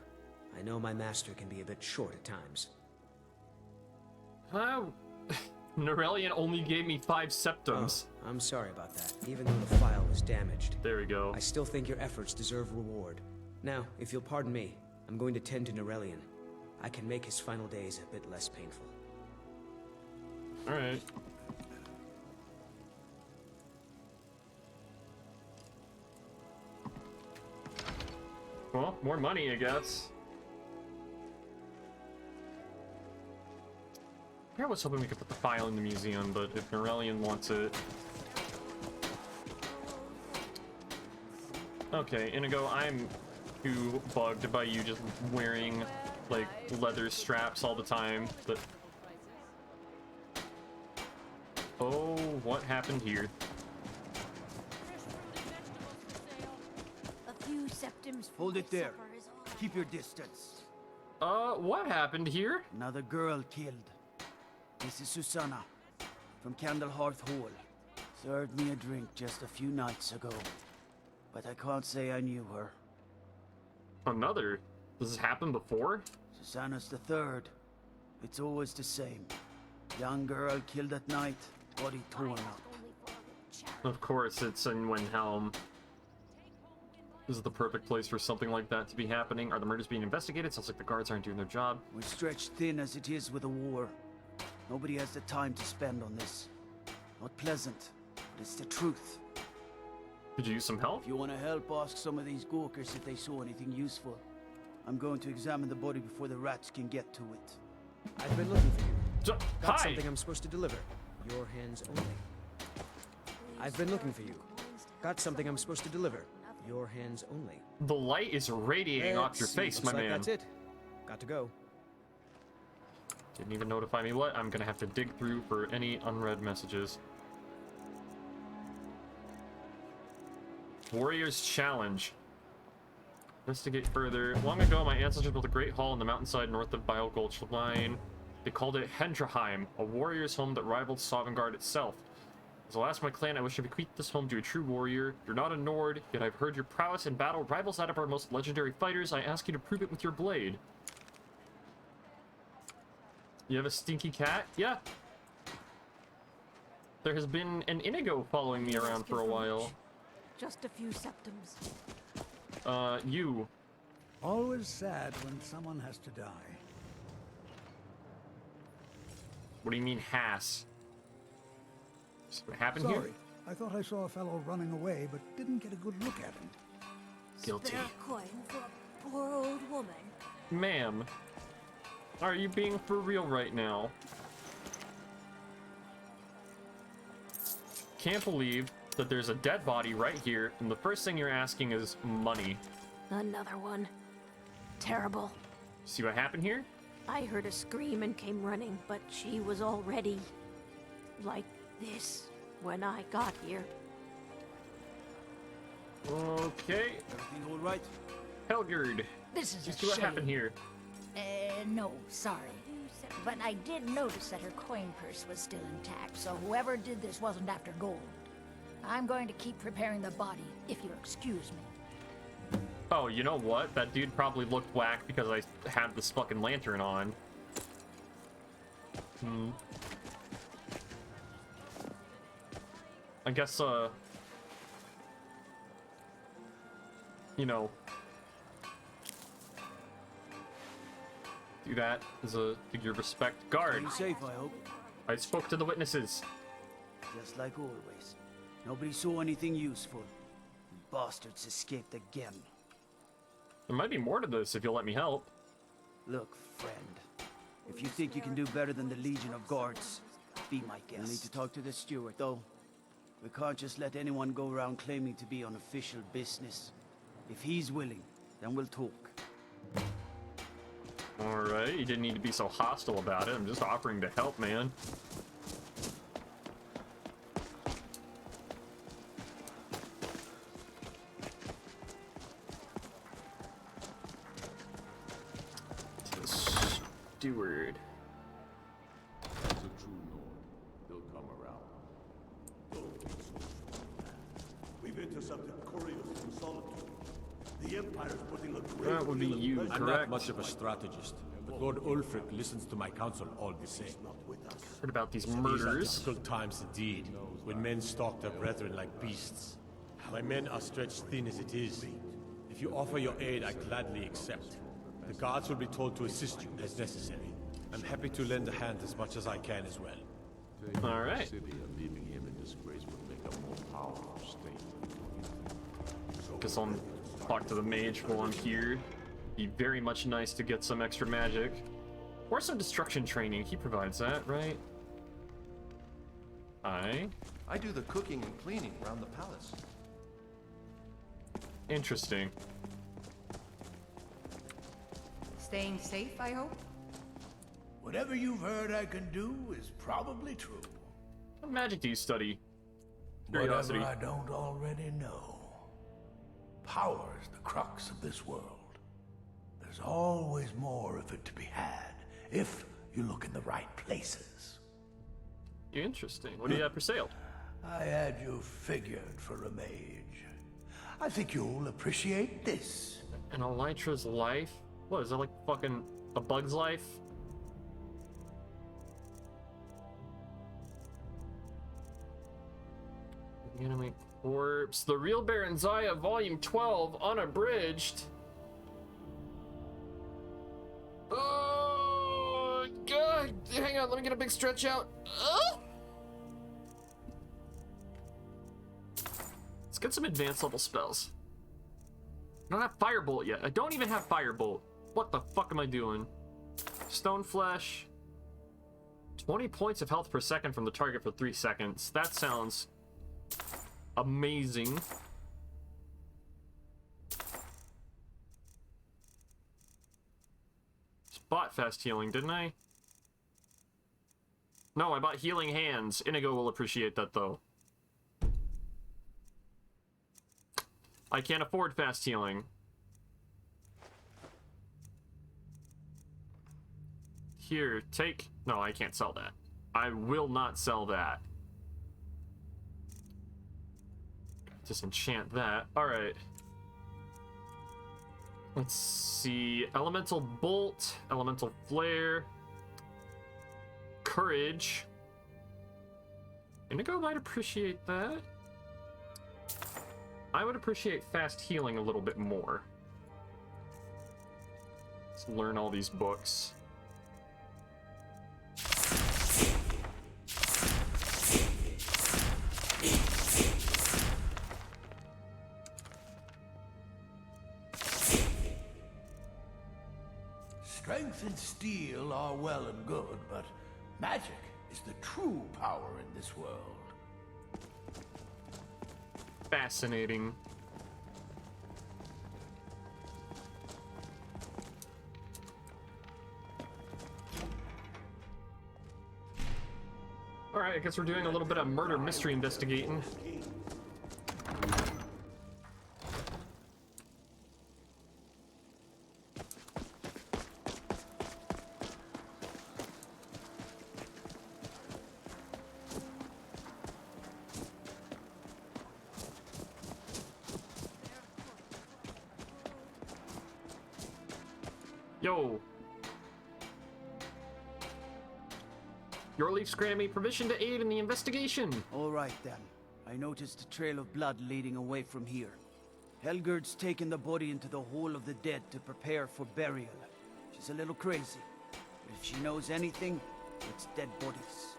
[SPEAKER 7] I know my master can be a bit short at times.
[SPEAKER 1] Norelian only gave me 5 septums.
[SPEAKER 7] Oh, I'm sorry about that. Even though the file was damaged.
[SPEAKER 1] There we go.
[SPEAKER 7] I still think your efforts deserve reward. Now, if you'll pardon me, I'm going to tend to Norelian. I can make his final days a bit less painful.
[SPEAKER 1] Alright. Well, more money, I guess. I was hoping we could put the file in the museum, but if Norelian wants it... Okay, Inigo, I'm too bugged by you just wearing, like, leather straps all the time, but... Oh, what happened here?
[SPEAKER 4] A few septums. Hold it there. Keep your distance.
[SPEAKER 1] What happened here?
[SPEAKER 4] Another girl killed. This is Susanna, from Candlehearth Hall. Served me a drink just a few nights ago, but I can't say I knew her.
[SPEAKER 1] Another? Does this happen before?
[SPEAKER 4] Susanna's the third. It's always the same. Young girl killed at night, body torn up.
[SPEAKER 1] Of course, it's in Windhelm. This is the perfect place for something like that to be happening. Are the murders being investigated? Sounds like the guards aren't doing their job.
[SPEAKER 4] We're stretched thin as it is with a war. Nobody has the time to spend on this. Not pleasant, but it's the truth.
[SPEAKER 1] Could you use some help?
[SPEAKER 4] If you want to help, ask some of these Gawkers if they saw anything useful. I'm going to examine the body before the rats can get to it.
[SPEAKER 7] I've been looking for you. Got
[SPEAKER 1] Hi.
[SPEAKER 7] something I'm supposed to deliver. Your hands only. I've been looking for you. Got something I'm supposed to deliver. Your hands only.
[SPEAKER 1] The light is radiating off your face, my man.
[SPEAKER 7] That's it. Got to go.
[SPEAKER 1] Didn't even notify me what. I'm gonna have to dig through for any unread messages. Warrior's Challenge. Investigate further. Long ago, my ancestors built a great hall in the mountainside north of Bile Gulch Line. They called it Hendraheim, a warrior's home that rivaled Sovngarde itself. As the last of my clan, I wish to bequeath this home to a true warrior. You're not a Nord, yet I've heard your prowess in battle rivals that of our most legendary fighters. I ask you to prove it with your blade. You have a stinky cat? Yeah. There has been an Inigo following me around for a while.
[SPEAKER 9] Just a few septums.
[SPEAKER 1] You.
[SPEAKER 17] Always sad when someone has to die.
[SPEAKER 1] What do you mean, has? What happened
[SPEAKER 17] Sorry,
[SPEAKER 1] here?
[SPEAKER 17] I thought I saw a fellow running away, but didn't get a good look at him.
[SPEAKER 1] Guilty.
[SPEAKER 9] Spare a coin for a poor old woman.
[SPEAKER 1] Ma'am, are you being for real right now? Can't believe that there's a dead body right here, and the first thing you're asking is money.
[SPEAKER 9] Another one. Terrible.
[SPEAKER 1] See what happened here?
[SPEAKER 9] I heard a scream and came running, but she was already like this when I got here.
[SPEAKER 1] Okay.
[SPEAKER 4] Everything all right?
[SPEAKER 1] Helgerd.
[SPEAKER 21] This is
[SPEAKER 1] Just
[SPEAKER 21] a
[SPEAKER 1] see what
[SPEAKER 21] shame.
[SPEAKER 1] happened here.
[SPEAKER 21] No, sorry. But I did notice that her coin purse was still intact, so whoever did this wasn't after gold. I'm going to keep preparing the body, if you'll excuse me.
[SPEAKER 1] Oh, you know what? That dude probably looked whack because I had this fucking lantern on. I guess, you know, do that as a figure of respect. Guard!
[SPEAKER 4] Stay safe, I hope.
[SPEAKER 1] I spoke to the witnesses.
[SPEAKER 4] Just like always. Nobody saw anything useful. The bastards escaped again.
[SPEAKER 1] There might be more to this if you'll let me help.
[SPEAKER 4] Look, friend. If you think you can do better than the Legion of Guards, be my guest. We'll need to talk to the steward, though. We can't just let anyone go around claiming to be on official business. If he's willing, then we'll talk.
[SPEAKER 1] Alright, you didn't need to be so hostile about it. I'm just offering to help, man. Steward.
[SPEAKER 22] As a true Nord, they'll come around. Don't be so sure. We've intercepted couriers from Solitude. The Empire's putting a great
[SPEAKER 1] That would be
[SPEAKER 22] deal of
[SPEAKER 1] you,
[SPEAKER 22] pressure- I'm
[SPEAKER 1] correct?
[SPEAKER 22] not much of a strategist, but Lord Ulfric listens to my counsel all the same.
[SPEAKER 1] Heard about these
[SPEAKER 22] These are
[SPEAKER 1] murders.
[SPEAKER 22] difficult times indeed, when men stalk their brethren like beasts. My men are stretched thin as it is. If you offer your aid, I gladly accept. The guards will be told to assist you as necessary. I'm happy to lend a hand as much as I can as well.
[SPEAKER 1] All right.
[SPEAKER 22] City and leaving him in disgrace would make a more powerful state.
[SPEAKER 1] Guess I'll talk to the mage while I'm here. Be very much nice to get some extra magic. Or some destruction training. He provides that, right?
[SPEAKER 8] I do the cooking and cleaning around the palace.
[SPEAKER 1] Interesting.
[SPEAKER 9] Staying safe, I hope?
[SPEAKER 18] Whatever you've heard I can do is probably true.
[SPEAKER 1] What magic do you study? Curiosity.
[SPEAKER 18] Whatever I don't already know. Power is the crux of this world. There's always more of it to be had, if you look in the right places.
[SPEAKER 1] Interesting. What do you have for sale?
[SPEAKER 18] I had you figured for a mage. I think you'll appreciate this.
[SPEAKER 1] An Elytra's life? What, is that like fucking a bug's life? Enemy corpse. The Real Baron Zaya, Volume 12, unabridged. Oh, God. Hang on, let me get a big stretch out. Let's get some advanced level spells. I don't have Firebolt yet. I don't even have Firebolt. What the fuck am I doing? Stone Flesh. 20 points of health per second from the target for 3 seconds. That sounds amazing. Spot fast healing, didn't I? No, I bought healing hands. Inigo will appreciate that, though. I can't afford fast healing. Here, take... No, I can't sell that. I will not sell that. Disenchant that. Alright. Let's see. Elemental Bolt. Elemental Flare. Courage. Inigo might appreciate that. I would appreciate fast healing a little bit more. Let's learn all these books.
[SPEAKER 18] Strength and steel are well and good, but magic is the true power in this world.
[SPEAKER 1] Fascinating. Alright, I guess we're doing a little bit of murder mystery investigating. Yo. Your leaf's granted me permission to aid in the investigation.
[SPEAKER 4] All right, then. I noticed a trail of blood leading away from here. Helgerd's taken the body into the Hall of the Dead to prepare for burial. She's a little crazy. But if she knows anything, it's dead bodies.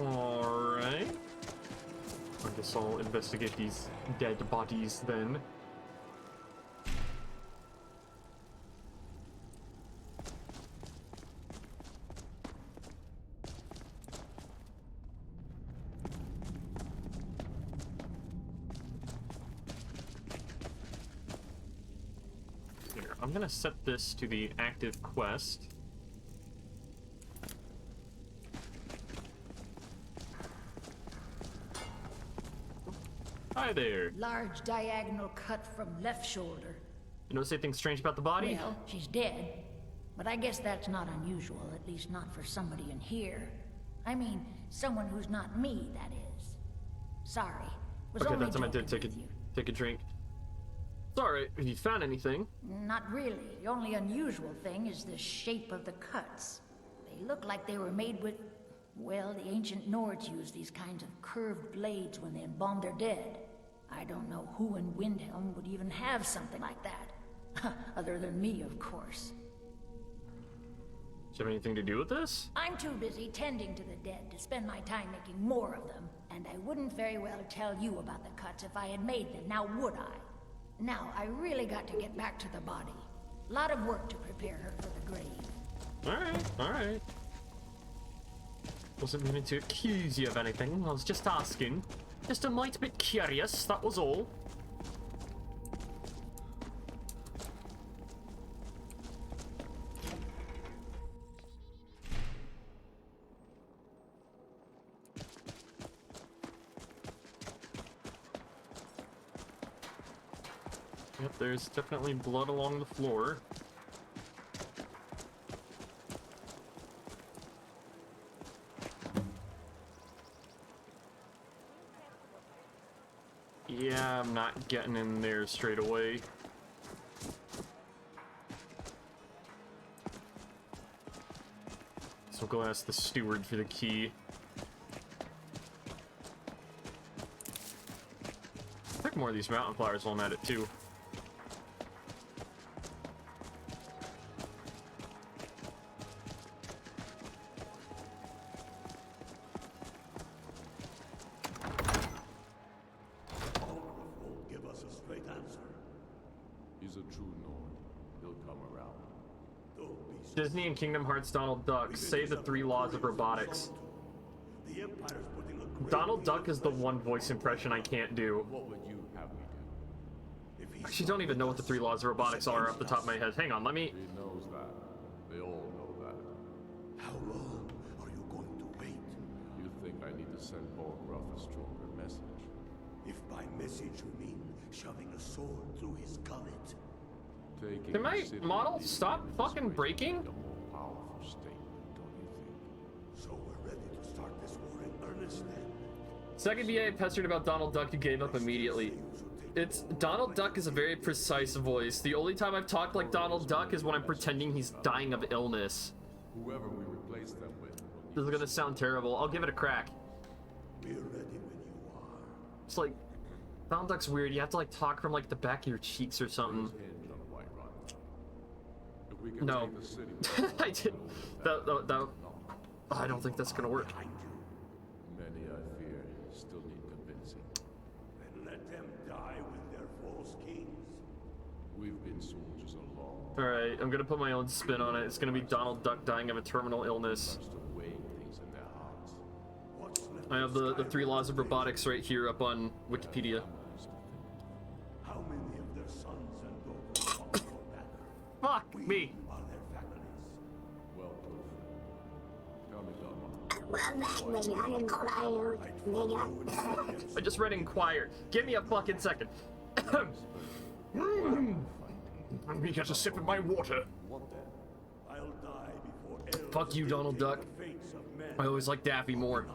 [SPEAKER 1] Alright. I guess I'll investigate these dead bodies then. I'm gonna set this to the active quest. Hi there.
[SPEAKER 21] Large diagonal cut from left shoulder.
[SPEAKER 1] You notice anything strange about the body?
[SPEAKER 21] Well, she's dead. But I guess that's not unusual, at least not for somebody in here. I mean, someone who's not me, that is. Sorry.
[SPEAKER 1] Okay, that's what I did. Take a drink. It's alright. Have you found anything?
[SPEAKER 21] Not really. The only unusual thing is the shape of the cuts. They look like they were made with... Well, the ancient Nords used these kinds of curved blades when they embalmed their dead. I don't know who in Windhelm would even have something like that. Other than me, of course.
[SPEAKER 1] Does it have anything to do with this?
[SPEAKER 21] I'm too busy tending to the dead to spend my time making more of them. And I wouldn't very well tell you about the cuts if I had made them, now would I? Now, I really got to get back to the body. A lot of work to prepare her for the grave.
[SPEAKER 1] Alright, alright. Wasn't meaning to accuse you of anything. I was just asking. Just a mite bit curious, that was all. Yep, there's definitely blood along the floor. Yeah, I'm not getting in there straight away. So go ask the steward for the key. Pick more of these mountain flowers while I'm at it too. Disney and Kingdom Hearts Donald Duck, say the 3 laws of robotics. Donald Duck is the one voice impression I can't do.
[SPEAKER 3] What would you have me do?
[SPEAKER 1] I actually don't even know what the 3 laws of robotics are off the top of my head. Hang on, let me...
[SPEAKER 3] He knows that. They all know that.
[SPEAKER 8] How long are you
[SPEAKER 3] send Borgroff a stronger message.
[SPEAKER 18] If by message you mean shoving a sword through his gullet.
[SPEAKER 1] Can my model stop fucking breaking?
[SPEAKER 3] A more powerful statement, don't you think?
[SPEAKER 18] So we're ready to start this war in earnest then.
[SPEAKER 1] Second BA pestered about Donald Duck, who gave up immediately. It's Donald Duck is a very precise voice. The only time I've talked like Donald Duck is when I'm pretending he's dying of illness.
[SPEAKER 3] Whoever we replace them with.
[SPEAKER 1] This is gonna sound terrible. I'll give it a crack.
[SPEAKER 18] We're ready when you are.
[SPEAKER 1] It's like Donald Duck's weird. You have to like talk from like the back of your cheeks or something. No, I did. That. I don't think that's gonna work.
[SPEAKER 3] Many, I fear, still need convincing.
[SPEAKER 18] Then let them die with their false kings.
[SPEAKER 3] We've been soldiers along.
[SPEAKER 1] All right, I'm gonna put my own spin on it. It's gonna be Donald Duck dying of a terminal illness. I have the 3 laws of robotics right here up on Wikipedia.
[SPEAKER 18] How many of their sons and daughters fought for battle?
[SPEAKER 1] Fuck me.
[SPEAKER 18] Are their families?
[SPEAKER 3] Well put. Tell me,
[SPEAKER 1] I just read Inquire. Give me a fucking second. Let me get a sip of my water.
[SPEAKER 18] I'll die before
[SPEAKER 1] Fuck you, Donald Duck. I always like Daffy more.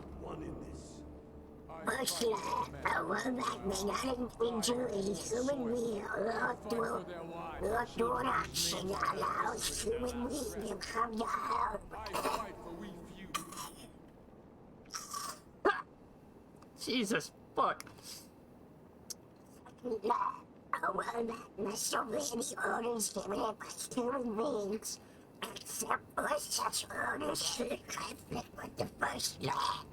[SPEAKER 1] Jesus, fuck.
[SPEAKER 14] So many orders given up by human beings, except for such orders should conflict with the first law.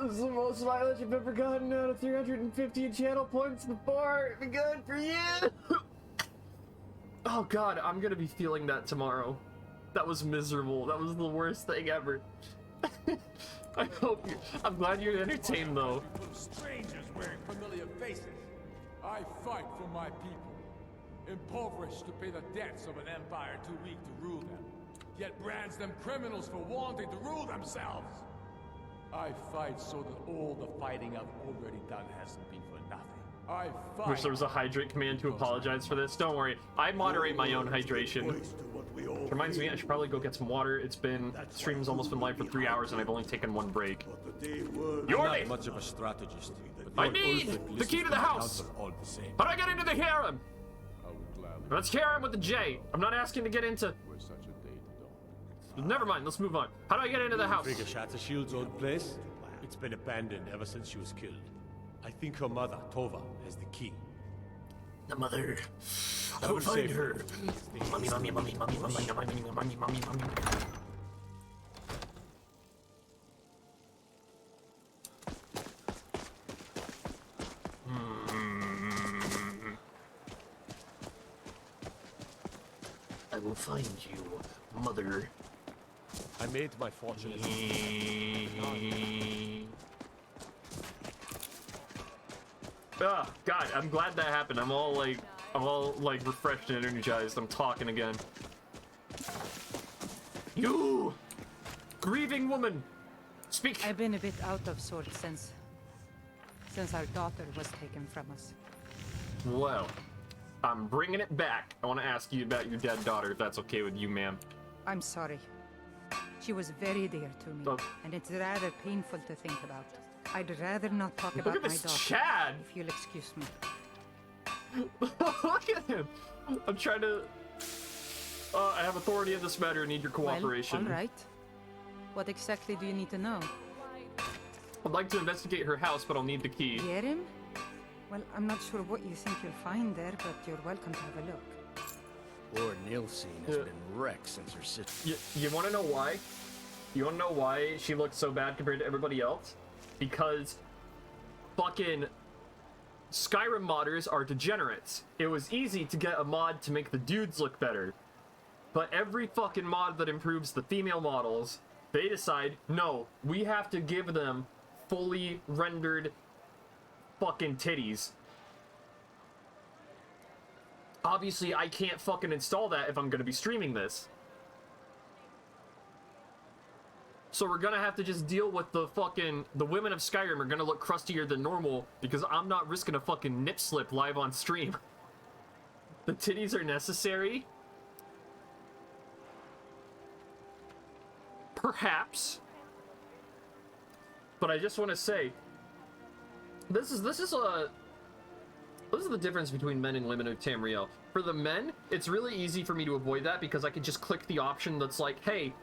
[SPEAKER 1] This is the most mileage I've ever gotten out of 350 channel points before. It'd be good for you. Oh god, I'm gonna be feeling that tomorrow. That was miserable. That was the worst thing ever. I hope you. I'm glad you're entertained though.
[SPEAKER 11] Strangers wearing familiar faces. I fight for my people, impoverished to pay the debts of an empire too weak to rule them, yet brands them criminals for wanting to rule themselves. I fight so that all the fighting I've already done hasn't been for nothing. I fight.
[SPEAKER 1] Wish there was a hydrate command to apologize for this. Don't worry, I moderate my own hydration. Reminds me, I should probably go get some water. It's been stream's almost been live for 3 hours, and I've only taken 1 break.
[SPEAKER 22] You're not much of a strategist.
[SPEAKER 1] I need the key to the house. How do I get into the harem? That's harem with the J. I'm not asking to get into. Never mind, let's move on. How do I get into the house?
[SPEAKER 22] Frigga Shattershield's old place? It's been abandoned ever since she was killed. I think her mother, Tova, has the key.
[SPEAKER 1] The mother. I will find her. Mommy, mommy, mommy, mommy, mommy, mommy, mommy, mommy, mommy, mommy. I will find you, mother.
[SPEAKER 22] I made my fortune.
[SPEAKER 1] Ah, God, I'm glad that happened. I'm all like refreshed and energized. I'm talking again. You, grieving woman, speak.
[SPEAKER 9] I've been a bit out of sorts since our daughter was taken from us.
[SPEAKER 1] Well, I'm bringing it back. I want to ask you about your dead daughter, if that's okay with you, ma'am.
[SPEAKER 9] I'm sorry. She was very dear to me, and it's rather painful to think about. I'd rather not talk about my daughter.
[SPEAKER 1] Chad!
[SPEAKER 9] If you'll excuse me.
[SPEAKER 1] Look at him! I'm trying to... I have authority in this matter and need your cooperation.
[SPEAKER 9] Well, all right. What exactly do you need to know?
[SPEAKER 1] I'd like to investigate her house, but I'll need the key.
[SPEAKER 9] Yerim? Well, I'm not sure what you think you'll find there, but you're welcome to have a look.
[SPEAKER 12] Lord Nilsine has been wrecked since her sister.
[SPEAKER 1] You want to know why? You want to know why she looks so bad compared to everybody else? Because fucking Skyrim modders are degenerates. It was easy to get a mod to make the dudes look better. But every fucking mod that improves the female models, they decide, no, we have to give them fully rendered fucking titties. Obviously, I can't fucking install that if I'm gonna be streaming this. So we're gonna have to just deal with the women of Skyrim are gonna look crustier than normal because I'm not risking a fucking nip slip live on stream. The titties are necessary? Perhaps. But I just want to say, this is the difference between men and women of Tamriel. For the men, it's really easy for me to avoid that because I can just click the option that's like, hey,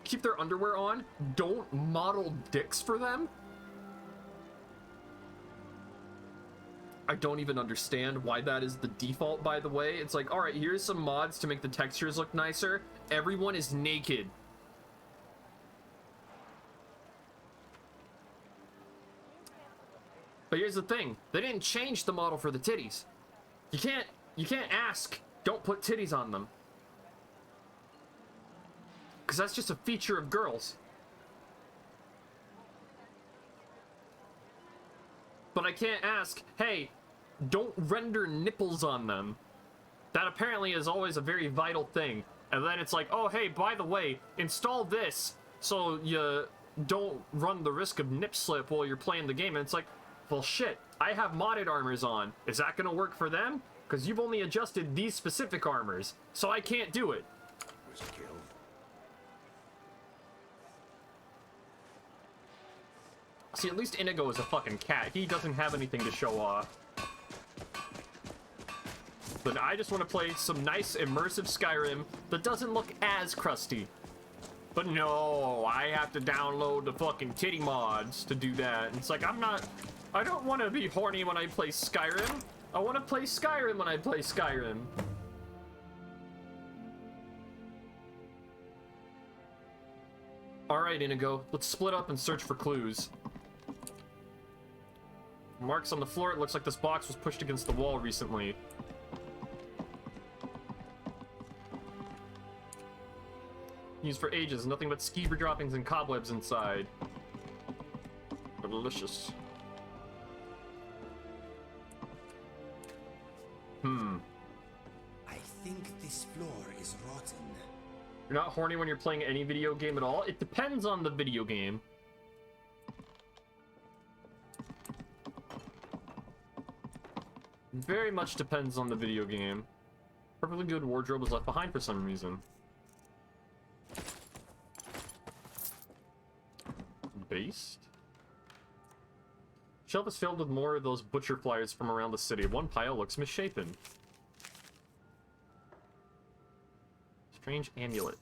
[SPEAKER 1] keep their underwear on, don't model dicks for them. I don't even understand why that is the default, by the way. It's like, alright, here's some mods to make the textures look nicer. Everyone is naked. But here's the thing, they didn't change the model for the titties. You can't ask, don't put titties on them. Because that's just a feature of girls. But I can't ask, hey, don't render nipples on them. That apparently is always a very vital thing. And then it's like, oh, hey, by the way, install this so you don't run the risk of nip slip while you're playing the game. And it's like, well, shit, I have modded armors on. Is that going to work for them? Because you've only adjusted these specific armors, so I can't do it. See, at least Inigo is a fucking cat. He doesn't have anything to show off. But I just want to play some nice, immersive Skyrim that doesn't look as crusty. But no, I have to download the fucking titty mods to do that. And it's like, I don't want to be horny when I play Skyrim. I want to play Skyrim when I play Skyrim. Alright, Inigo, let's split up and search for clues. Marks on the floor, it looks like this box was pushed against the wall recently. Used for ages, nothing but skeever droppings and cobwebs inside. Delicious.
[SPEAKER 16] I think this floor is rotten.
[SPEAKER 1] You're not horny when you're playing any video game at all? It depends on the video game. Very much depends on the video game. Perfectly good wardrobe was left behind for some reason. Based? Shelf is filled with more of those butcher flyers from around the city. One pile looks misshapen. Strange amulet.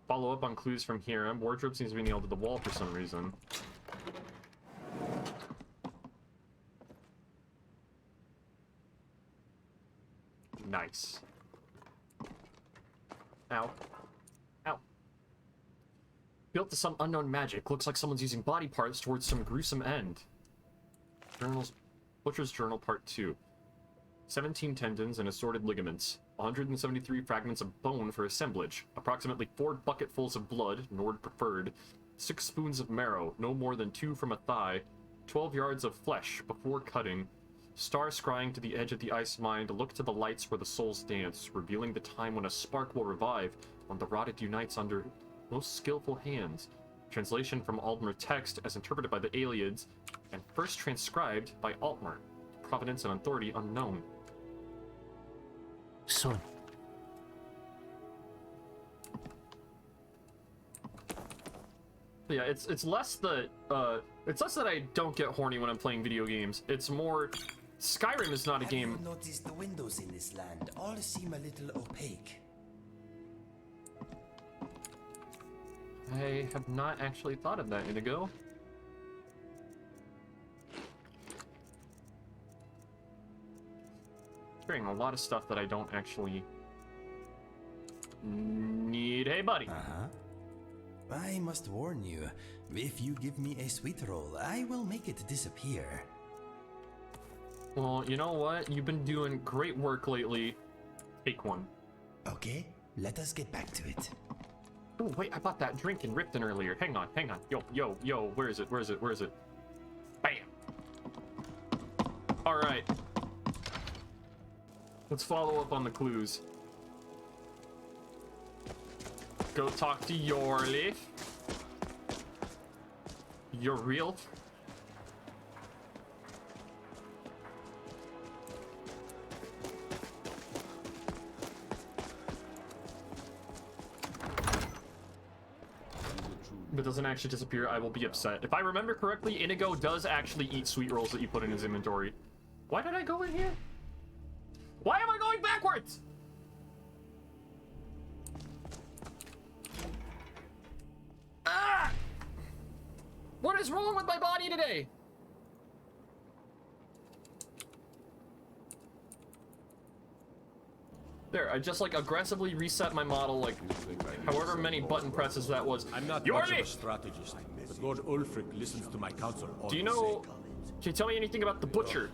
[SPEAKER 1] Follow up on clues from here. Wardrobe seems to be nailed to the wall for some reason. Nice. Ow. Ow. Built to some unknown magic. Looks like someone's using body parts towards some gruesome end. Butcher's Journal Part 2. 17 tendons and assorted ligaments. 173 fragments of bone for assemblage. Approximately 4 bucketfuls of blood, Nord preferred. 6 spoons of marrow, no more than 2 from a thigh. 12 yards of flesh before cutting. Star scrying to the edge of the ice mine to look to the lights where the souls dance, revealing the time when a spark will revive, when the rotted unites under most skillful hands. Translation from Altmer text as interpreted by the Aliads, and first transcribed by Altmer. Provenance and authority unknown.
[SPEAKER 2] Son.
[SPEAKER 1] Yeah, it's less that I don't get horny when I'm playing video games. It's more Skyrim is not a game.
[SPEAKER 16] Have you noticed the windows in this land all seem a little opaque?
[SPEAKER 1] I have not actually thought of that, Inigo. Carrying a lot of stuff that I don't actually need. Hey, buddy.
[SPEAKER 16] I must warn you, if you give me a sweet roll, I will make it disappear.
[SPEAKER 1] Well, you know what? You've been doing great work lately. Take one.
[SPEAKER 16] Okay, let us get back to it.
[SPEAKER 1] Oh, wait, I bought that drink in Riften earlier. Hang on. Yo, where is it? Bam! Alright. Let's follow up on the clues. Go talk to Yorli. You're real? If it doesn't actually disappear, I will be upset. If I remember correctly, Inigo does actually eat sweet rolls that you put in his inventory. Why did I go in here? Why am I going backwards? Ah! What is wrong with my body today? There, I just like aggressively reset my model, like however many button presses that was.
[SPEAKER 22] I'm not much of a strategist, but Lord Ulfric listens to my counsel all
[SPEAKER 1] Do you
[SPEAKER 22] the
[SPEAKER 1] know?
[SPEAKER 22] same.
[SPEAKER 1] Can you tell me anything about the butcher?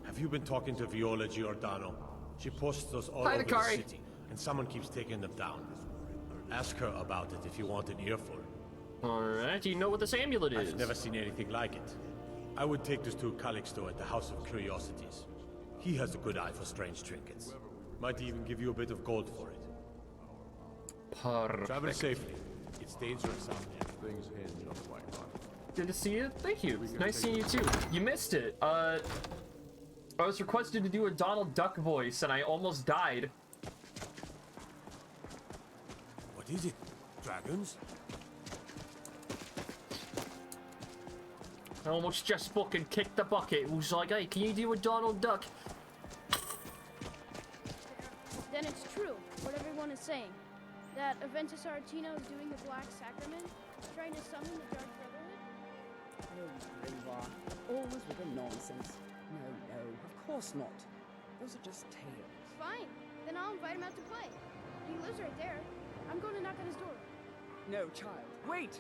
[SPEAKER 22] Have you been talking to Viola Giordano? She posts those all
[SPEAKER 1] Hi,
[SPEAKER 22] over the
[SPEAKER 1] Dakari.
[SPEAKER 22] city, and someone keeps taking them down. Ask her about it if you want an earful.
[SPEAKER 1] Alright, do you know what this amulet is?
[SPEAKER 22] I've never seen anything like it. I would take this to Calixto at the House of Curiosities. He has a good eye for strange trinkets. Might even give you a bit of gold for it.
[SPEAKER 1] Perfect.
[SPEAKER 22] Travel safely. It's dangerous out there.
[SPEAKER 3] Things hinge on white line.
[SPEAKER 1] Good to see you. Thank you. Nice seeing you too. You missed it. I was requested to do a Donald Duck voice, and I almost died.
[SPEAKER 22] What is it? Dragons?
[SPEAKER 1] I almost just fucking kicked the bucket. It was like, hey, can you do a Donald Duck?
[SPEAKER 6] Then it's true, what everyone is saying. That Aventus Aretino is doing the Black Sacrament, trying to summon the Dark Brotherhood?
[SPEAKER 17] Oh, Grimvar. Always with the nonsense. No, of course not. Those are just tales.
[SPEAKER 6] Fine, then I'll invite him out to play. He lives right there. I'm going to knock on his door.
[SPEAKER 17] No, child. Wait!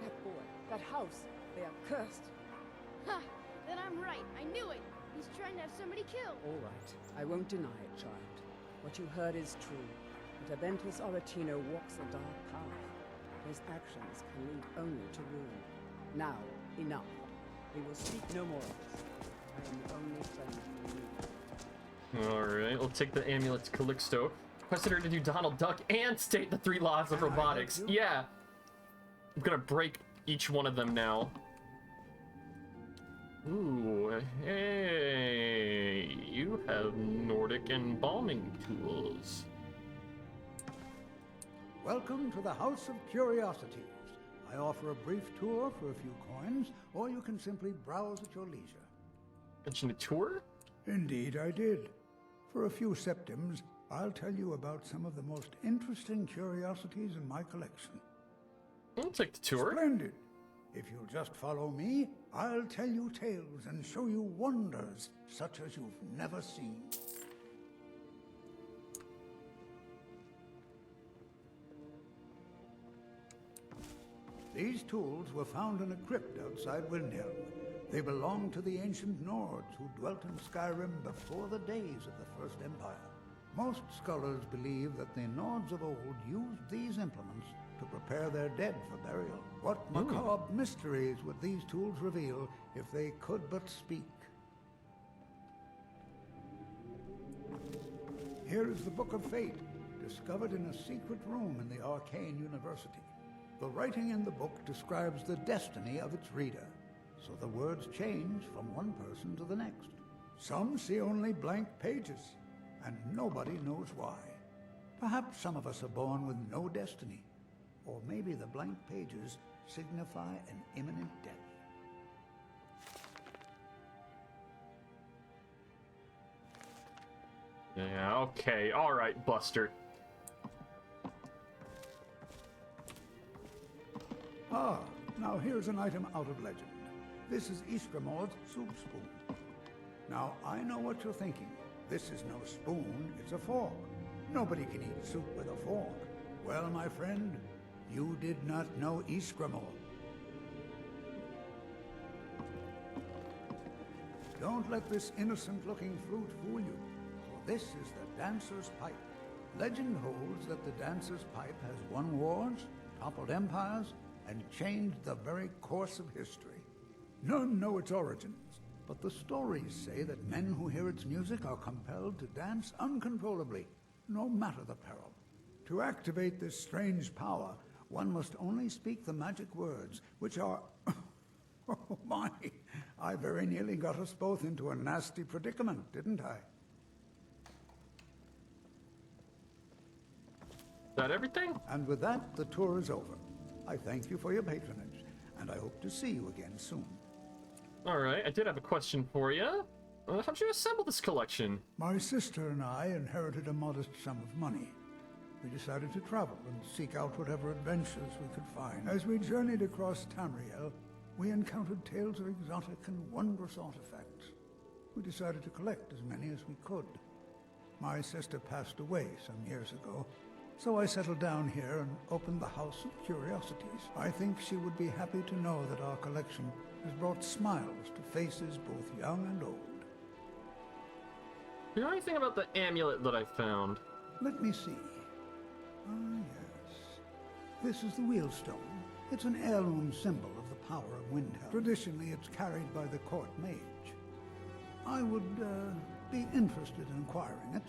[SPEAKER 17] That boy, that house, they are cursed.
[SPEAKER 6] Ha! Then I'm right. I knew it. He's trying to have somebody killed.
[SPEAKER 17] All right. I won't deny it, child. What you heard is true. But Aventus Aretino walks a dark path. His actions can lead only to ruin. Now, enough. We will speak no more of this. I am the only friend you need.
[SPEAKER 1] Alright, we'll take the amulet to Calixto. Requested her to do Donald Duck and state the 3 laws of robotics. Yeah. I'm gonna break each one of them now. Ooh, hey, you have Nordic embalming tools.
[SPEAKER 15] Welcome to the House of Curiosities. I offer a brief tour for a few coins, or you can simply browse at your leisure.
[SPEAKER 1] Mention a tour?
[SPEAKER 15] Indeed I did. For a few septims, I'll tell you about some of the most interesting curiosities in my collection.
[SPEAKER 1] I'll take the tour.
[SPEAKER 15] Splendid. If you'll just follow me, I'll tell you tales and show you wonders such as you've never seen. These tools were found in a crypt outside Windhelm. They belong to the ancient Nords who dwelt in Skyrim before the days of the First Empire. Most scholars believe that the Nords of old used these implements to prepare their dead for burial. What macabre mysteries would these tools reveal if they could but speak? Here is the Book of Fate, discovered in a secret room in the Arcane University. The writing in the book describes the destiny of its reader, so the words change from one person to the next. Some see only blank pages, and nobody knows why. Perhaps some of us are born with no destiny, or maybe the blank pages signify an imminent death.
[SPEAKER 1] Yeah, okay, alright, Buster.
[SPEAKER 15] Ah, now here's an item out of legend. This is Istramor's soup spoon. Now, I know what you're thinking. This is no spoon, it's a fork. Nobody can eat soup with a fork. Well, my friend, You did not know Ysgramor. Don't let this innocent-looking flute fool you, for this is the dancer's pipe. Legend holds that the dancer's pipe has won wars, toppled empires, and changed the very course of history. None know its origins, but the stories say that men who hear its music are compelled to dance uncontrollably, no matter the peril. To activate this strange power, one must only speak the magic words, which are... Oh my, I very nearly got us both into a nasty predicament, didn't I?
[SPEAKER 1] Is that everything?
[SPEAKER 15] And with that, the tour is over. I thank you for your patronage, and I hope to see you again soon.
[SPEAKER 1] Alright, I did have a question for you. How'd you assemble this collection?
[SPEAKER 15] My sister and I inherited a modest sum of money. We decided to travel and seek out whatever adventures we could find. As we journeyed across Tamriel, we encountered tales of exotic and wondrous artifacts. We decided to collect as many as we could. My sister passed away some years ago, so I settled down here and opened the House of Curiosities. I think she would be happy to know that our collection has brought smiles to faces both young and old.
[SPEAKER 1] Do you know anything about the amulet that I found?
[SPEAKER 15] Let me see. Ah, yes. This is the Wheelstone. It's an heirloom symbol of the power of Windhelm. Traditionally, it's carried by the court mage. I would be interested in acquiring it,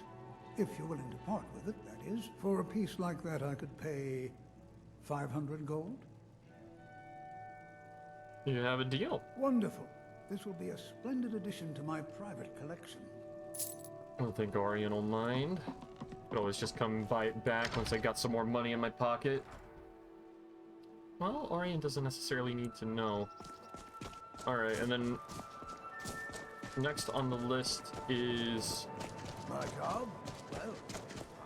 [SPEAKER 15] if you're willing to part with it, that is. For a piece like that, I could pay 500 gold.
[SPEAKER 1] You have a deal.
[SPEAKER 15] Wonderful. This will be a splendid addition to my private collection.
[SPEAKER 1] I don't think Orion will mind. Could always just come by it back once I got some more money in my pocket. Well, Orion doesn't necessarily need to know. Alright, and then next on the list is...
[SPEAKER 18] My job? Well,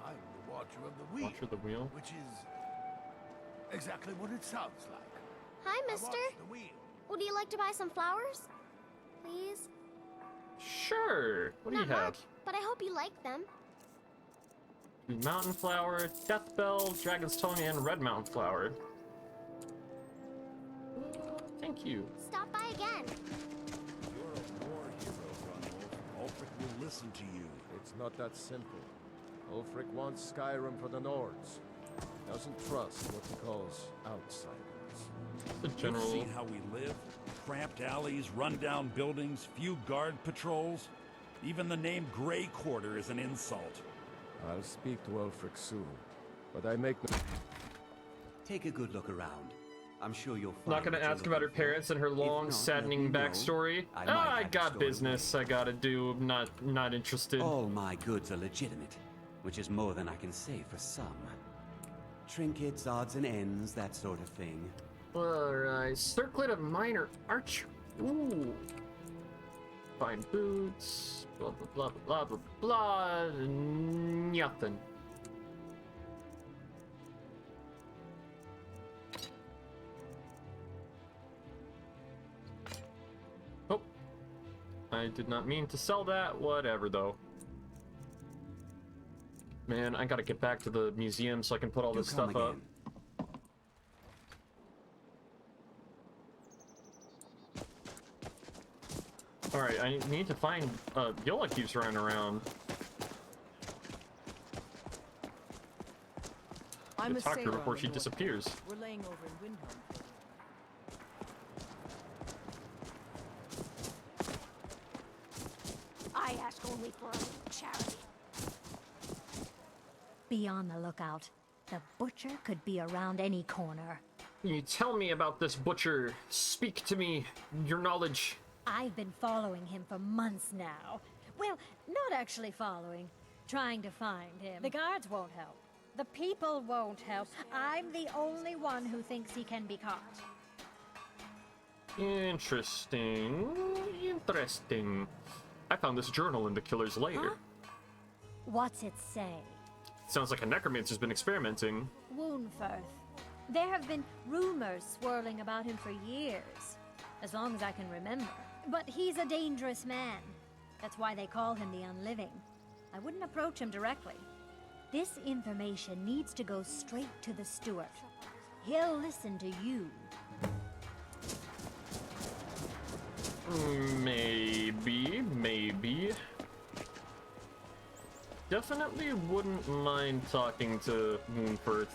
[SPEAKER 18] I'm the Watcher of the Wheel.
[SPEAKER 1] Watcher of the Wheel?
[SPEAKER 18] Which is exactly what it sounds like.
[SPEAKER 10] Hi, mister. Would you like to buy some flowers? Please?
[SPEAKER 1] Sure. What do you
[SPEAKER 10] Not
[SPEAKER 1] have?
[SPEAKER 10] much, but I hope you like them.
[SPEAKER 1] Mountain Flower, Death Bell, Dragon's Tongue, and Red Mountain Flower. Thank you.
[SPEAKER 10] Stop by again.
[SPEAKER 8] You're a war hero, Gunwolf. Ulfric will listen to you.
[SPEAKER 5] It's not that simple. Ulfric wants Skyrim for the Nords. Doesn't trust what he calls outsiders.
[SPEAKER 1] The general...
[SPEAKER 13] You've seen how we live? Cramped alleys, run-down buildings, few guard patrols. Even the name Grey Quarter is an insult.
[SPEAKER 5] I'll speak to Ulfric soon, but I make no...
[SPEAKER 23] Take a good look around. I'm sure you'll find...
[SPEAKER 1] Not gonna ask about her parents and her long, saddening backstory. I got business I gotta do. Not interested.
[SPEAKER 23] All my goods are legitimate, which is more than I can say for some. Trinkets, odds and ends, that sort of thing.
[SPEAKER 1] Alright, Circlet of Minor Archer. Ooh. Fine boots. Blah, blah, blah, blah, blah, blah. Nothing. Oh. I did not mean to sell that. Whatever, though. Man, I gotta get back to the museum so I can put all this stuff up. Alright, I need to find Yola keeps running around.
[SPEAKER 19] I'm a
[SPEAKER 1] talk to her
[SPEAKER 19] sailor
[SPEAKER 1] before
[SPEAKER 19] on
[SPEAKER 1] she
[SPEAKER 19] the North
[SPEAKER 1] disappears.
[SPEAKER 19] Coast. We're laying over in Windhelm.
[SPEAKER 21] I ask only for a little charity.
[SPEAKER 20] Be on the lookout. The butcher could be around any corner.
[SPEAKER 1] You tell me about this butcher. Speak to me, your knowledge.
[SPEAKER 20] I've been following him for months now. Well, not actually following. Trying to find him. The guards won't help. The people won't help. I'm the only one who thinks he can be caught.
[SPEAKER 1] Interesting. Interesting. I found this journal in the killer's lair.
[SPEAKER 20] Huh? What's it say?
[SPEAKER 1] Sounds like a necromancer's been experimenting.
[SPEAKER 20] Woundfirth. There have been rumors swirling about him for years. As long as I can remember. But he's a dangerous man. That's why they call him the Unliving. I wouldn't approach him directly. This information needs to go straight to the steward. He'll listen to you.
[SPEAKER 1] Maybe. Definitely wouldn't mind talking to Moonfirth.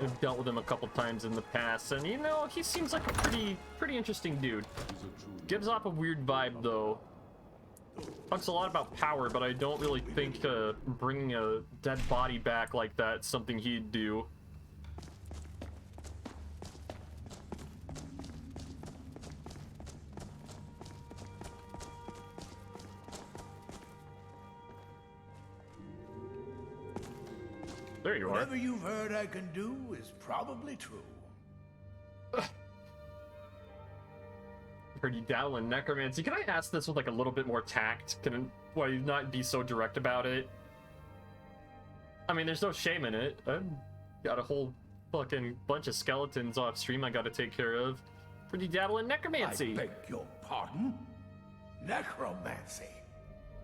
[SPEAKER 1] I've dealt with him a couple times in the past, and you know, he seems like a pretty interesting dude. Gives off a weird vibe, though. Talks a lot about power, but I don't really think bringing a dead body back like that's something he'd do. There you are.
[SPEAKER 18] Whatever you've heard I can do is probably true.
[SPEAKER 1] Heard you dabble in necromancy. Can I ask this with like a little bit more tact? Why you not be so direct about it? I mean, there's no shame in it. I've got a whole fucking bunch of skeletons off stream I gotta take care of. Heard you dabble in necromancy.
[SPEAKER 18] I beg your pardon? Necromancy.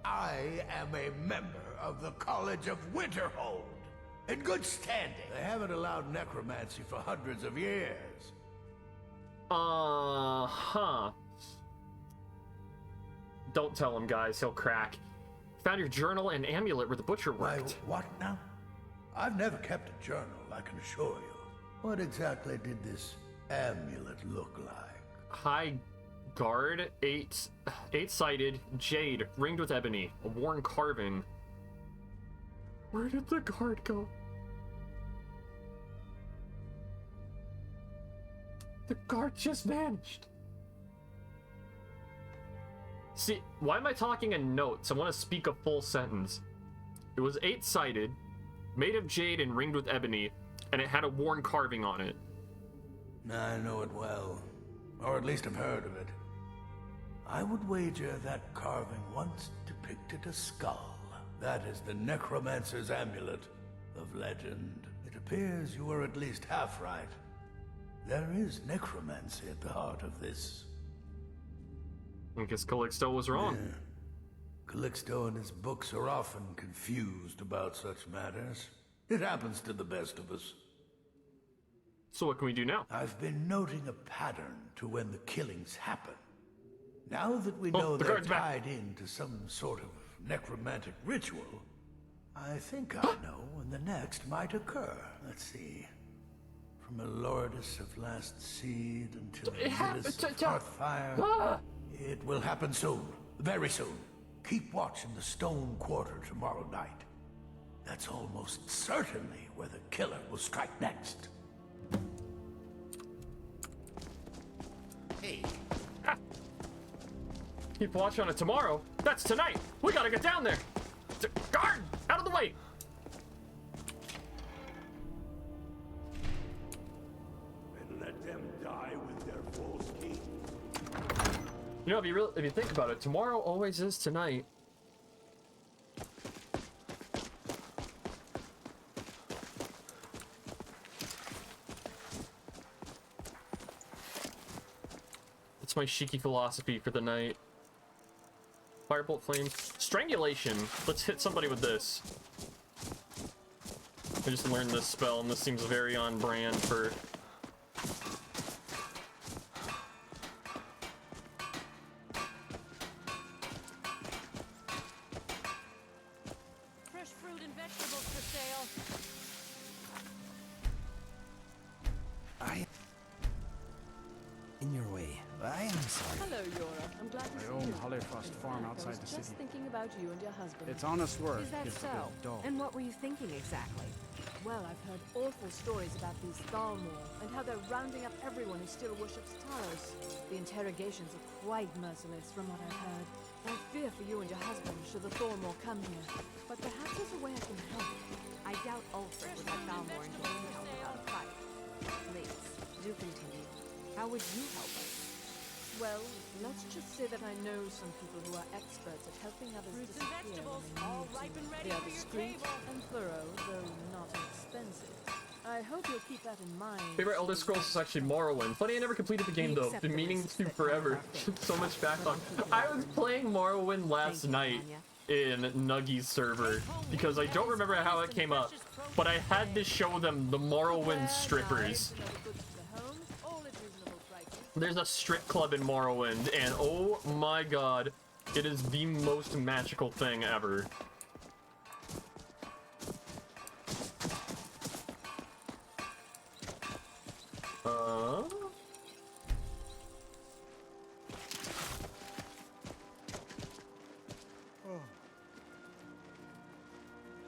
[SPEAKER 18] I am a member of the College of Winterhold. In good standing. They haven't allowed necromancy for hundreds of years.
[SPEAKER 1] Uh-huh. Don't tell him, guys. He'll crack. Found your journal and amulet where the butcher worked.
[SPEAKER 18] What now? I've never kept a journal, I can assure you. What exactly did this amulet look like?
[SPEAKER 1] High guard, eight-sided, jade, ringed with ebony, a worn carving. Where did the guard go? The guard just vanished. See, why am I talking in notes? I want to speak a full sentence. It was eight-sided, made of jade and ringed with ebony, and it had a worn carving on it.
[SPEAKER 18] I know it well, or at least I've heard of it. I would wager that carving once depicted a skull. That is the necromancer's amulet of legend. It appears you were at least half right. There is necromancy at the heart of this.
[SPEAKER 1] I guess Calixto was wrong.
[SPEAKER 18] Yeah. Calixto and his books are often confused about such matters. It happens to the best of us.
[SPEAKER 1] So what can we do now?
[SPEAKER 18] I've been noting a pattern to when the killings happen. Now that we know they're tied into some sort of necromantic ritual, I think I know when the next might occur. Let's see. From Elordis of Last Seed until Lilith of Hearthfire. It will happen soon. Very soon. Keep watch in the Stone Quarter tomorrow night. That's almost certainly where the killer will strike next.
[SPEAKER 12] Hey.
[SPEAKER 1] Keep watch on it tomorrow. That's tonight. We gotta get down there. Guard! Out of the way!
[SPEAKER 18] And let them die with their false king.
[SPEAKER 1] You know, if you think about it, tomorrow always is tonight. That's my Shiki philosophy for the night. Firebolt flame. Strangulation. Let's hit somebody with this. I just learned this spell, and this seems very on brand for...
[SPEAKER 19] Fresh fruit and vegetables for sale.
[SPEAKER 16] In your way. I am sorry.
[SPEAKER 17] Hello, Yora. I'm glad to see
[SPEAKER 12] I own
[SPEAKER 17] you.
[SPEAKER 12] Hollyfrost Farm outside the
[SPEAKER 17] Just
[SPEAKER 12] city.
[SPEAKER 17] thinking about you and your husband.
[SPEAKER 12] It's honest work.
[SPEAKER 17] Is that
[SPEAKER 12] Gets a
[SPEAKER 17] so?
[SPEAKER 12] bit dull.
[SPEAKER 17] And what were you thinking exactly? Well, I've heard awful stories about these Thalmor and how they're rounding up everyone who still worships Talos. The interrogations are quite merciless, from what I've heard. I fear for you and your husband should the Thalmor come here, but perhaps there's a way I can help.
[SPEAKER 9] I doubt Ulfric would let Thalmor into his town without a fight. Please, do continue. How would you help us?
[SPEAKER 17] Well, let's just say that I know some people who are experts at helping others
[SPEAKER 19] Fruits and
[SPEAKER 17] disappear
[SPEAKER 19] vegetables,
[SPEAKER 17] when they
[SPEAKER 19] all
[SPEAKER 17] need
[SPEAKER 19] ripe
[SPEAKER 17] to.
[SPEAKER 19] and ready
[SPEAKER 17] They are
[SPEAKER 19] for your
[SPEAKER 17] discreet
[SPEAKER 19] table.
[SPEAKER 17] and thorough, though not inexpensive. I hope you'll keep that in mind.
[SPEAKER 1] Favorite Elder Scrolls is actually Morrowind. Funny, I never completed the game though. Been meaning to forever. So much back on. I was playing Morrowind last night. in Nuggy's server because I don't remember how it came up, but I had to show them the Morrowind strippers. There's a strip club in Morrowind, and oh my god, it is the most magical thing ever.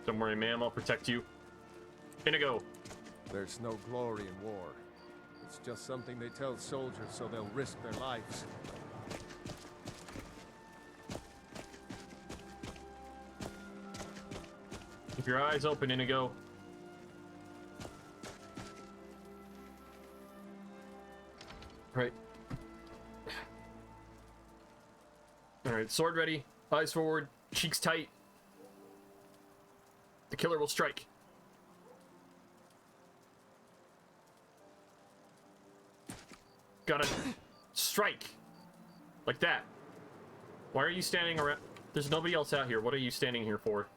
[SPEAKER 1] Don't worry, ma'am, I'll protect you. Inigo.
[SPEAKER 5] There's no glory in war. It's just something they tell soldiers so they'll risk their lives.
[SPEAKER 1] Keep your eyes open, Inigo. Right. Alright, sword ready, eyes forward, cheeks tight. The killer will strike. Gotta strike. Like that. Why are you standing around? There's nobody else out here. What are you standing here for?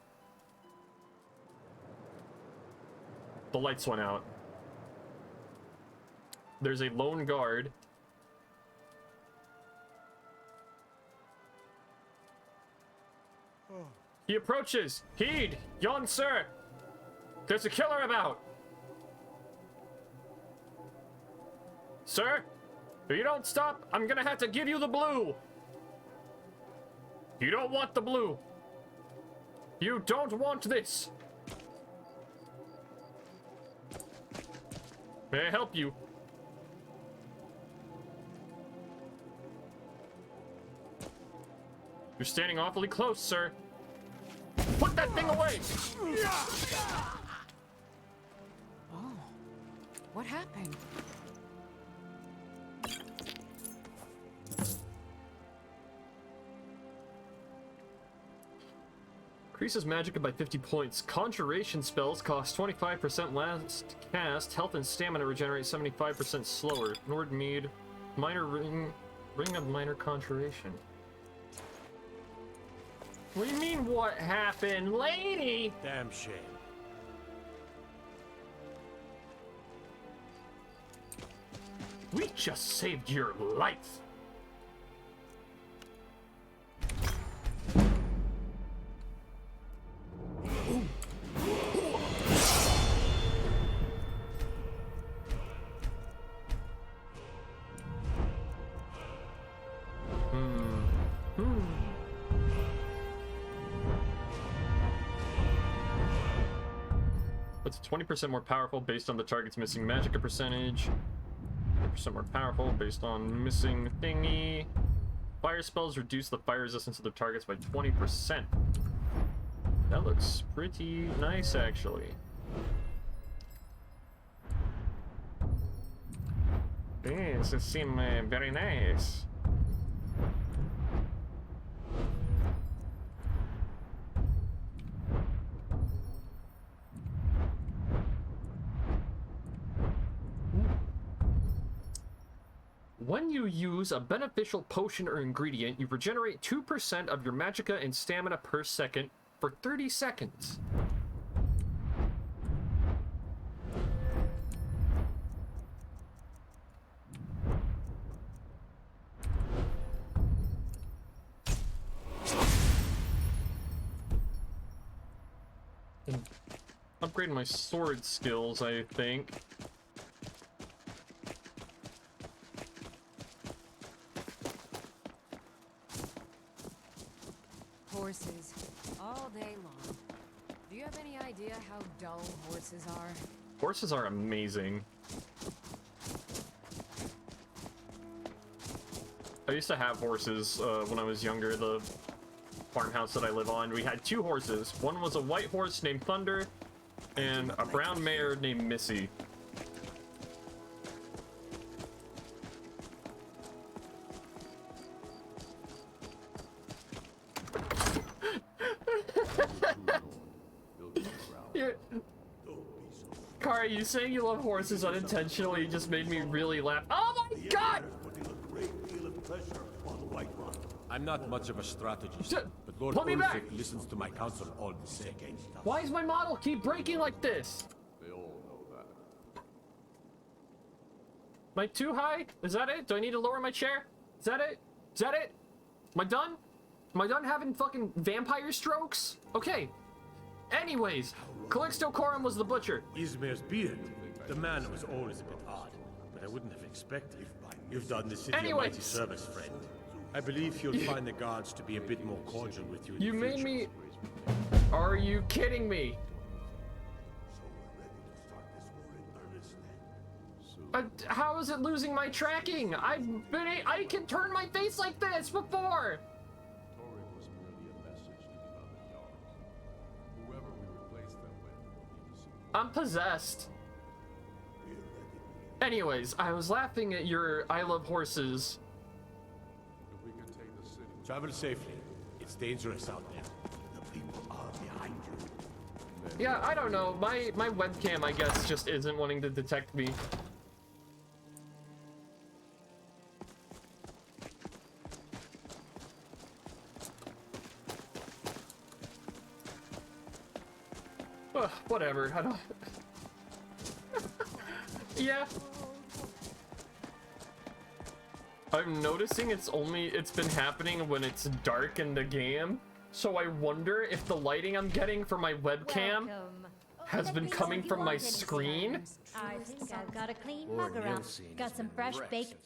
[SPEAKER 1] The lights went out. There's a lone guard. He approaches. Heed, young sir. There's a killer about. Sir, if you don't stop, I'm gonna have to give you the blue. You don't want the blue. You don't want this. May I help you? You're standing awfully close, sir. Put that thing away!
[SPEAKER 17] Oh, what happened?
[SPEAKER 1] Increases magicka by 50 points. Conjuration spells cost 25% last cast. Health and stamina regenerate 75% slower. Nord Mead, minor ring of minor conjuration. What do you mean, what happened, lady?
[SPEAKER 22] Damn shame.
[SPEAKER 1] We just saved your life. It's 20% more powerful based on the target's missing magicka percentage. 20% more powerful based on missing thingy. Fire spells reduce the fire resistance of their targets by 20%. That looks pretty nice, actually. This seems very nice. When you use a beneficial potion or ingredient, you regenerate 2% of your magicka and stamina per second for 30 seconds. Upgrading my sword skills, I think.
[SPEAKER 19] Horses, all day long. Do you have any idea how dull horses are?
[SPEAKER 1] Horses are amazing. I used to have horses when I was younger. The farmhouse that I live on, we had 2 horses. One was a white horse named Thunder, and a brown mare named Missy. Kara, you saying you love horses unintentionally just made me really laugh. Oh my god!
[SPEAKER 18] Putting a great deal of pressure on the White One.
[SPEAKER 22] I'm not much of a strategist, but Lord
[SPEAKER 1] Put me back!
[SPEAKER 22] Ulfric listens to my counsel all the same.
[SPEAKER 1] Why does my model keep breaking like this?
[SPEAKER 3] They all know that.
[SPEAKER 1] Am I too high? Is that it? Do I need to lower my chair? Is that it? Is that it? Am I done? Am I done having fucking vampire strokes? Okay. Anyways, Calixto Corum was the butcher.
[SPEAKER 22] Ismir's beard. The man was always a bit odd, but I wouldn't have expected. You've done the city a mighty service, friend. I believe you'll find the guards to be a bit more cordial with you in the future.
[SPEAKER 1] Made me... Are you kidding me? How is it losing my tracking? I can turn my face like this before! I'm possessed. Anyways, I was laughing at your I love horses.
[SPEAKER 22] Travel safely. It's dangerous out there. The people are behind you.
[SPEAKER 1] Yeah, I don't know. My webcam, I guess, just isn't wanting to detect me. Ugh, whatever. I don't... Yeah. I'm noticing it's been happening when it's dark in the game. So I wonder if the lighting I'm getting from my webcam has been coming from my screen.
[SPEAKER 20] I think I've got a clean mug around. Got some fresh bacon.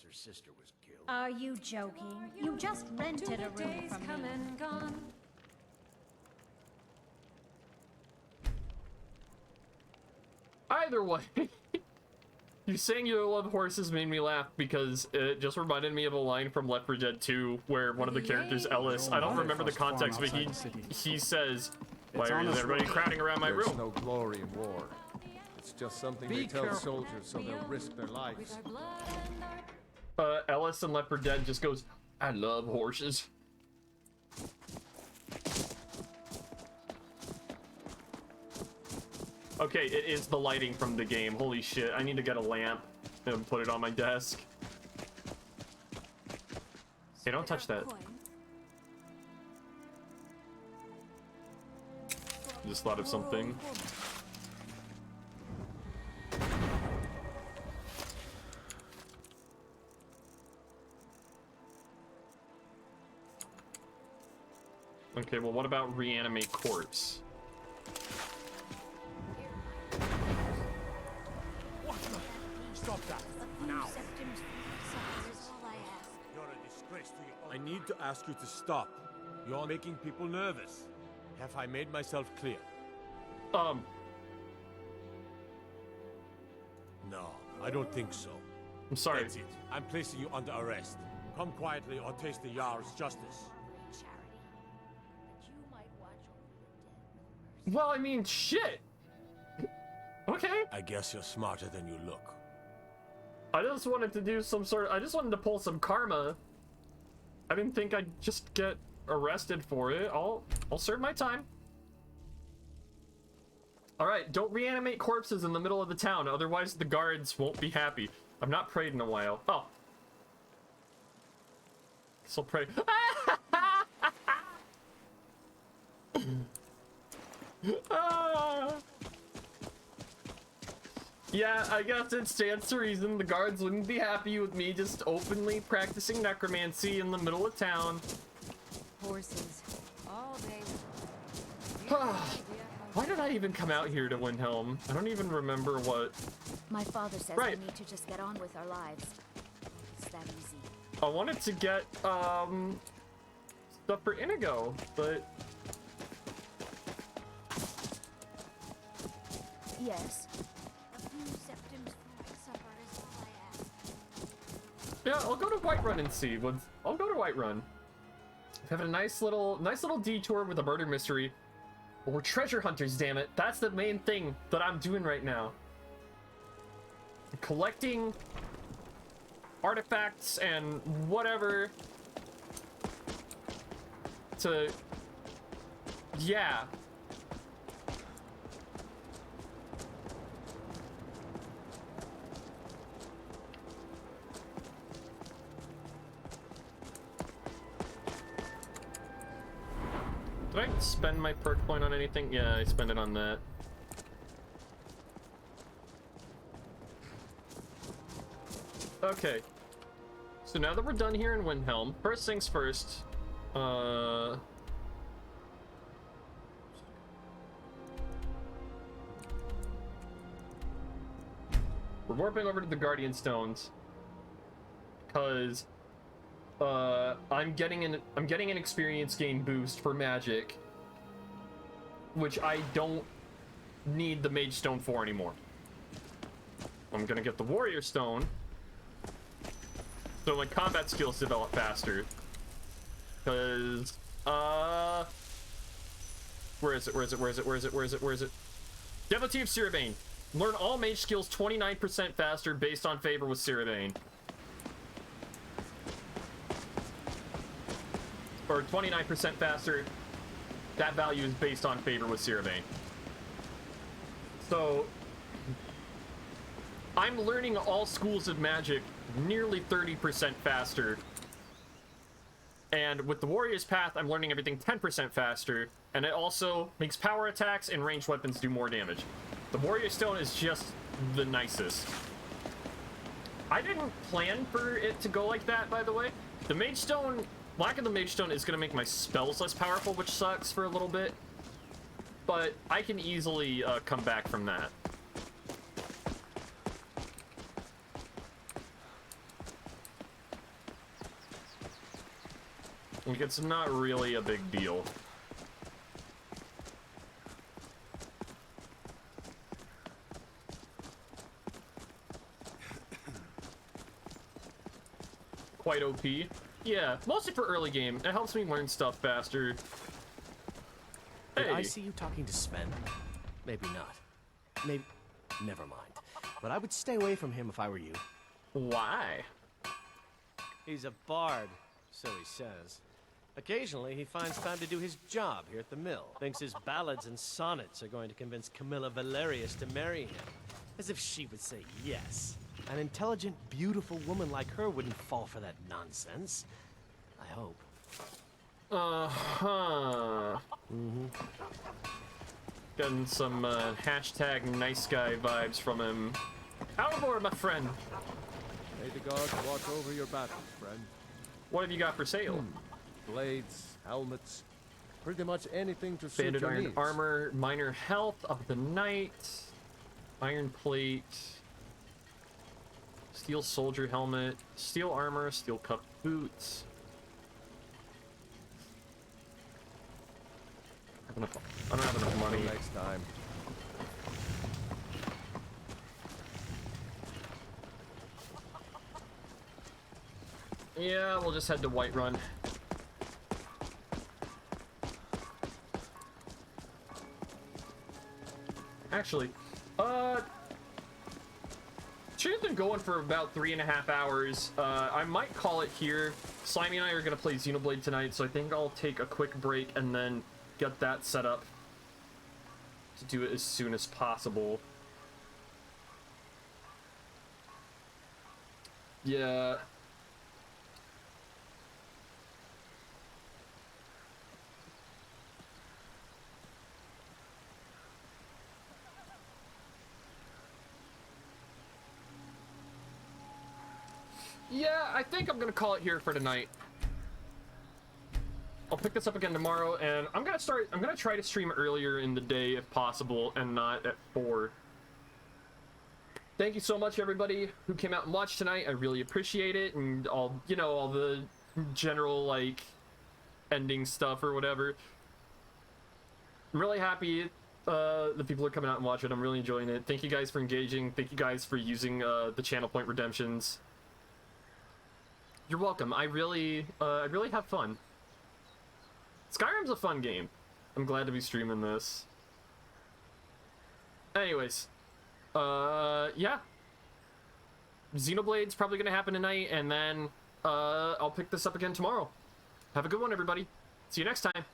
[SPEAKER 20] Are you joking? You just rented a room from me.
[SPEAKER 1] Either way, you saying you love horses made me laugh because it just reminded me of a line from Left 4 Dead 2 where one of the characters, Ellis, I don't remember the context, but he says, "Why is everybody crowding around my room?"
[SPEAKER 5] There's no glory in war. It's just something they tell soldiers so they'll risk their lives.
[SPEAKER 1] Ellis in Left 4 Dead just goes, "I love horses." Okay, it is the lighting from the game. Holy shit, I need to get a lamp and put it on my desk. Hey, don't touch that. Just thought of something. Okay, well, what about reanimate corpse?
[SPEAKER 22] Stop that! Now! You're a disgrace to your... I need to ask you to stop. You're making people nervous. Have I made myself clear?
[SPEAKER 1] No,
[SPEAKER 22] I don't think so.
[SPEAKER 1] I'm sorry.
[SPEAKER 22] That's it. I'm placing you under arrest. Come quietly or taste the Jarl's justice.
[SPEAKER 1] Well, I mean, shit! Okay.
[SPEAKER 22] I guess you're smarter than you look.
[SPEAKER 1] I just wanted to do some sort of... I just wanted to pull some karma. I didn't think I'd just get arrested for it. I'll serve my time. Alright, don't reanimate corpses in the middle of the town, otherwise the guards won't be happy. I've not prayed in a while. Oh. Guess I'll pray. Yeah, I guess it stands to reason the guards wouldn't be happy with me just openly practicing necromancy in the middle of town.
[SPEAKER 19] Horses. All day.
[SPEAKER 1] Why did I even come out here to Windhelm? I don't even remember what...
[SPEAKER 10] My father says we need to just get on with our lives. It's that easy.
[SPEAKER 1] I wanted to get, stuff for Inigo, but...
[SPEAKER 10] Yes.
[SPEAKER 1] Yeah, I'll go to Whiterun and see. I'll go to Whiterun. Have a nice little detour with a murder mystery. But we're treasure hunters, damn it. That's the main thing that I'm doing right now. Collecting artifacts and whatever to... Yeah. Did I spend my perk point on anything? Yeah, I spent it on that. Okay. So now that we're done here in Windhelm, first things first, we're warping over to the Guardian Stones because I'm getting an experience gain boost for magic, which I don't need the Mage Stone for anymore. I'm gonna get the Warrior Stone, so my combat skills develop faster. Because where is it? Devotee of Siribane. Learn all mage skills 29% faster based on favor with Siribane. Or 29% faster. That value is based on favor with Siribane. So I'm learning all schools of magic nearly 30% faster. And with the Warrior's Path, I'm learning everything 10% faster. And it also makes power attacks and ranged weapons do more damage. The Warrior Stone is just the nicest. I didn't plan for it to go like that, by the way. The Mage Stone, lack of the Mage Stone is going to make my spells less powerful, which sucks for a little bit. But I can easily come back from that. Like, it's not really a big deal. Quite OP. Yeah, mostly for early game. It helps me learn stuff faster.
[SPEAKER 4] Did
[SPEAKER 1] Hey.
[SPEAKER 4] I see you talking to Sven? Maybe not. Maybe... Never mind. But I would stay away from him if I were you.
[SPEAKER 1] Why?
[SPEAKER 4] He's a bard, so he says. Occasionally, he finds time to do his job here at the mill. Thinks his ballads and sonnets are going to convince Camilla Valerius to marry him. As if she would say yes. An intelligent, beautiful woman like her wouldn't fall for that nonsense. I hope.
[SPEAKER 1] Uh-huh. Getting some hashtag nice guy vibes from him. Alvor, my friend.
[SPEAKER 5] May the gods watch over your battles, friend.
[SPEAKER 1] What have you got for sale?
[SPEAKER 5] Blades, helmets, pretty much anything to suit
[SPEAKER 1] Banded
[SPEAKER 5] your
[SPEAKER 1] iron
[SPEAKER 5] needs.
[SPEAKER 1] armor, minor health of the night, iron plate, steel soldier helmet, steel armor, steel cup boots. I don't have enough money.
[SPEAKER 5] Next time.
[SPEAKER 1] Yeah, we'll just head to Whiterun. Actually, should have been going for about 3.5 hours. I might call it here. Slimy and I are gonna play Xenoblade tonight, so I think I'll take a quick break and then get that set up to do it as soon as possible. Yeah. Yeah, I think I'm gonna call it here for tonight. I'll pick this up again tomorrow, and I'm gonna try to stream earlier in the day if possible, and not at 4. Thank you so much, everybody who came out and watched tonight. I really appreciate it, and all the general, like, ending stuff or whatever. I'm really happy the people are coming out and watching. I'm really enjoying it. Thank you guys for engaging. Thank you guys for using the channel point redemptions. You're welcome. I really have fun. Skyrim's a fun game. I'm glad to be streaming this. Anyways, yeah. Xenoblade's probably gonna happen tonight, and then I'll pick this up again tomorrow. Have a good one, everybody. See you next time.